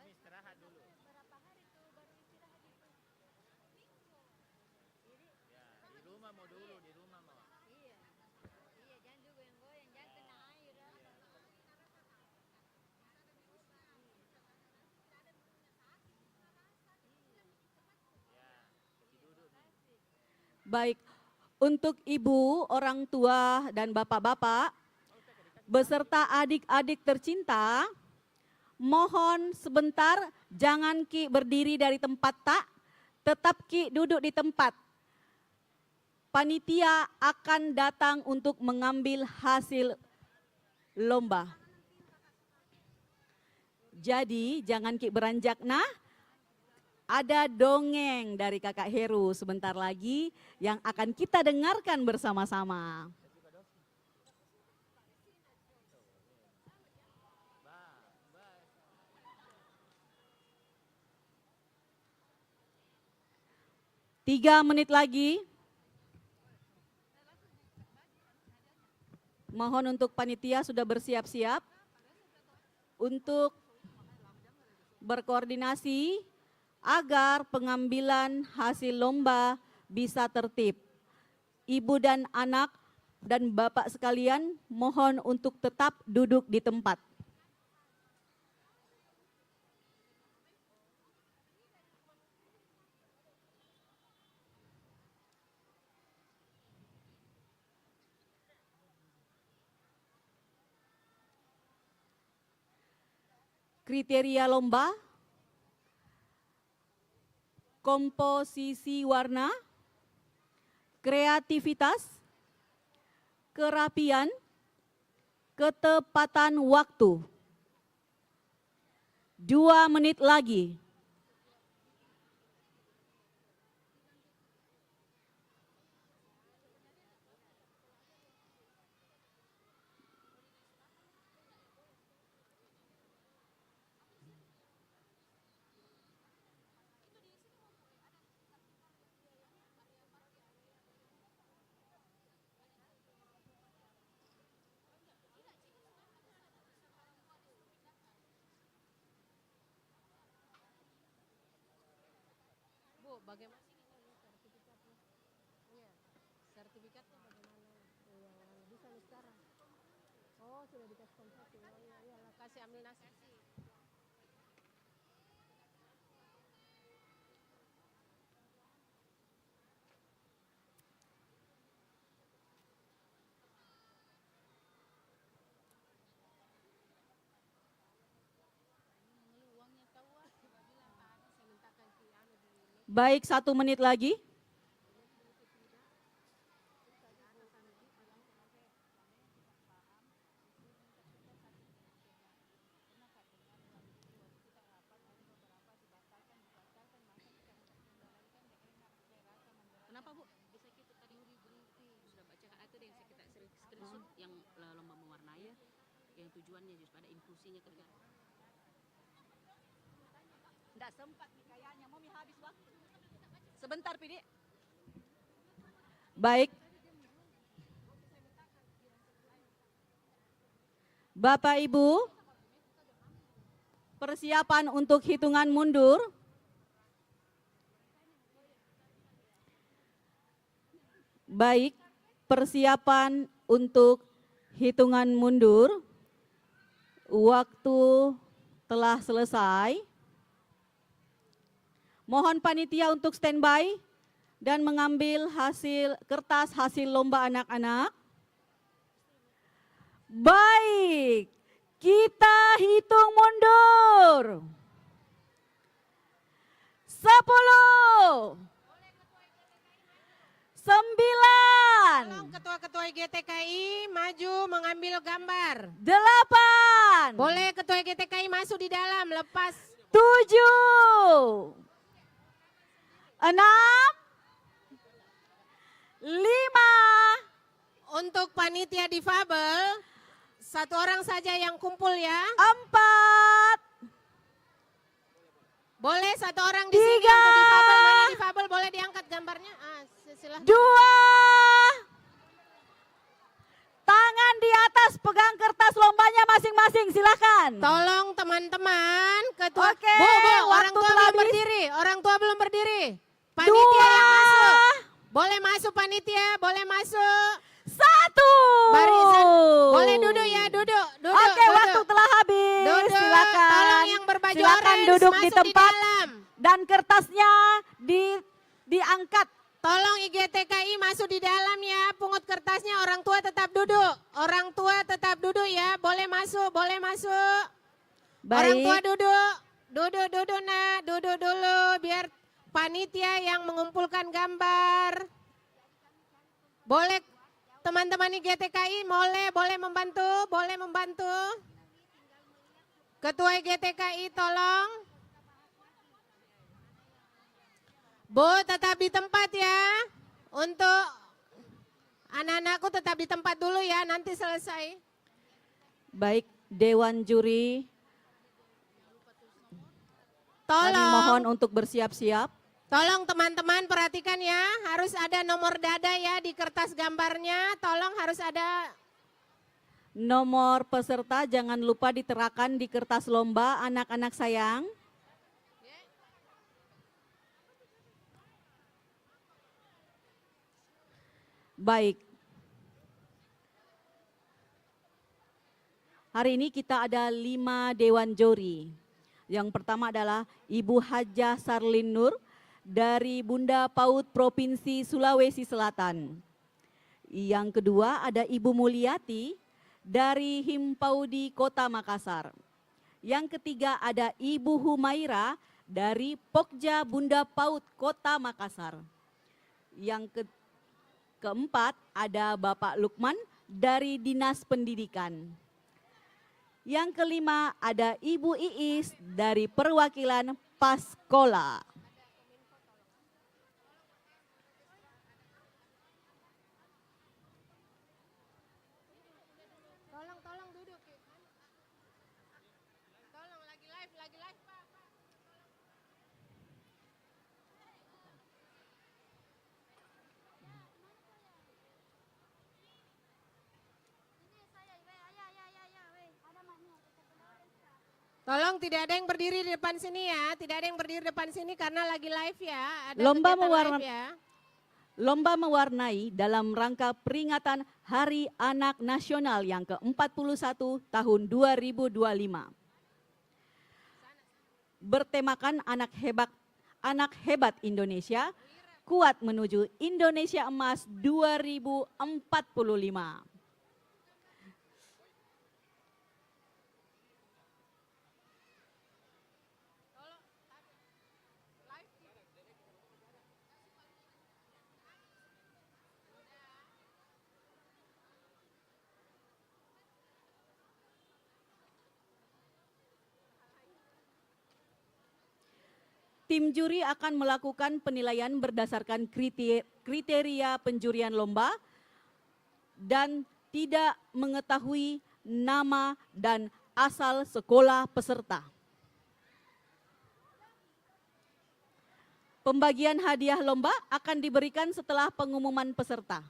Istirahat dulu. Berapa hari tuh baru istirahat itu? Ya, di rumah mau dulu, di rumah mau. Iya. Iya, jangan juga yang goyang, jangan kena air. Ya, pergi duduk nih. Baik, untuk ibu, orang tua, dan bapak-bapak, beserta adik-adik tercinta, mohon sebentar jangan Ki berdiri dari tempat tetap Ki duduk di tempat. Panitia akan datang untuk mengambil hasil lomba. Jadi jangan Ki beranjak. Nah, ada dongeng dari Kakak Heru sebentar lagi yang akan kita dengarkan bersama-sama. Tiga menit lagi. Mohon untuk panitia sudah bersiap-siap untuk berkoordinasi agar pengambilan hasil lomba bisa tertib. Ibu dan anak dan bapak sekalian mohon untuk tetap duduk di tempat. Kriteria lomba, komposisi warna, kreativitas, kerapian, ketepatan waktu. 2 menit lagi. Bagaimana sertifikatnya? Iya, sertifikatnya bagaimana? Yang bisa sekarang. Oh, sudah dikasih konfirmasi. Oh iya, iyalah, kasih ambil nasi. Baik, 1 menit lagi. Kenapa Bu? Bisa kita tadi sudah bacakan itu yang kita screenshot yang lomba mewarnai ya, yang tujuannya just pada inklusinya kerja. Nggak sempat nih kayaknya, Mami habis waktu. Sebentar, Pidi. Baik. Bapak Ibu, persiapan untuk hitungan mundur. Baik, persiapan untuk hitungan mundur. Waktu telah selesai. Mohon panitia untuk standby dan mengambil kertas hasil lomba anak-anak. Baik, kita hitung mundur. 10, 9, Tolong ketua-ketua GTKI maju mengambil gambar. 8, Boleh ketua GTKI masuk di dalam, lepas. 7, 6, 5, Untuk panitia difabel, 1 orang saja yang kumpul ya. 4, Boleh 1 orang di sini 3, untuk difabel. Mana difabel boleh diangkat gambarnya. Silahkan. 2, tangan di atas pegang kertas lombanya masing-masing, silakan. Tolong teman-teman, ketua. Oke, Bu, orang waktu tua telah belum habis. berdiri. Orang tua belum berdiri. 2, Panitia yang masuk. Boleh masuk panitia, boleh masuk. 1. Barisan. Boleh duduk ya, duduk. Oke, duduk. waktu telah habis. Duduk. Silakan. Tolong yang berbaju Silakan orange duduk di masuk tempat dalam. dan kertasnya diangkat. Tolong IGTKI masuk di dalam ya. Pungut kertasnya, orang tua tetap duduk. Orang tua tetap duduk duduk ya, boleh masuk, boleh masuk. Orang tua Baik, duduk nak, duduk dulu biar panitia yang mengumpulkan gambar. Boleh teman-teman IGTKI boleh membantu, boleh membantu. Ketua IGTKI tolong. Bu tetap di tempat ya. Untuk anak-anakku tetap di tempat dulu ya, nanti selesai. baik Dewan Juri, kami Tolong. mohon untuk bersiap-siap. Tolong teman-teman perhatikan ya, harus ada nomor dada ya di kertas gambarnya, tolong harus ada. Nomor peserta jangan lupa diterakan di kertas lomba, anak-anak sayang. Baik. Hari ini kita ada 5 Dewan Juri. Yang pertama adalah Ibu Hajah Sarlin Nur dari Bunda PAUD Provinsi Sulawesi Selatan. Yang kedua ada Ibu Mulyati dari Himpaudi Kota Makassar. Yang ketiga ada Ibu Humaira dari Pokja Bunda PAUD Kota Makassar. Yang keempat ada Bapak Lukman dari Dinas Pendidikan. Yang kelima ada Ibu Iis dari perwakilan Paskola. Tolong duduk. Tolong lagi live Pak. Tolong tidak ada yang berdiri di depan sini ya, tidak ada yang berdiri di depan sini karena lagi live ya. Ada Lomba kegiatan live ya. Lomba mewarnai dalam rangka peringatan Hari Anak Nasional yang ke-41 tahun 2025. Bertemakan anak hebat Indonesia, kuat menuju Indonesia Emas 2045. Tim juri akan melakukan penilaian berdasarkan kriteria penjurian lomba dan tidak mengetahui nama dan asal sekolah peserta. Pembagian hadiah lomba akan diberikan setelah pengumuman peserta.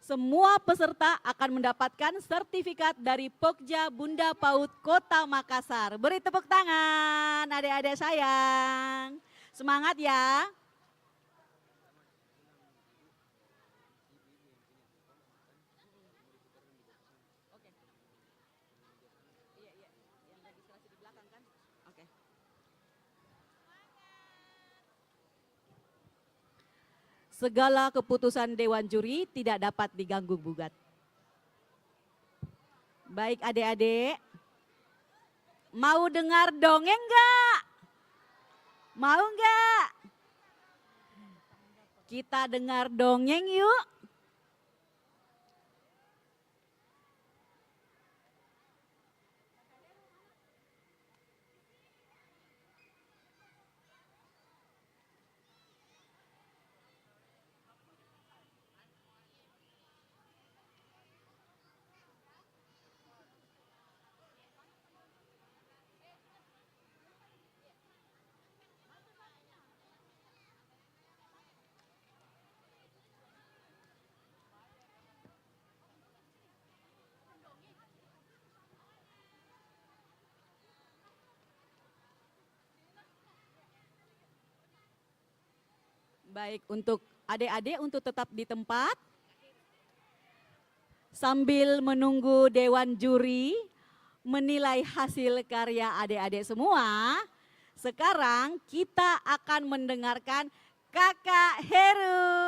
Semua peserta akan mendapatkan sertifikat dari Pokja Bunda PAUD Kota Makassar. Beri tepuk tangan adik-adik sayang. Semangat ya. Segala keputusan Dewan Juri tidak dapat diganggu gugat. Baik adik-adik, mau dengar dongeng enggak? Mau enggak? Kita dengar dongeng yuk. Baik, untuk adik-adik untuk tetap di tempat. Sambil menunggu Dewan Juri menilai hasil karya adik-adik semua, sekarang kita akan mendengarkan Kakak Heru.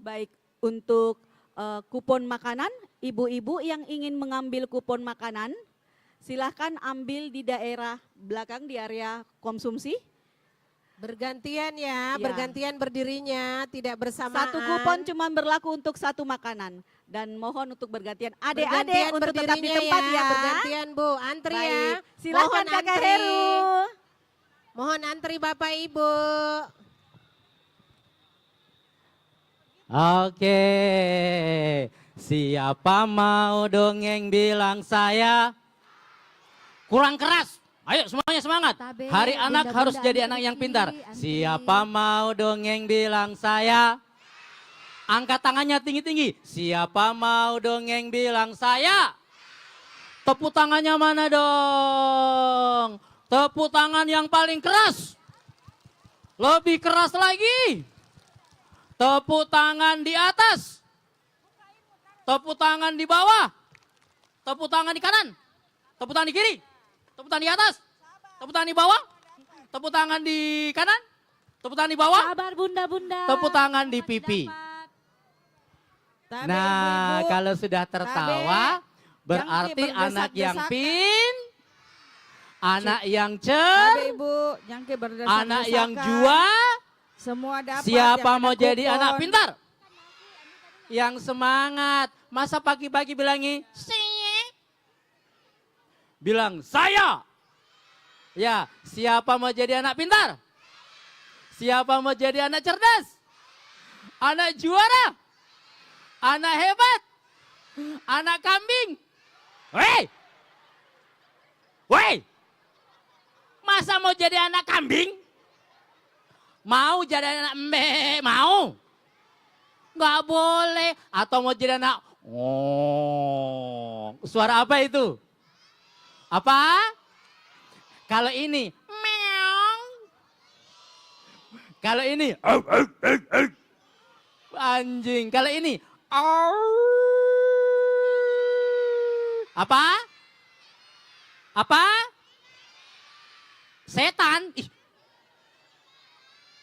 Baik, untuk kupon makanan, ibu-ibu yang ingin mengambil kupon makanan, silahkan ambil di daerah belakang di area konsumsi. Bergantian ya, Ya. bergantian berdirinya, tidak bersamaan. Satu kupon cuma berlaku untuk satu makanan. Dan mohon untuk bergantian. Adik-adik Bergantian untuk tetap di berdirinya tempat ya. Bergantian Bu, antri ya. Baik, silahkan Mohon Kakak antri. Heru. Mohon antri Bapak Ibu. Oke, siapa mau dongeng bilang saya? Kurang keras. Ayo semuanya semangat. Tabe, Hari anak bunda-bunda, harus jadi antri, anak yang pintar. antri. Siapa mau dongeng bilang saya? Angkat tangannya tinggi-tinggi. Siapa mau dongeng bilang saya? Tepuk tangannya mana dong? Tepuk tangan yang paling keras. Lebih keras lagi. Tepuk tangan di atas. Tepuk tangan di bawah. Tepuk tangan di kanan. Tepuk tangan di kiri. Tepuk tangan di atas. Tepuk tangan di bawah. Tepuk tangan di kanan. Tepuk tangan di bawah. Sabar bunda-bunda. Tepuk tangan di pipi. Tabe, Nah, ibu-ibu. kalau sudah tertawa, berarti Jangki anak yang berdesak-desakan. anak yang Tabe Ibu, jangke berdesak-desakan. anak yang jua. Semua dapat. Siapa yang mau ada jadi kupon. anak pintar? Yang semangat. Masa pagi-pagi bilangin, bilang saya. Ya, siapa mau jadi anak pintar? Siapa mau jadi anak cerdas? Anak juara? Anak hebat? Anak kambing? Woi! Woi! Masa mau jadi anak kambing? Mau jadi anak embe? Mau? Nggak boleh. Atau mau jadi anak suara apa itu? Apa? Kalau ini meong. Kalau ini anjing. Kalau ini apa? Apa? Setan. Ih.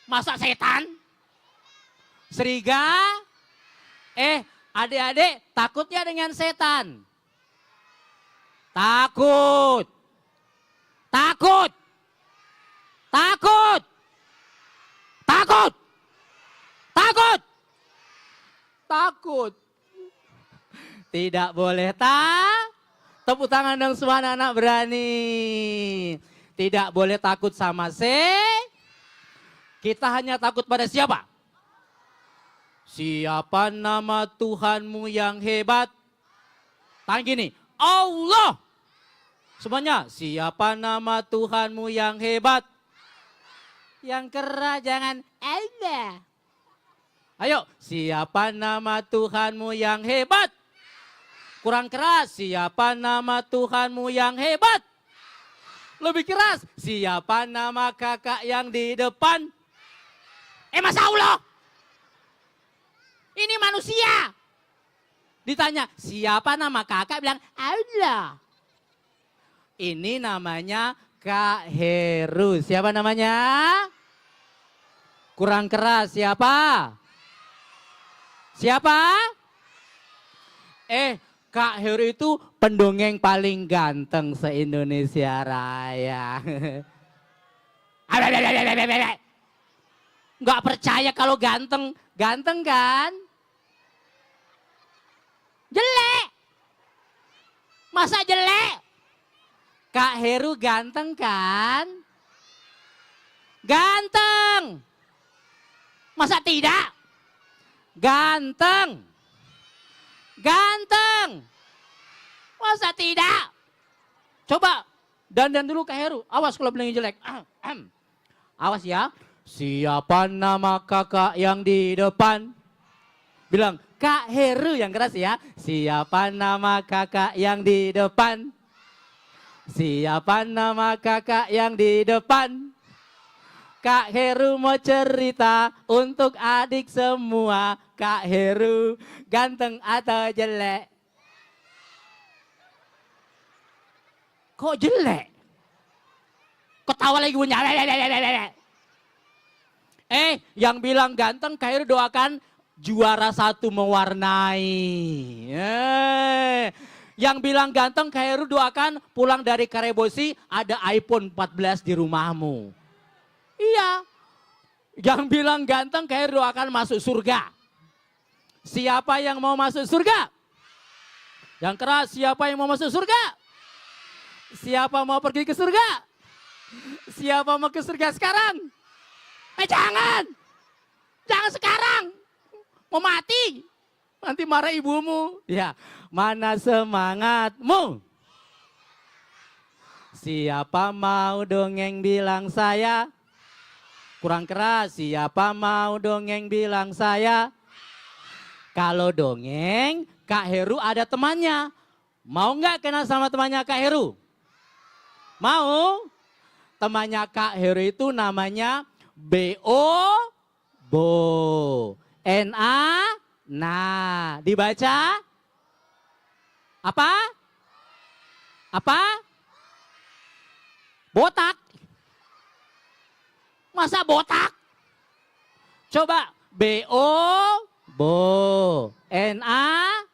Masa setan? Seriga? Adik-adik takutnya dengan setan? Takut. Takut. Takut. Takut. Takut. Takut. Tidak boleh tepuk tangan dong semua anak-anak berani. Tidak boleh takut sama kita hanya takut pada siapa? Siapa nama Tuhanmu yang hebat? Tangan gini, Allah. Semuanya, siapa nama Tuhanmu yang hebat? Yang keras jangan Allah. Ayo, siapa nama Tuhanmu yang hebat? Kurang keras, siapa nama Tuhanmu yang hebat? Lebih keras, siapa nama kakak yang di depan? Masa Allah? Ini manusia. Ditanya, siapa nama kakak? Bilang, Allah. Ini namanya Kak Heru. Siapa namanya? Kurang keras, siapa? Siapa? Kak Heru itu pendongeng paling ganteng se-Indonesia Raya. Nggak percaya kalau ganteng. Ganteng kan? Jelek. Masa jelek? Kak Heru ganteng kan? Ganteng. Masa tidak? Ganteng. Ganteng. Masa tidak? Coba dandan dulu Kak Heru. Awas kalau bilang jelek. Awas ya. Siapa nama kakak yang di depan? Bilang, Kak Heru yang keras ya. Siapa nama kakak yang di depan? Siapa nama kakak yang di depan? Kak Heru mau cerita untuk adik semua. Kak Heru ganteng atau jelek? Kok jelek? Ketawa lagi punya. Yang bilang ganteng, Kak Heru doakan juara 1 mewarnai. Yang bilang ganteng Kak Heru doakan pulang dari Karebosi ada iPhone 14 di rumahmu. Iya. Yang bilang ganteng Kak Heru doakan masuk surga. Siapa yang mau masuk surga? Yang keras, siapa yang mau masuk surga? Siapa mau pergi ke surga? Siapa mau ke surga sekarang? Jangan. Jangan sekarang. Mau mati. Nanti marah ibumu. Ya, mana semangatmu? Siapa mau dongeng bilang saya? Kurang keras, siapa mau dongeng bilang saya? Kalau dongeng, Kak Heru ada temannya. Mau nggak kenal sama temannya Kak Heru? Mau? Temannya Kak Heru itu namanya Bo. N-A, nah, dibaca? Apa? Apa? Botak. Masa botak? Coba, Bo. N-A,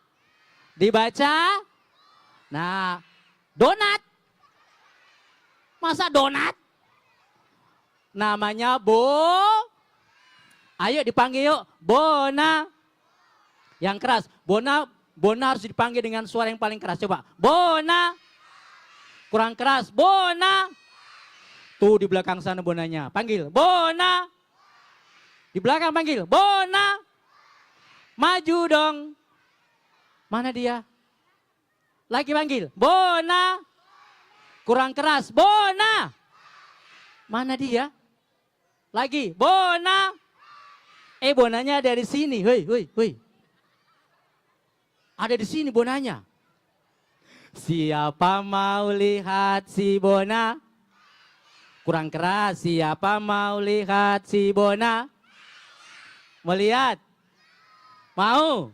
dibaca? Nah, donat. Masa donat? Namanya Ayo dipanggil yuk, Bona. Yang keras, Bona harus dipanggil dengan suara yang paling keras. Coba, Bona. Kurang keras, Bona. Tuh di belakang sana Bonanya, panggil, Bona. Di belakang panggil, Bona. Maju dong. Mana dia? Lagi panggil, Bona. Kurang keras, Bona. Mana dia? Lagi, Bona. Bonanya ada di sini. Hei. Ada di sini Bonanya. Siapa mau lihat si Bona? Kurang keras. Siapa mau lihat si Bona? Mau lihat? Mau?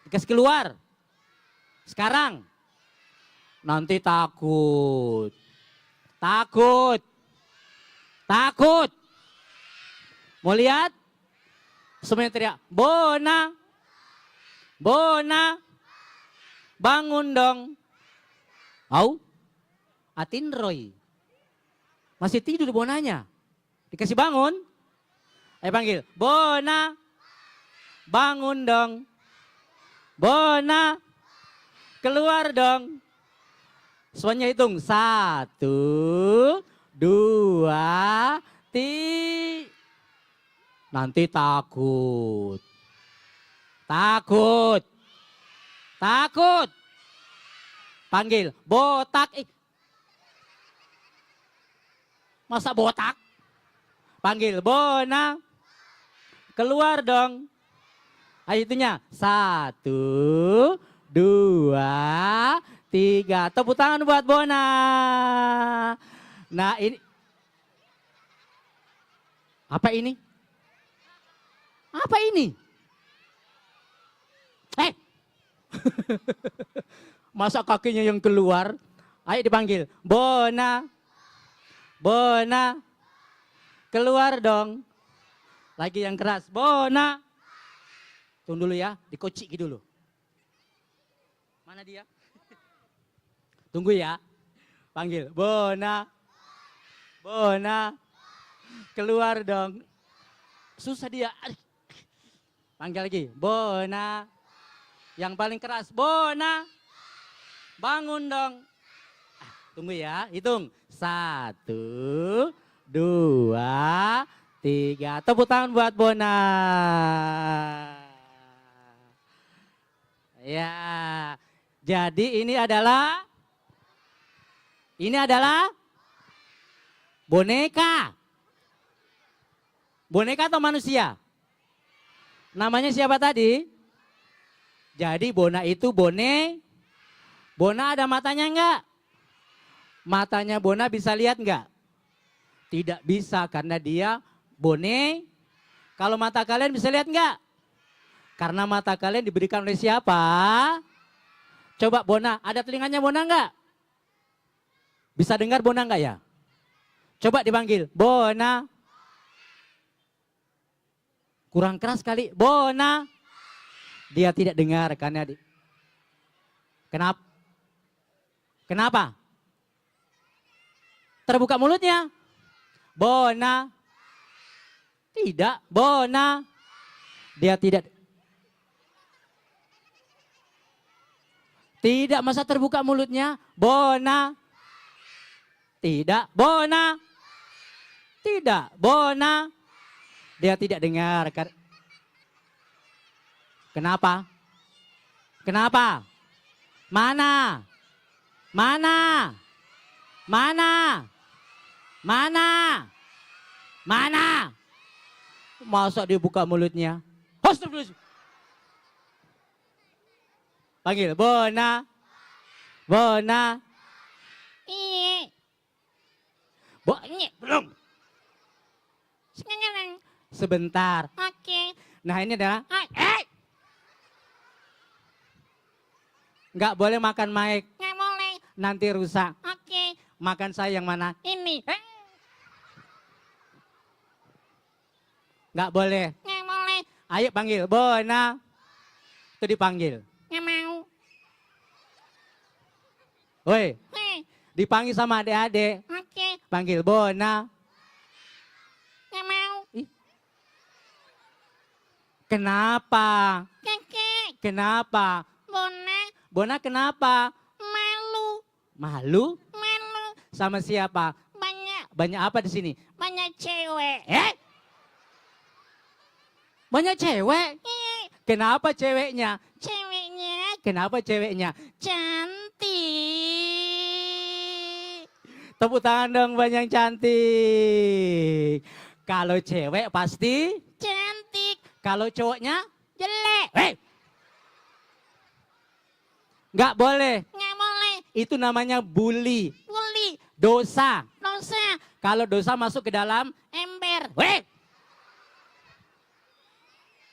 Dikasih keluar. Sekarang. Nanti takut. Mau lihat? Semuanya teriak, Bona. Bangun dong. Atin Roy. Masih tidur Bonanya. Dikasih bangun. Ayo panggil, Bona. Bangun dong. Bona. Keluar dong. Semuanya hitung. 1, 2, 3. Nanti takut. Panggil, botak. Masa botak? Panggil, Bona. Keluar dong. Ayo itunya. 1, 2, 3. Tepuk tangan buat Bona. Nah ini. Apa ini? Masa kakinya yang keluar? Ayo dipanggil. Bona. Keluar dong. Lagi yang keras. Bona. Tunggu dulu ya. Dikociki dulu. Mana dia? Tunggu ya. Panggil. Bona. Keluar dong. Susah dia. Panggil lagi. Bona. Yang paling keras. Bona. Bangun dong. Tunggu ya. Hitung. 1, 2, 3. Tepuk tangan buat Bona. Ya. Jadi ini adalah boneka. Boneka atau manusia? Namanya siapa tadi? Jadi Bona itu Bona ada matanya enggak? Matanya Bona bisa lihat enggak? Tidak bisa karena dia Kalau mata kalian bisa lihat enggak? Karena mata kalian diberikan oleh siapa? Coba Bona, ada telinganya Bona enggak? Bisa dengar Bona enggak ya? Coba dipanggil, Bona. Kurang keras kali. Bona. Dia tidak dengar karena Kenapa? Kenapa? Terbuka mulutnya. Bona. Tidak. Bona. Dia tidak. Tidak, masa terbuka mulutnya. Bona. Tidak. Bona. Tidak. Bona. Dia tidak dengar. Kenapa? Kenapa? Mana? Mana? Mana? Mana? Mana? Masa dia buka mulutnya? Astagfirullahaladzim. Panggil, Bona. Bona. Belum. Sebentar. Oke. Nah ini adalah. Nggak boleh makan mic. Nggak boleh. Nanti rusak. Oke. Makan saya yang mana? Ini. Nggak boleh. Nggak boleh. Ayo panggil, Bona. Itu dipanggil. Nggak mau. Woi, dipanggil sama adik-adik. Oke. Panggil Bona. Nggak mau. Kenapa? Kakek. Kenapa? Bona. Bona kenapa? Malu. Malu? Malu. Sama siapa? Banyak. Banyak apa di sini? Banyak cewek. Banyak cewek? Iya. Kenapa ceweknya? Ceweknya Kenapa ceweknya? cantik. Tepuk tangan dong banyak cantik. Kalau cewek pasti? Cantik. Kalau cowoknya? Jelek. Nggak boleh. Nggak boleh. Itu namanya bully. Bully. Dosa. Dosa. Kalau dosa masuk ke dalam? Ember.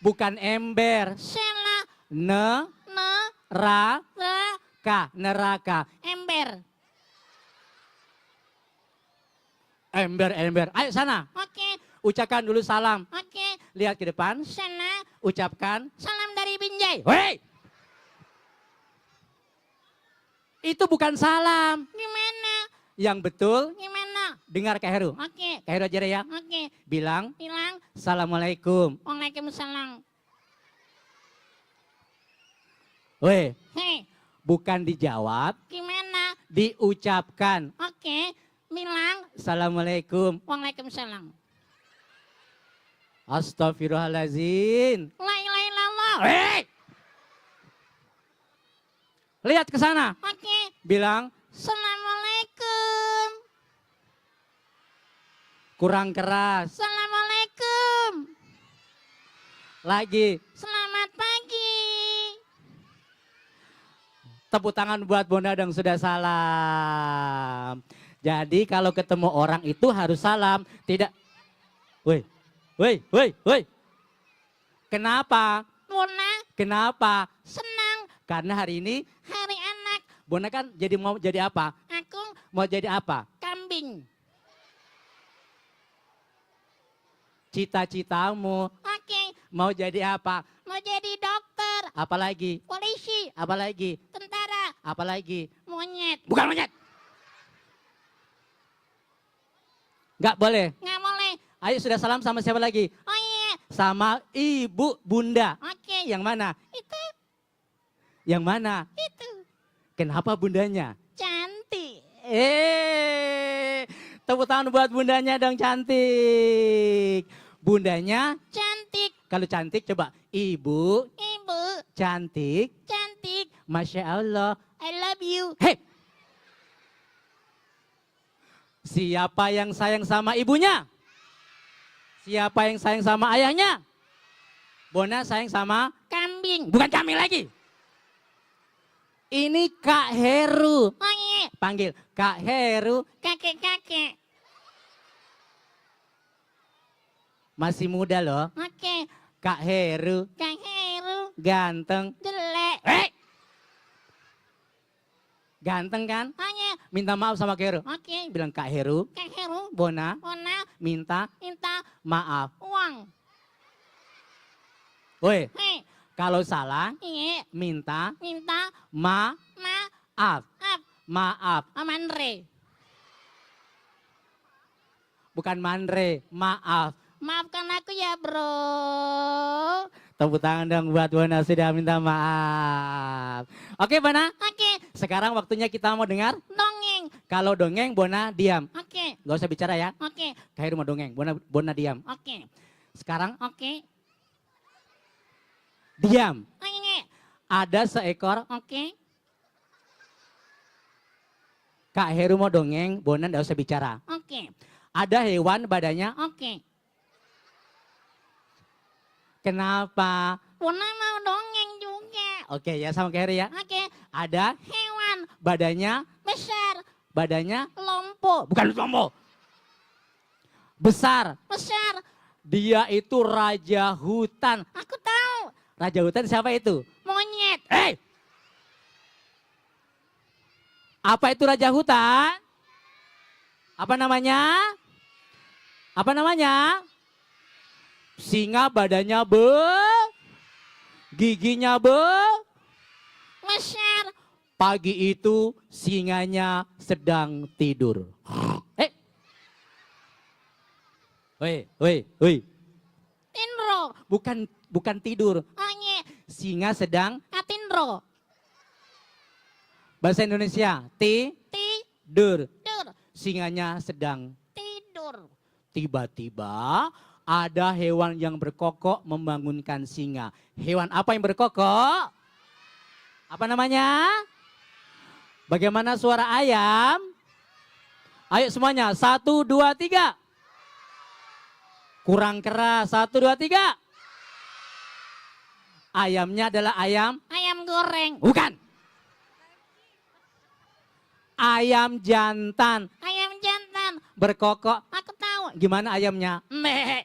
Bukan ember. Salah. Neraka. Neraka. Ember. Ember. Ayo sana. Oke. Ucapkan dulu salam. Oke. Lihat ke depan. Sana. Ucapkan. Salam dari Binjai. Itu bukan salam. Gimana? Yang betul, Gimana? dengar Kak Heru. Oke. Kak Heru aja deh ya. Oke. Bilang, Bilang. Assalamualaikum. Waalaikumsalam. Weh, Hei. bukan dijawab, Gimana? diucapkan. Oke. Bilang. Assalamualaikum. Waalaikumsalam. Astagfirullahaladzim. La ilaha illallah. Lihat ke sana. Oke. Bilang, Assalamualaikum. kurang keras. Assalamualaikum. Lagi. Selamat pagi. Tepuk tangan buat Bona dong sudah salam. Jadi kalau ketemu orang itu harus salam. Tidak. Woi. Kenapa? Bona. Kenapa? Senang. Karena hari ini Hari anak. Bona kan mau jadi apa? Aku Mau jadi apa? kambing. Cita-citamu Oke. mau jadi apa? Mau jadi dokter. Apalagi? Polisi. Apalagi? Tentara. Apalagi? Monyet. Bukan monyet. Nggak boleh. Nggak boleh. Ayo sudah salam sama siapa lagi? Oh iya. Sama ibu bunda. Oke. Yang mana? Itu. Yang mana? Itu. Kenapa bundanya? Cantik. Tepuk tangan buat bundanya dong cantik. Bundanya Cantik. kalau cantik coba ibu Ibu. cantik. Cantik. Masya Allah. I love you. Hei. Siapa yang sayang sama ibunya? Siapa yang sayang sama ayahnya? Bona sayang sama Kambing. bukan kami lagi. Ini Kak Heru. Oh iya. Panggil Kak Heru. Kakek-kakek. Masih muda loh. Oke. Kak Heru. Kak Heru. Ganteng. Jelek. Ganteng kan? Oh iya. Minta maaf sama Kak Heru. Oke. Bilang Kak Heru. Kak Heru. Bona. Bona. Minta Minta maaf. uang. Woi, Hei, kalau salah iya, minta minta maaf. maaf. Maaf. Amandre. Bukan mandre, maaf. Maafkan aku ya, bro. Tepuk tangan dong buat Bona sudah minta maaf. Oke Bona, Oke, sekarang waktunya kita mau dengar. dongeng. Kalau dongeng Bona diam. Oke, Gak usah bicara ya. oke, Kayak rumah dongeng, Bona diam. oke, Sekarang oke. diam. Oke, Ada seekor oke. Kak Heru mau dongeng, Bona gak usah bicara. Oke, Ada hewan badannya, oke. kenapa? Bona mau dongeng juga. Oke ya sama Kak Heru ya. Oke, Ada hewan badannya, besar, lompo. Bukan lompo. Besar. besar. Dia itu raja hutan. Aku tahu. Raja hutan siapa itu? Monyet. Apa itu raja hutan? Apa namanya? Apa namanya? Singa badannya giginya Besar. Pagi itu singanya sedang tidur. Woi. Tindro. Bukan tidur. Oke, Singa sedang atindro. bahasa Indonesia. Tidur. Tidur. Singanya sedang. Tidur. Tiba-tiba ada hewan yang berkokok membangunkan singa. Hewan apa yang berkokok? Apa namanya? Bagaimana suara ayam? Ayo semuanya, 1, 2, 3. Kurang keras, 1, 2, 3. Ayamnya adalah ayam? Ayam goreng. Bukan. Ayam jantan. Ayam jantan. Berkokok. Aku tahu. Gimana ayamnya? Meh.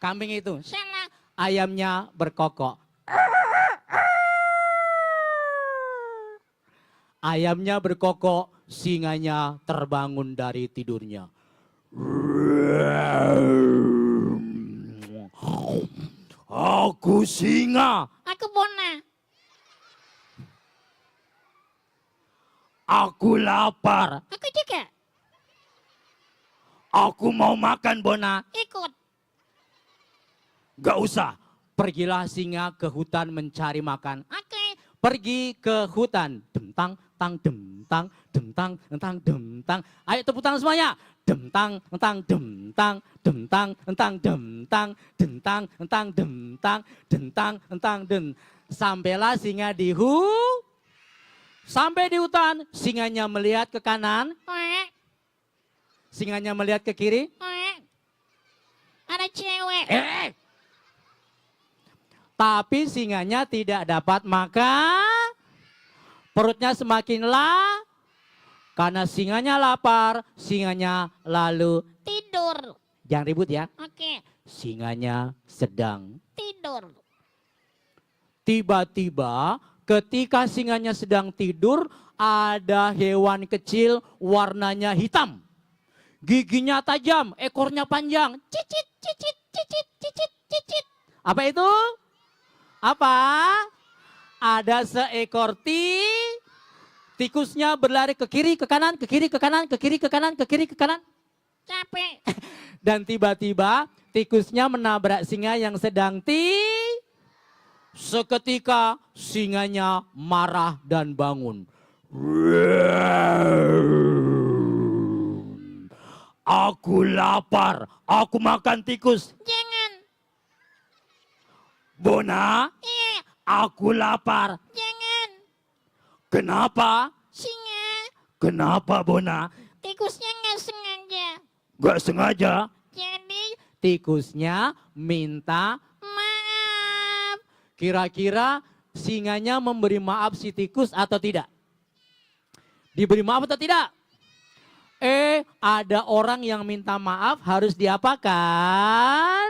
Kambing itu. Salah. Ayamnya berkokok. Ayamnya berkokok, singanya terbangun dari tidurnya. Aku singa. Aku Bona. Aku lapar. Aku juga. Aku mau makan, Bona. Ikut. Gak usah. Pergilah singa ke hutan mencari makan. Oke. Pergi ke hutan. Demtang, tang, demtang, demtang, tentang, demtang. Ayo tepuk tangan semuanya. Demtang, tentang, demtang, demtang, tentang, demtang, dentang, tentang, demtang, dentang, tentang, den. Sampailah singa Sampai di hutan, singanya melihat ke kanan, Wek. singanya melihat ke kiri. Wek. Ada cewek. Tapi singanya tidak dapat makan. Perutnya semakin karena singanya lapar, singanya lalu Tidur. jangan ribut ya. Oke. Singanya sedang. Tidur. Tiba-tiba ketika singanya sedang tidur, ada hewan kecil warnanya hitam. Giginya tajam, ekornya panjang. Cicit, cicit, cicit, cicit, cicit. Apa itu? Apa? Ada seekor tikusnya berlari ke kiri, ke kanan, ke kiri, ke kanan, ke kiri, ke kanan, ke kiri, ke kanan. Capek. Dan tiba-tiba tikusnya menabrak singa yang sedang Seketika singanya marah dan bangun. Aku lapar, aku makan tikus. Jangan. Bona, Iya. aku lapar. Jangan. Kenapa? Singa. Kenapa Bona? Tikusnya nggak sengaja. Gak sengaja. Jadi Tikusnya minta. maaf. Kira-kira singanya memberi maaf si tikus atau tidak? Diberi maaf atau tidak? Ada orang yang minta maaf harus diapakan?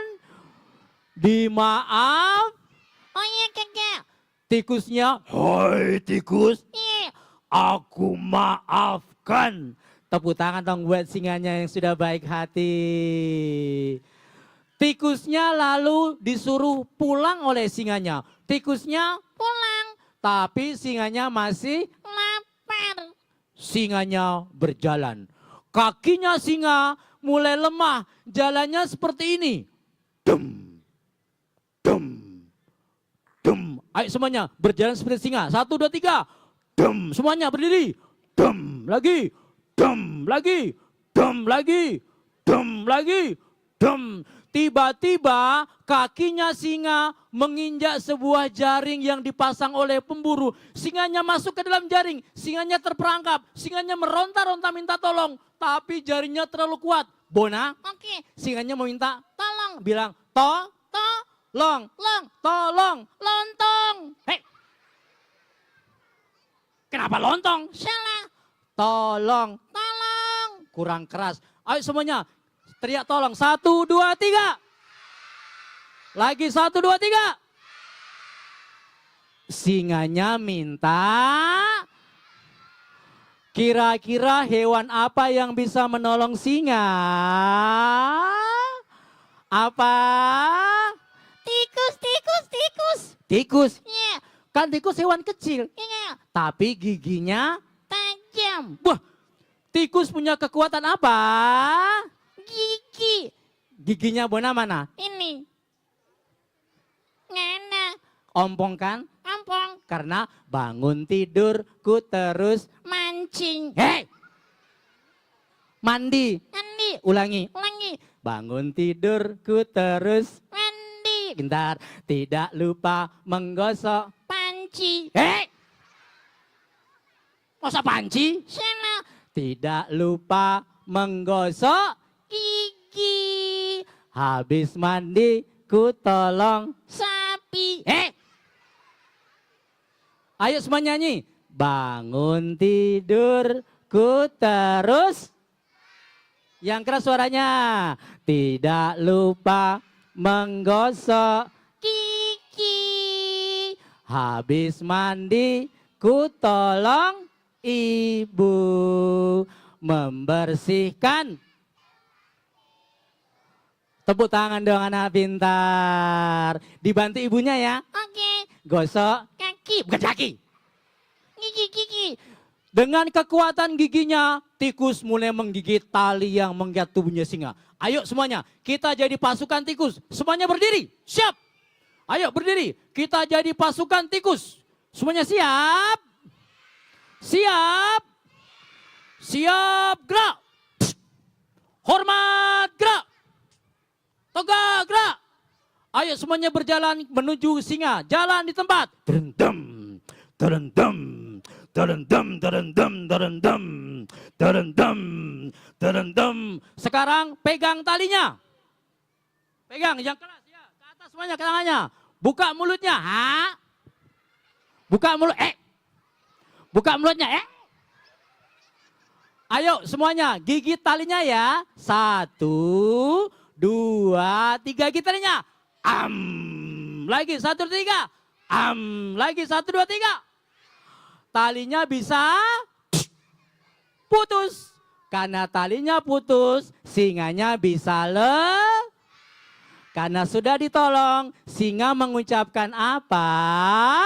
Dimaaf. Oh iya kakak. Tikusnya, hai tikus, Iya. aku maafkan. Tepuk tangan dong buat singanya yang sudah baik hati. Tikusnya lalu disuruh pulang oleh singanya. Tikusnya pulang, tapi singanya masih lapar. Singanya berjalan. Kakinya singa mulai lemah, jalannya seperti ini. Dum, dum, dum. Ayo semuanya berjalan seperti singa. 1, 2, 3. Dum, semuanya berdiri. Dum, lagi. Dum, lagi. Dum, lagi. Dum, lagi. Dum. Tiba-tiba kakinya singa menginjak sebuah jaring yang dipasang oleh pemburu. Singanya masuk ke dalam jaring, singanya terperangkap, singanya meronta-ronta minta tolong. Tapi jaringnya terlalu kuat. Bona, oke, singanya meminta tolong. Bilang, long, tolong, lontong. Hei, kenapa lontong? Salah. Tolong, kurang keras. Ayo semuanya. Teriak tolong. 1, 2, 3. Lagi 1, 2, 3. Singanya minta. Kira-kira hewan apa yang bisa menolong singa? Apa? Tikus. Tikus? Iya. Kan tikus hewan kecil. Iya. Tapi giginya tajam. Wah, tikus punya kekuatan apa? Gigi. Giginya Bona mana? Ini. Ngana. Ompong kan? Ompong. Karena bangun tidurku terus mancing. Hei! Mandi. Mandi. Ulangi. Bangun tidurku terus mandi. Bentar. Tidak lupa menggosok panci. Hei! Masa panci? Sana. Tidak lupa menggosok gigi. Habis mandi ku tolong sapi. Ayo semua nyanyi. Bangun tidur ku terus. Yang keras suaranya. Tidak lupa menggosok gigi. Habis mandi ku tolong ibu membersihkan. Tepuk tangan dong anak pintar. Dibantu ibunya ya. Oke. Gosok kaki, bukan kaki. Gigi. Dengan kekuatan giginya, tikus mulai menggigit tali yang mengikat tubuhnya singa. Ayo semuanya, kita jadi pasukan tikus. Semuanya berdiri, siap. Ayo berdiri, kita jadi pasukan tikus. Semuanya siap. Siap, gerak. Hormat, gerak. Toga, gerak. Ayo semuanya berjalan menuju singa. Jalan di tempat. Terendam, terendam, terendam, terendam, terendam, terendam, terendam. Sekarang pegang talinya. Pegang yang keras ya. Ke atas semuanya ke tangannya. Buka mulutnya. Ha? Buka mulut. Buka mulutnya. Ayo semuanya gigit talinya ya. 1, 2, 3 gigit talinya. Lagi 1, 2, 3. Lagi 1, 2, 3. Talinya bisa putus. Karena talinya putus, singanya bisa karena sudah ditolong, singa mengucapkan apa?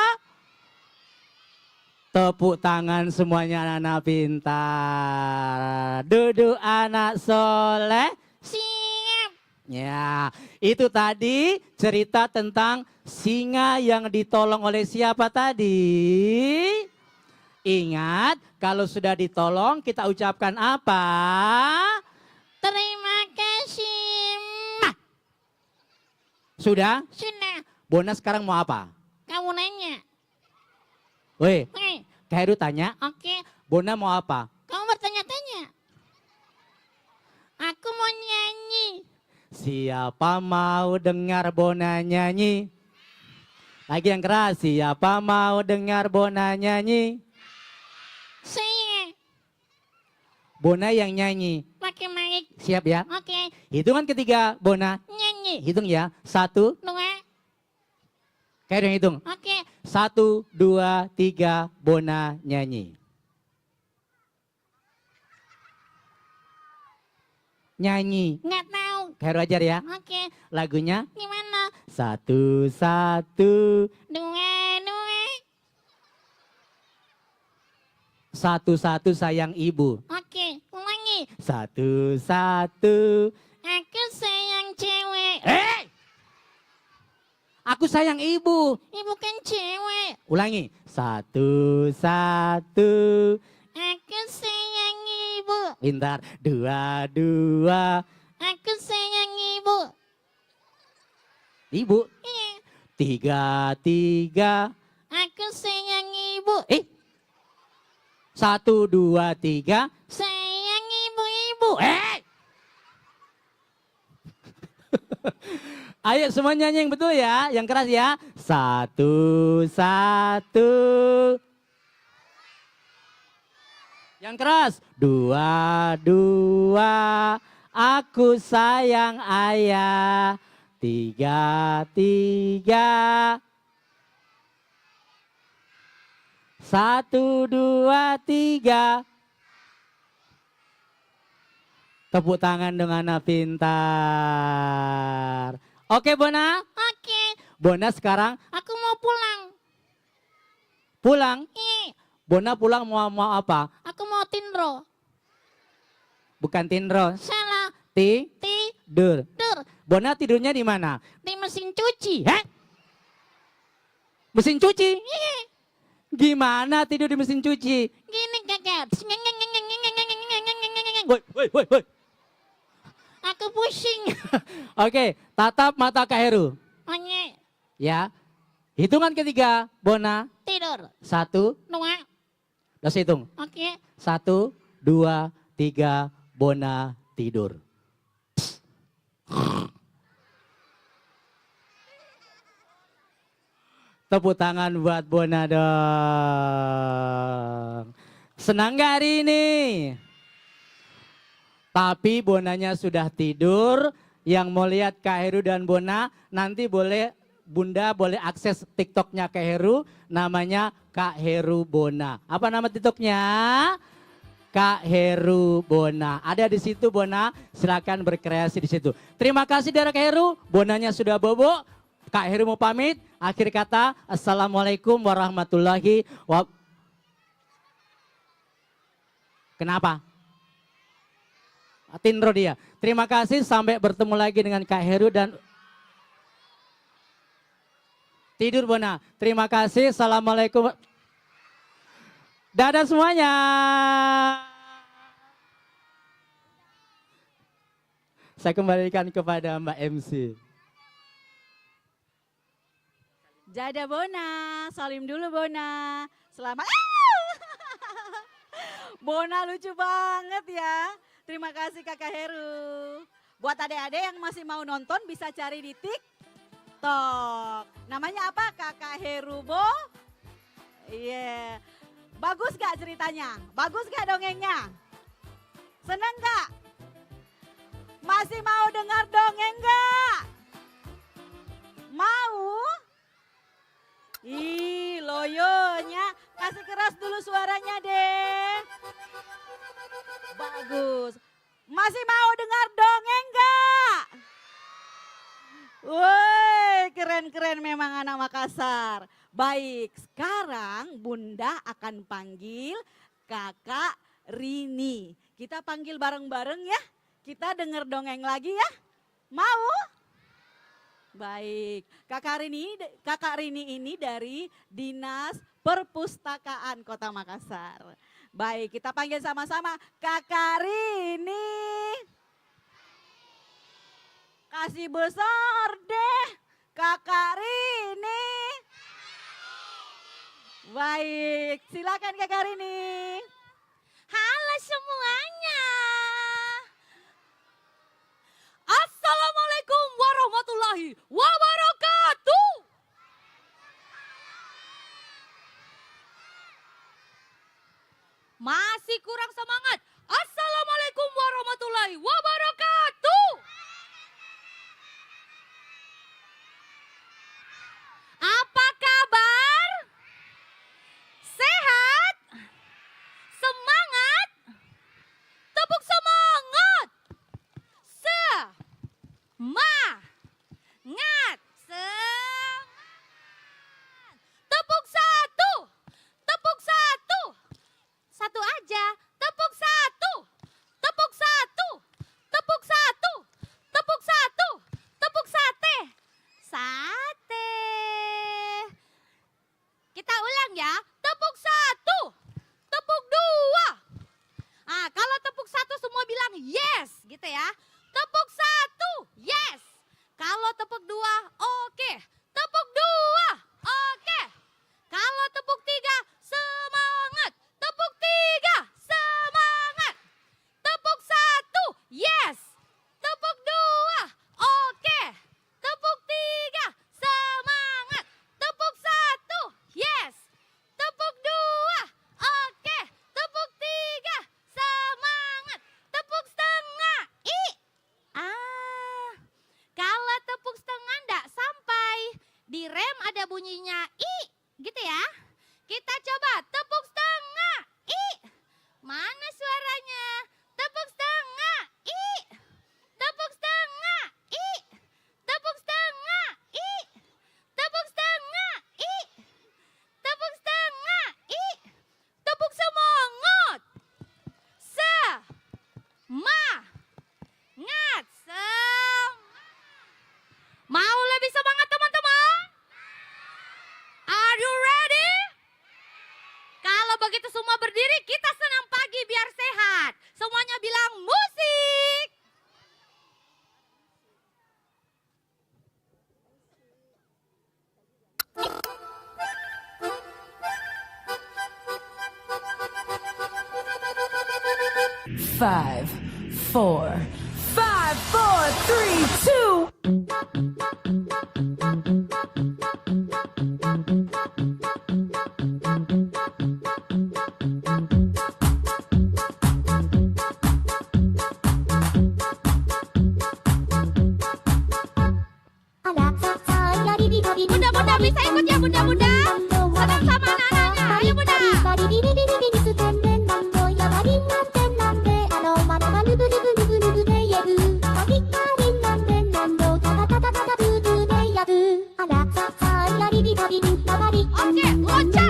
Tepuk tangan semuanya anak pintar. Duduk anak soleh. Siap. Ya, itu tadi cerita tentang singa yang ditolong oleh siapa tadi? Ingat, kalau sudah ditolong kita ucapkan apa? Terima kasih. Sudah? Sudah. Bona sekarang mau apa? Kamu nanya. Woi, Kak Heru tanya. Oke. Bona mau apa? Kamu bertanya-tanya. Aku mau nyanyi. Siapa mau dengar Bona nyanyi? Lagi yang keras. Siapa mau dengar Bona nyanyi? Saya. Bona yang nyanyi. Pakai mic. Siap ya? Oke. Hitungan ketiga, Bona nyanyi. Hitung ya. 1, 2. Kayak yang hitung. Oke. 1, 2, 3, Bona nyanyi. Nyanyi. Nggak tahu. Kayak ajar ya. Oke. Lagunya Gimana? satu-satu. Due. Satu-satu sayang ibu. Oke, ulangi. Satu-satu. Aku sayang cewek. Aku sayang ibu. Ibu kan cewek. Ulangi. Satu-satu. Aku sayang ibu. Pintar. Dua-dua. Aku sayang ibu. Ibu. Iya. Tiga-tiga. Aku sayang ibu. Satu, dua, tiga. Sayang ibu-ibu. Ayo semua nyanyi yang betul ya, yang keras ya. Satu-satu. Yang keras. Dua-dua. Aku sayang ayah. Tiga-tiga. Satu, dua, tiga. Tepuk tangan dengan anak pintar. Oke Bona. Oke. Bona sekarang Aku mau pulang. pulang. Iya. Bona pulang mau apa? Aku mau tindro. Bukan tindro. Salah. Tidur. Dur. Bona tidurnya di mana? Di mesin cuci. Mesin cuci? Iya. Gimana tidur di mesin cuci? Gini kakak. Woi. Aku pusing. Oke, tatap mata Kak Heru. Onye. Ya. Hitungan ketiga, Bona. Tidur. Satu, Dua. udah hitung. Oke. Satu, dua, tiga, Bona tidur. Tepuk tangan buat Bona dong. Senang gak hari ini? Tapi Bonanya sudah tidur. Yang mau lihat Kak Heru dan Bona, nanti Bunda boleh akses TikToknya Kak Heru, namanya Kak Heru Bona. Apa nama TikToknya? Kak Heru Bona. Ada di situ Bona, silakan berkreasi di situ. Terima kasih dari Kak Heru, Bonanya sudah bobo. Kak Heru mau pamit. Akhir kata, Assalamualaikum warahmatullahi wabarakatuh. Kenapa? Tindro dia. Terima kasih, sampai bertemu lagi dengan Kak Heru dan tidur Bona. Terima kasih, Assalamualaikum. Dadah semuanya. Saya kembalikan kepada Mbak MC. Jadah Bona, salim dulu Bona. Selamat. Bona lucu banget ya. Terima kasih Kakak Heru. Buat adik-adik yang masih mau nonton bisa cari di TikTok. Namanya apa? Kakak Heru Bo? Iya. Bagus gak ceritanya? Bagus gak dongengnya? Seneng gak? Masih mau dengar dongeng gak? Mau? Ih, loyonya. Kasih keras dulu suaranya deh. Bagus. Masih mau dengar dongeng gak? Woi, keren-keren memang anak Makassar. Baik, sekarang Bunda akan panggil Kakak Rini. Kita panggil bareng-bareng ya. Kita dengar dongeng lagi ya. Mau? Baik, Kakak Rini ini dari Dinas Perpustakaan Kota Makassar. Baik, kita panggil sama-sama Kakak Rini. Kasih besar deh, Kakak Rini. Baik, silakan Kakak Rini. Halo semuanya. Assalamualaikum warahmatullahi wabarakatuh. Masih kurang semangat. Assalamualaikum warahmatullahi wabarakatuh. Apa kabar? Sehat? Semangat? Tepuk semangat. bunyinya I, gitu ya. Kita coba tepuk setengah I. Mana suaranya? Tepuk setengah I. Tepuk setengah I. Tepuk setengah I. Tepuk setengah I. Tepuk setengah I. Tepuk semangat. Semangat. Mau lebih semangat teman-teman? Are you ready? Kalau begitu semua berdiri, kita senam pagi biar sehat. Semuanya bilang musik. Five, four, 3, 2. Bunda-bunda bisa ikut ya bunda-bunda. Senang sama anak-anaknya. Ayo bunda. Oke, loncat.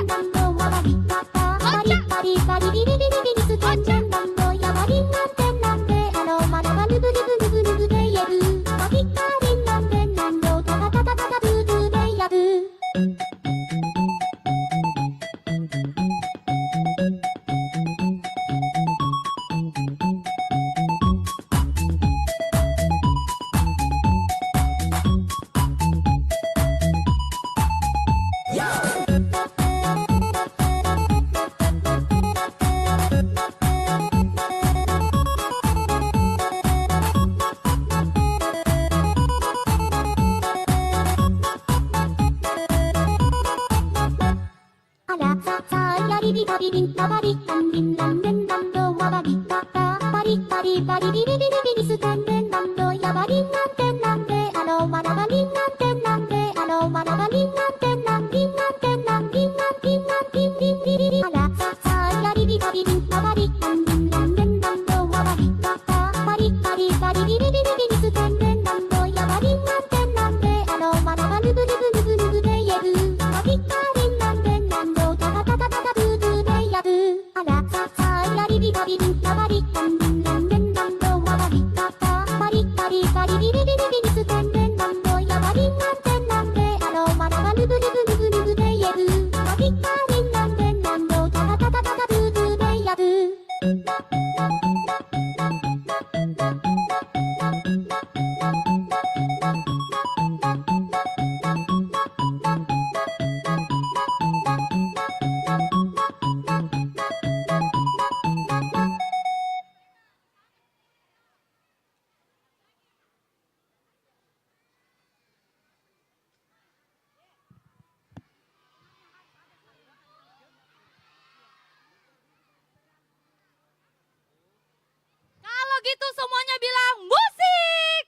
Gitu semuanya bilang musik.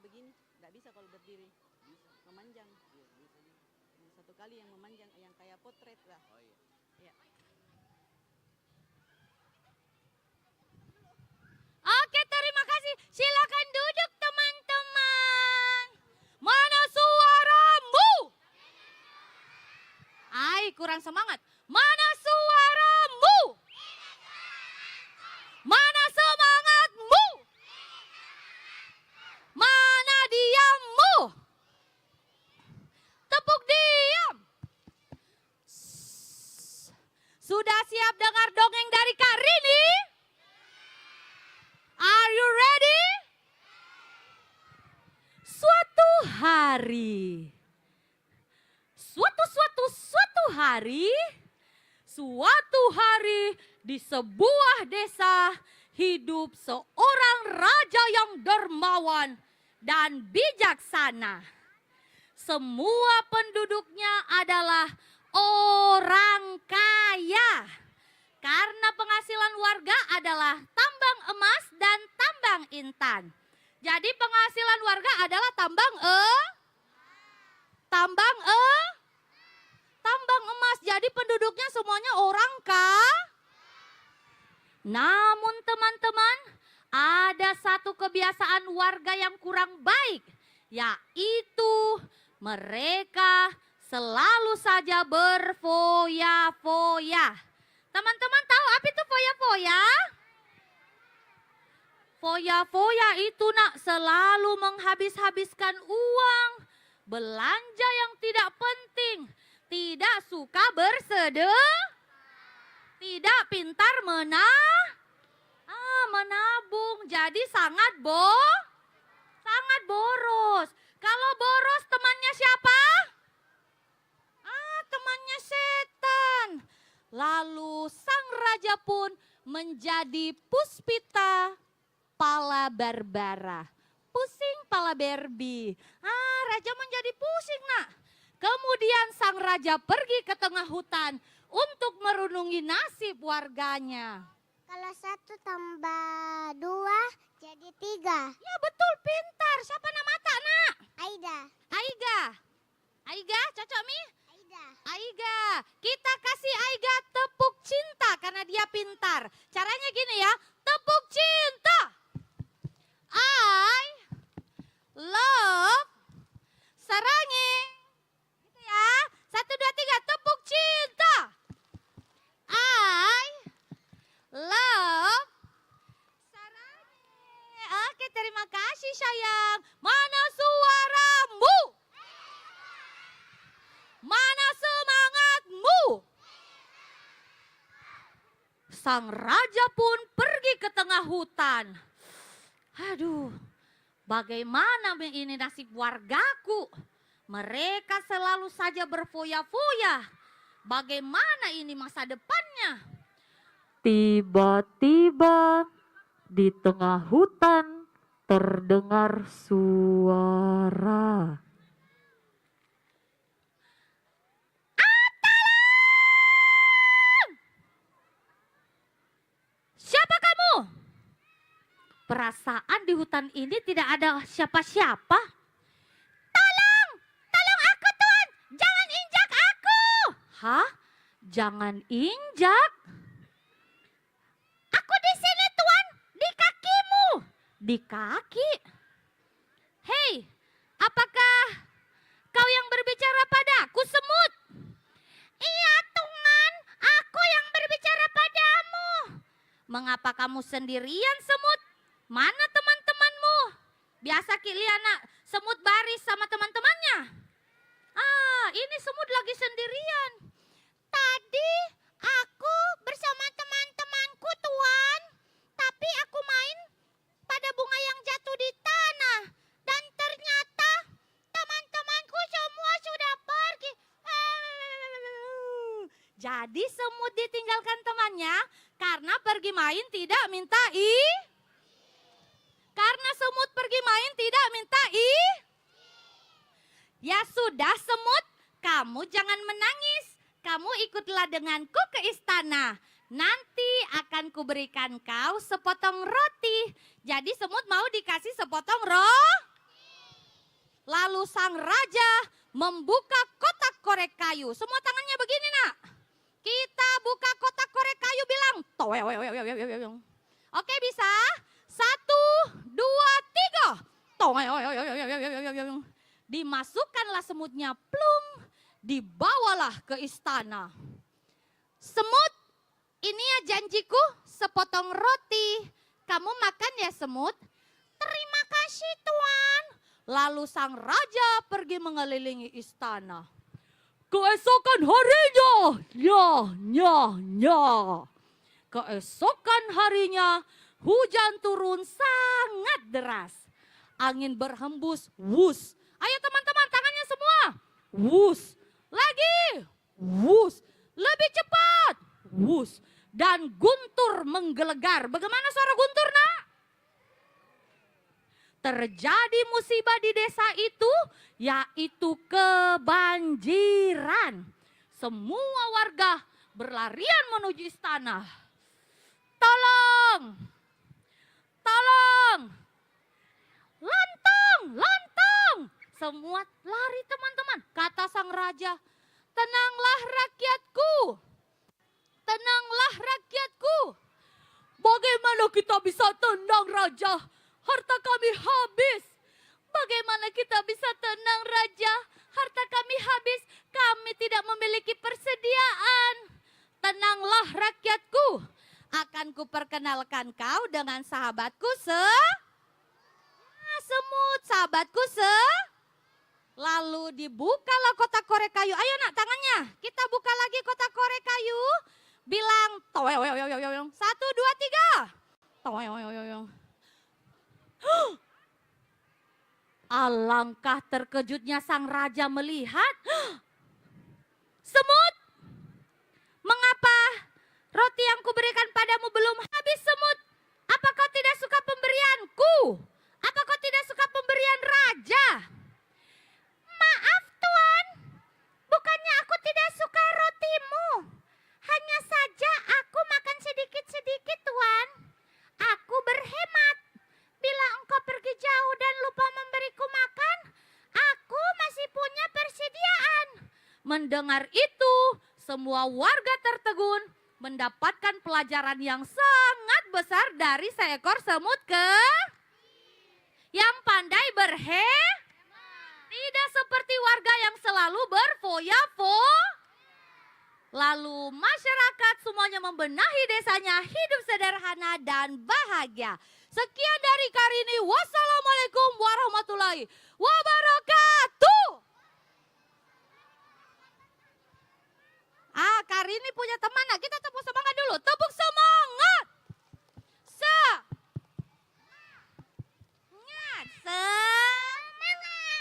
begini, nggak bisa kalau berdiri. Memanjang. Satu kali yang memanjang, yang kayak potret lah. Oh iya. Ya. Oke, terima kasih. Silakan duduk teman-teman. Mana suaramu? Ai, kurang semangat. Mana suaramu? Mana semangatmu? Mana diammu? Tepuk diam. Sudah siap dengar dongeng dari Kak Rini? Are you ready? Suatu hari, suatu hari di sebuah desa hidup seorang raja yang dermawan dan bijaksana. Semua penduduknya adalah orang kaya. Karena penghasilan warga adalah tambang emas dan tambang intan. Jadi penghasilan warga adalah tambang emas. Jadi penduduknya semuanya orang kaya. Namun teman-teman, ada satu kebiasaan warga yang kurang baik, yaitu mereka selalu saja berfoya-foya. Teman-teman tahu apa itu foya-foya? Foya-foya itu selalu menghabis-habiskan uang, belanja yang tidak penting, tidak suka tidak pintar menabung, jadi sangat boros. Kalau boros temannya siapa? Temannya setan. Lalu sang raja pun menjadi puspita pala barbara. Pusing pala berbi. Raja menjadi pusing Kemudian sang raja pergi ke tengah hutan untuk merenungi nasib warganya. Kalau 1 tambah 2 jadi 3. Ya betul, pintar. Siapa nama nak? Aida. Aiga, cocok Mi? Aida. Aiga, kita kasih Aiga tepuk cinta karena dia pintar. Caranya gini ya, tepuk cinta. I love Sarangi. Gitu ya, 1, 2, 3, tepuk cinta. I love Sarangi. Oke, terima kasih sayang. Mana suaramu? Mana semangatmu? Sang raja pun pergi ke tengah hutan. Aduh, bagaimana ini nasib wargaku? Mereka selalu saja berfoya-foya. Bagaimana ini masa depannya? Tiba-tiba di tengah hutan terdengar suara. Siapa kamu? Perasaan di hutan ini tidak ada siapa-siapa. Tolong aku Tuan, jangan injak aku. Hah? Jangan injak? Aku di sini Tuan, di kakimu. Di kaki? Hei, apakah kau yang berbicara padaku, semut? Iya Tuan, aku yang berbicara padamu. Mengapa kamu sendirian, semut? Mana teman-temanmu? Biasa Kiliana semut baris sama teman-temannya. Ini semut lagi sendirian. Tadi aku bersama teman-temanku Tuan. Tapi aku main pada bunga yang jatuh di tanah. Dan ternyata teman-temanku semua sudah pergi. Jadi semut ditinggalkan temannya karena pergi main tidak minta Karena semut pergi main tidak minta Ya sudah semut, kamu jangan menangis. Kamu ikutlah denganku ke istana. Nanti akan kuberikan kau sepotong roti. Jadi semut mau dikasih sepotong Lalu sang raja membuka kotak korek kayu. Semua tangannya begini nak. Kita buka kotak korek kayu bilang. Oke bisa? 1, 2, 3. Dimasukkanlah semutnya plung. Dibawalah ke istana. Semut, ini ya janjiku sepotong roti. Kamu makan ya semut? Terima kasih tuan. Lalu sang raja pergi mengelilingi istana. Keesokan harinya, Keesokan harinya hujan turun sangat deras. Angin berhembus, wus. Ayo teman-teman tangannya semua. Wus. Lagi. Wus. Lebih cepat. Wus. Dan guntur menggelegar. Bagaimana suara guntur nak? Terjadi musibah di desa itu, yaitu kebanjiran. Semua warga berlarian menuju istana. Tolong! Tolong! Lontong! Lontong! Semua lari teman-teman. Kata sang raja, tenanglah rakyatku. Tenanglah rakyatku. Bagaimana kita bisa tenang raja? Harta kami habis. Bagaimana kita bisa tenang raja? Harta kami habis. Kami tidak memiliki persediaan. Tenanglah rakyatku. Akan kuperkenalkan kau dengan sahabatku semut. Sahabatku Lalu dibukalah kotak korek kayu. Ayo nak tangannya. Kita buka lagi kotak korek kayu. Bilang 1, 2, 3. Alangkah terkejutnya sang raja melihat. Semut, mengapa roti yang kuberikan padamu belum habis semut? Apa kau tidak suka pemberianku? Apa kau tidak suka pemberian raja? Maaf tuan, bukannya aku tidak suka rotimu. Hanya saja aku makan sedikit-sedikit tuan. Aku berhemat. Bila engkau pergi jauh dan lupa memberiku makan, aku masih punya persediaan. Mendengar itu, semua warga tertegun mendapatkan pelajaran yang sangat besar dari seekor semut yang pandai tidak seperti warga yang selalu berfoya-foya. Lalu masyarakat semuanya membenahi desanya hidup sederhana dan bahagia. Sekian dari Karini. Wassalamualaikum warahmatullahi wabarakatuh. Karini punya teman. Nah, kita tepuk semangat dulu. Tepuk semangat. Semangat.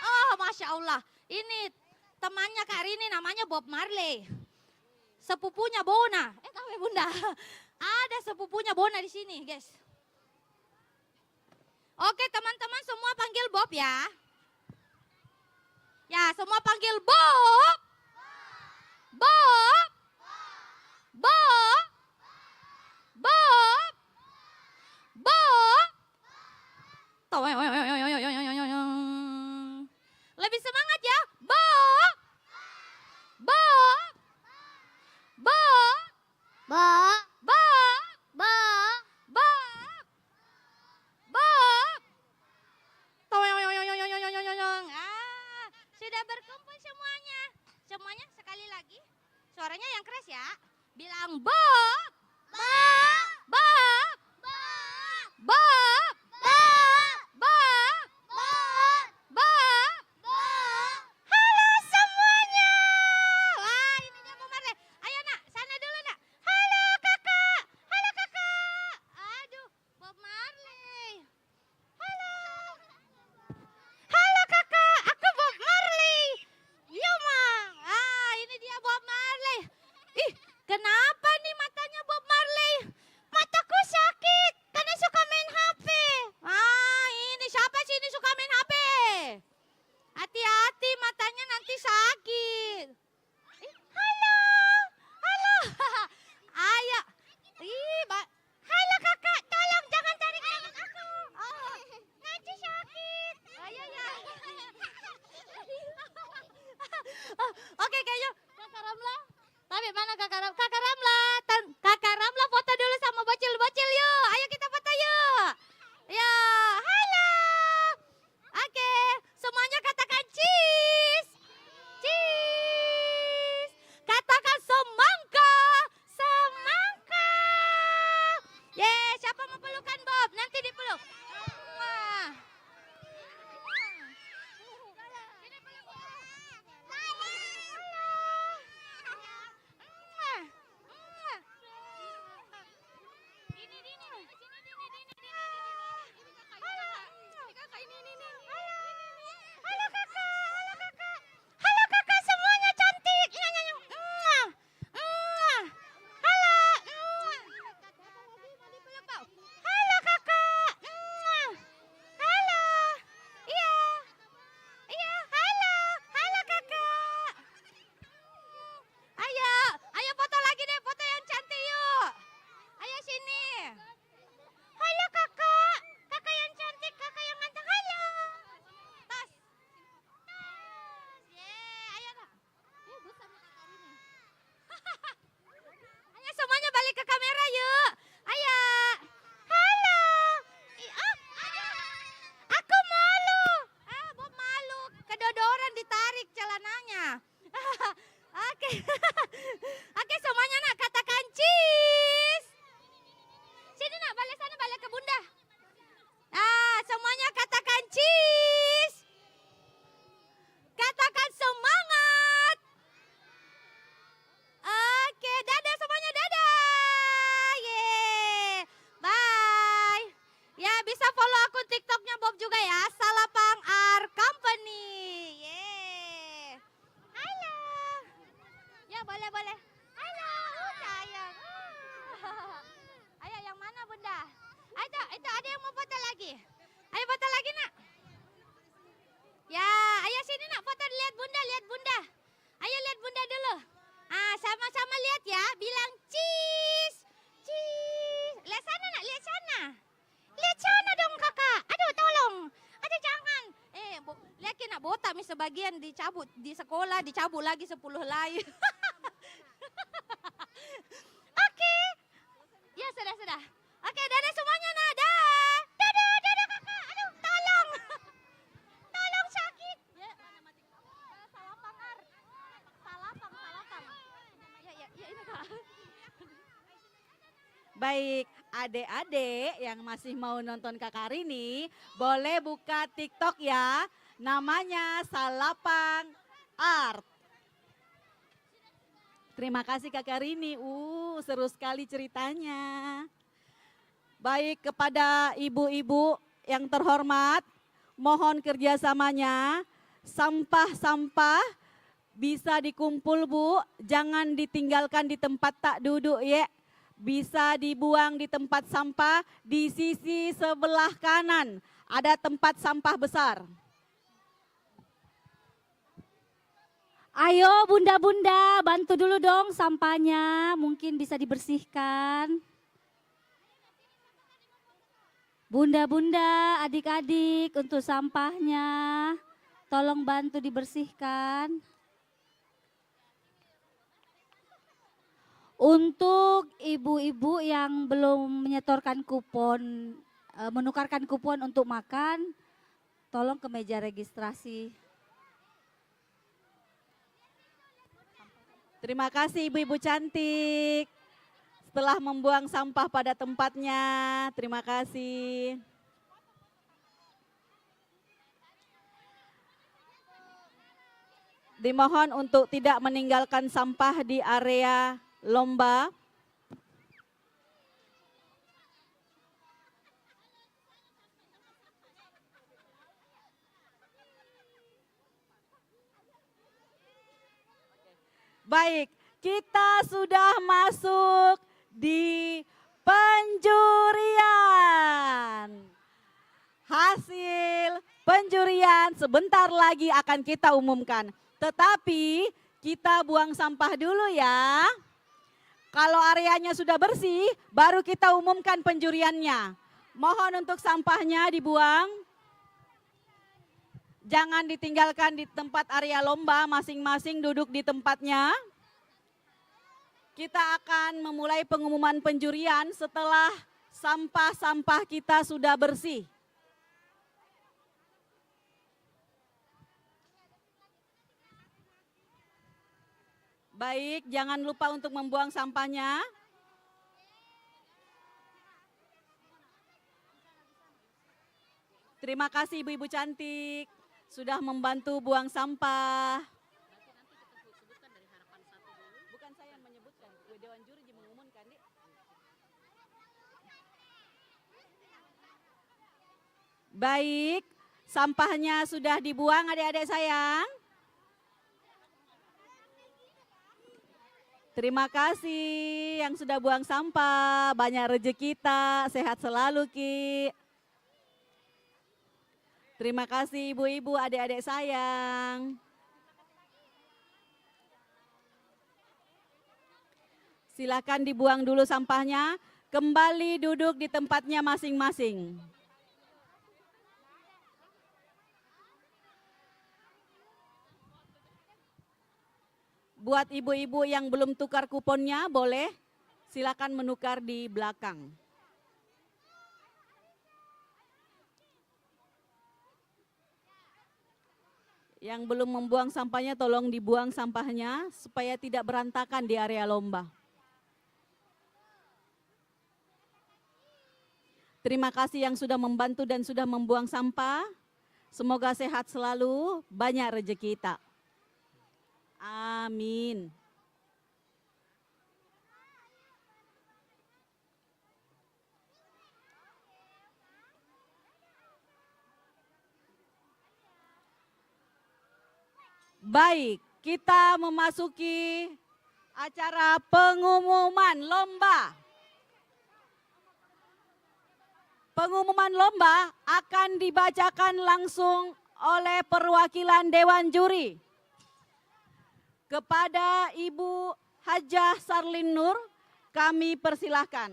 Oh, Masya Allah. Ini temannya Karini namanya Bob Marley. Sepupunya Bona. Tahu ya Bunda? Ada sepupunya Bona di sini, guys. Oke, teman-teman semua panggil Bob ya. Ya, semua panggil Bob. Bob. Bob. Bob. Bob. Lebih semangat ya. Bob. Bob. Bob. Bob. Bob. Bob. Bob. Bob. Sudah berkumpul semuanya. Semuanya sekali lagi. Suaranya yang keras ya. Bilang Bob. Bob. Bob. Bob. Bob. Bob. Bob. Bob. Halo semuanya. Wah, ini dia Bob Marley. Ayo nak, sana dulu nak. Halo kakak. Halo kakak. Aduh, Bob Marley. Halo. Halo kakak, aku Bob Marley. Iya, Mang. Ini dia Bob Marley. Ih, kenapa nih matanya minta mi sebagian dicabut di sekolah, dicabut lagi 10 lain. Oke. Ya sudah. Oke, dadah semuanya nada. Dadah kakak. Aduh, tolong. Tolong sakit. Ya, mana mati. Salapang ar. Salapang. Ya ini Kak. Baik, adik-adik yang masih mau nonton Kakak Rini, boleh buka TikTok ya. Namanya Salapang Art. Terima kasih Kakak Rini. Seru sekali ceritanya. Baik, kepada ibu-ibu yang terhormat, mohon kerjasamanya. Sampah-sampah bisa dikumpul Bu, jangan ditinggalkan di tempat tak duduk ya. Bisa dibuang di tempat sampah di sisi sebelah kanan. Ada tempat sampah besar. Ayo bunda-bunda bantu dulu dong sampahnya, mungkin bisa dibersihkan. Bunda-bunda, adik-adik untuk sampahnya, tolong bantu dibersihkan. Untuk ibu-ibu yang belum menyetorkan kupon, menukarkan kupon untuk makan, tolong ke meja registrasi. Terima kasih ibu-ibu cantik. Setelah membuang sampah pada tempatnya, terima kasih. Dimohon untuk tidak meninggalkan sampah di area lomba. Baik, kita sudah masuk di penjurian. Hasil penjurian sebentar lagi akan kita umumkan. Tetapi kita buang sampah dulu ya. Kalau areanya sudah bersih, baru kita umumkan penjuriannya. Mohon untuk sampahnya dibuang. Jangan ditinggalkan di tempat area lomba, masing-masing duduk di tempatnya. Kita akan memulai pengumuman penjurian setelah sampah-sampah kita sudah bersih. Baik, jangan lupa untuk membuang sampahnya. Terima kasih ibu-ibu cantik sudah membantu buang sampah. Bukan saya yang menyebutkan, Dewan Juri mengumumkan. Baik, sampahnya sudah dibuang adik-adik sayang. Terima kasih yang sudah buang sampah, banyak rezeki kita, sehat selalu Ki. Terima kasih ibu-ibu, adik-adik sayang. Silakan dibuang dulu sampahnya, kembali duduk di tempatnya masing-masing. Buat ibu-ibu yang belum tukar kuponnya, boleh silakan menukar di belakang. Yang belum membuang sampahnya, tolong dibuang sampahnya supaya tidak berantakan di area lomba. Terima kasih yang sudah membantu dan sudah membuang sampah. Semoga sehat selalu, banyak rezeki kita. Amin. Baik, kita memasuki acara pengumuman lomba. Pengumuman lomba akan dibacakan langsung oleh perwakilan Dewan Juri. Kepada Ibu Hajah Sarlin Nur, kami persilahkan.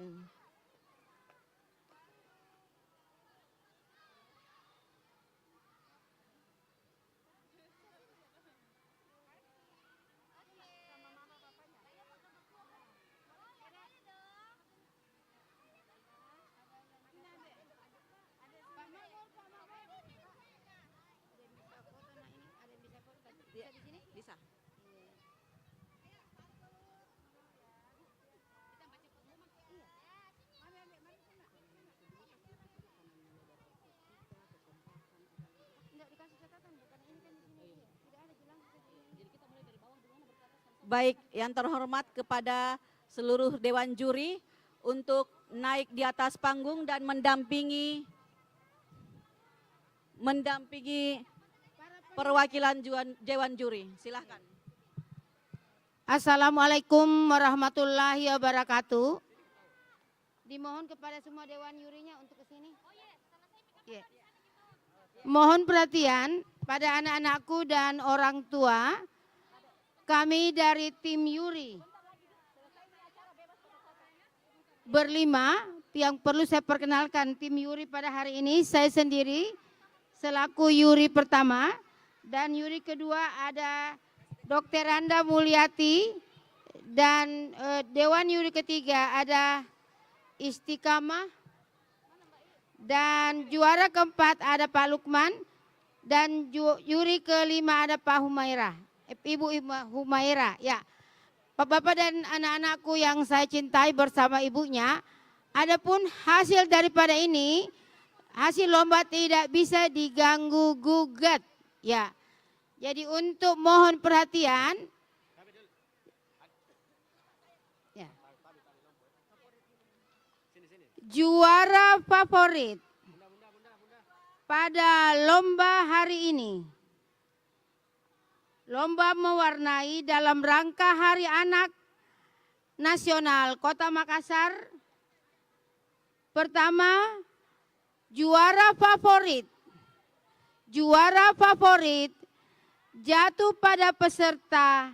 baik yang terhormat kepada seluruh Dewan Juri untuk naik di atas panggung dan mendampingi perwakilan Dewan Juri. Silahkan. Assalamualaikum warahmatullahi wabarakatuh. Dimohon kepada semua Dewan Jurinya untuk ke sini. Iya. Mohon perhatian pada anak-anakku dan orang tua. Kami dari tim Yuri berlima yang perlu saya perkenalkan tim Yuri pada hari ini. Saya sendiri selaku Yuri pertama dan Yuri kedua ada Dr. Randa Mulyati dan Dewan Yuri ketiga ada Istiqamah dan juara keempat ada Pak Lukman dan Yuri kelima ada Pak Humaira. Ibu Humaira, ya. Bapak-bapak dan anak-anakku yang saya cintai bersama ibunya, adapun hasil daripada ini, hasil lomba tidak bisa diganggu gugat, ya. Jadi untuk mohon perhatian, ya. Juara favorit pada lomba hari ini. Lomba mewarnai dalam rangka Hari Anak Nasional Kota Makassar. Pertama, juara favorit jatuh pada peserta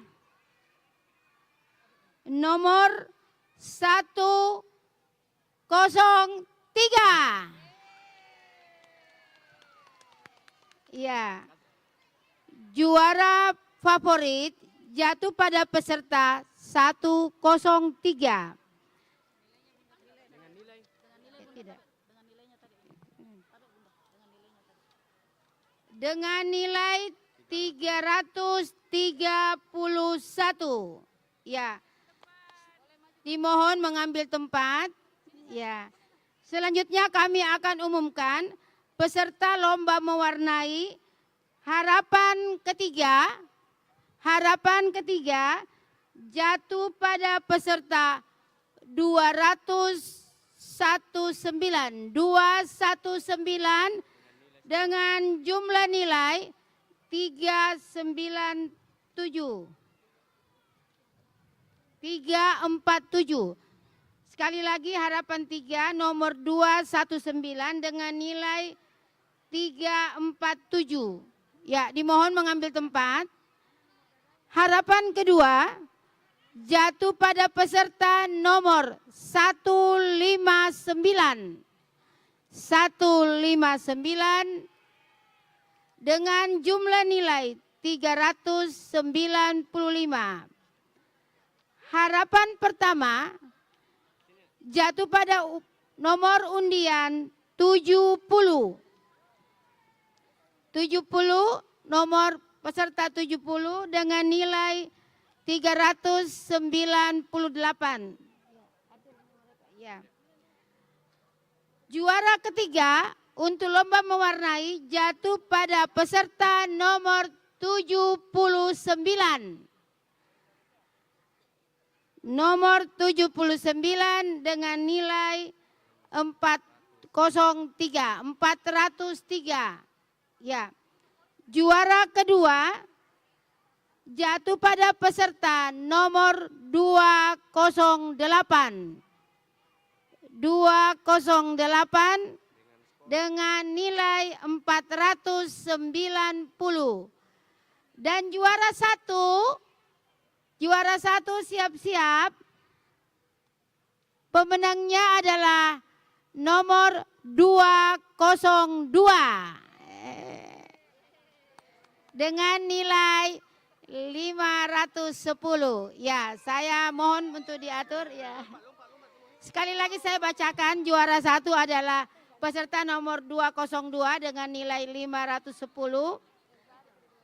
nomor 103. Ya. Juara favorit jatuh pada peserta 103. Dengan nilai 331. Ya. Dimohon mengambil tempat. Ya. Selanjutnya kami akan umumkan peserta lomba mewarnai harapan ketiga jatuh pada peserta 219 dengan jumlah nilai 347. Sekali lagi harapan 3 nomor 219 dengan nilai 347. Ya, dimohon mengambil tempat. Harapan kedua jatuh pada peserta nomor 159. 159 dengan jumlah nilai 395. Harapan pertama jatuh pada nomor undian 70. 70 nomor peserta 70 dengan nilai 398. Ya. Juara ketiga untuk lomba mewarnai jatuh pada peserta nomor 79. Nomor 79 dengan nilai 403. Ya. Juara kedua jatuh pada peserta nomor 208. 208 dengan nilai 490. Dan juara satu siap-siap. Pemenangnya adalah nomor 202. Dengan nilai 510. Ya, saya mohon untuk diatur ya. Sekali lagi saya bacakan, juara satu adalah peserta nomor 202 dengan nilai 510.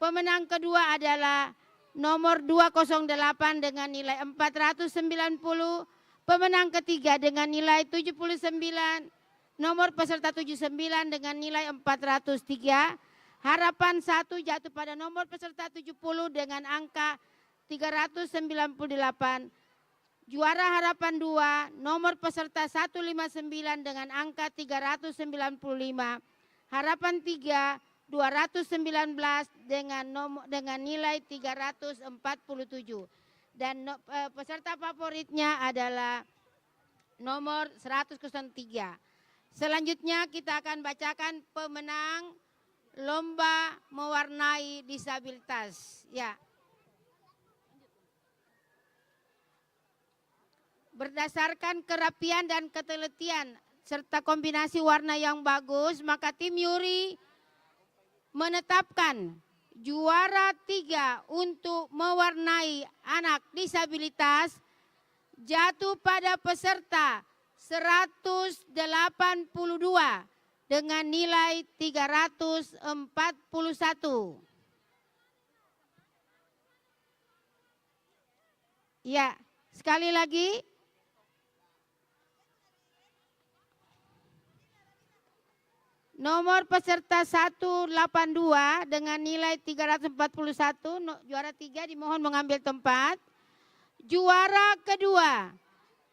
Pemenang kedua adalah nomor 208 dengan nilai 490. Pemenang ketiga dengan nilai 79. Nomor peserta 79 dengan nilai 403. Harapan 1 jatuh pada nomor peserta 70 dengan angka 398. Juara harapan 2 nomor peserta 159 dengan angka 395. Harapan 3 219 dengan nilai 347. Dan peserta favoritnya adalah nomor 103. Selanjutnya kita akan bacakan pemenang lomba mewarnai disabilitas. Ya. Berdasarkan kerapian dan ketelitian serta kombinasi warna yang bagus, maka tim Yuri menetapkan juara 3 untuk mewarnai anak disabilitas jatuh pada peserta 182 dengan nilai 341. Ya, sekali lagi. Nomor peserta 182 dengan nilai 341, juara 3 dimohon mengambil tempat. Juara kedua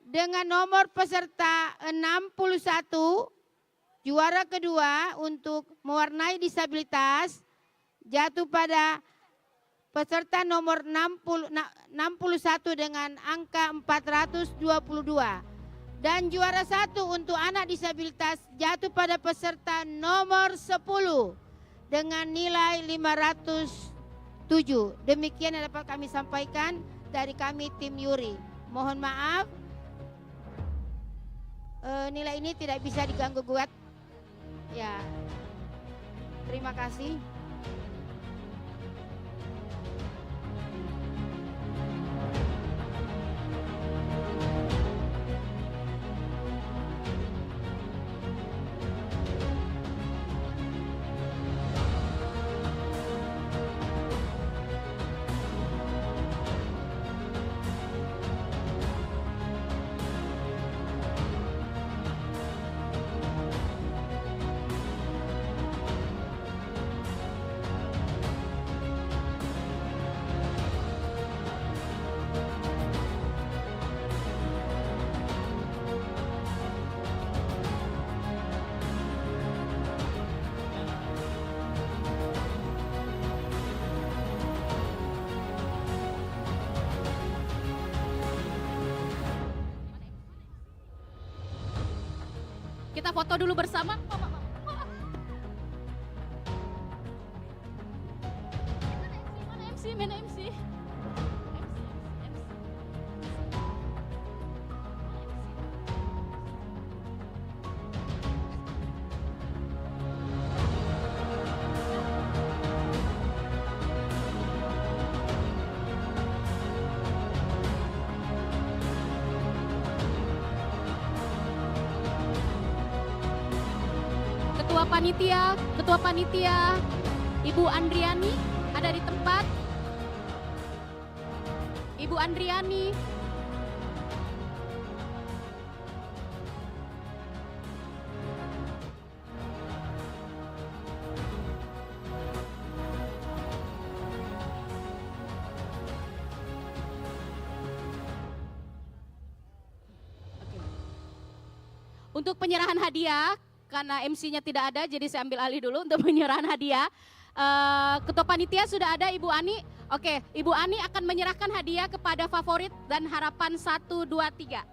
dengan nomor peserta 61, juara kedua untuk mewarnai disabilitas jatuh pada peserta nomor 61 dengan angka 422. Dan juara 1 untuk anak disabilitas jatuh pada peserta nomor 10 dengan nilai 507. Demikian yang dapat kami sampaikan dari kami tim Yuri. Mohon maaf, nilai ini tidak bisa diganggu gugat. Ya, terima kasih. Kita foto dulu bersama. Mana MC? Mana MC? Ketua panitia Ibu Andriani ada di tempat. Ibu Andriani. Untuk penyerahan hadiah, karena MC-nya tidak ada, jadi saya ambil alih dulu untuk penyerahan hadiah. Ketua panitia sudah ada, Ibu Ani. Oke, Ibu Ani akan menyerahkan hadiah kepada favorit dan harapan 1, 2, 3.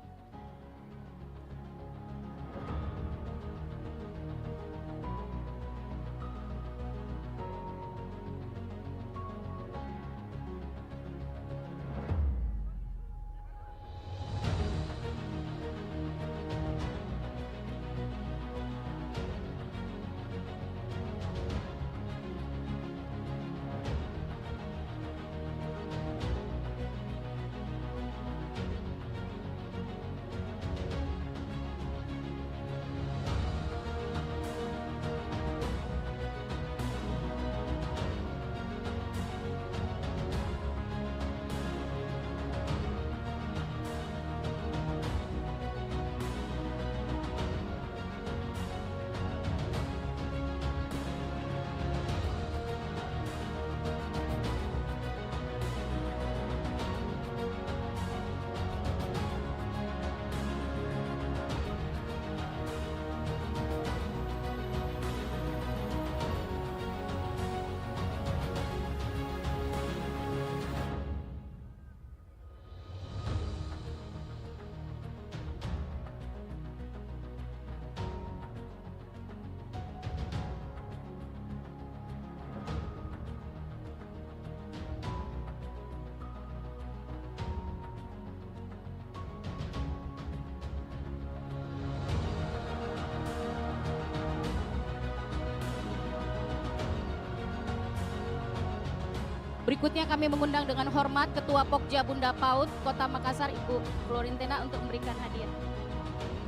Berikutnya kami mengundang dengan hormat Ketua Pokja Bunda PAUD Kota Makassar Ibu Florentina untuk memberikan hadiah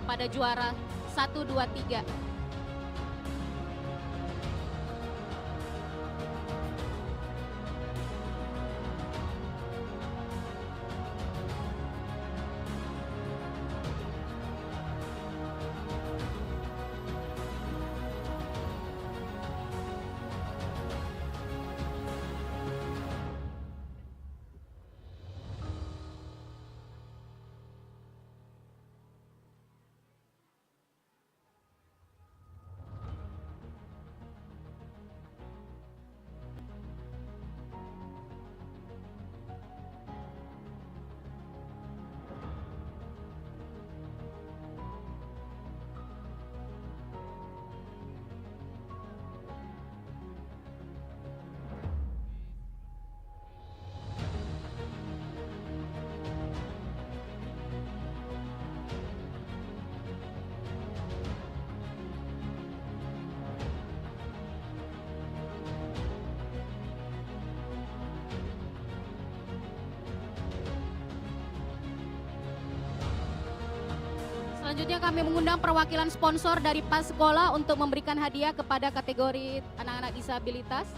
kepada juara 1, 2, 3. Selanjutnya kami mengundang perwakilan sponsor dari PAS Sekolah untuk memberikan hadiah kepada kategori anak-anak disabilitas.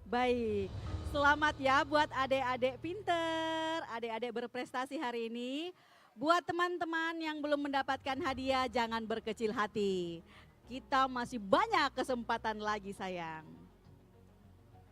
Baik, selamat ya buat adik-adik pinter, adik-adik berprestasi hari ini. Buat teman-teman yang belum mendapatkan hadiah, jangan berkecil hati. Kita masih banyak kesempatan lagi sayang.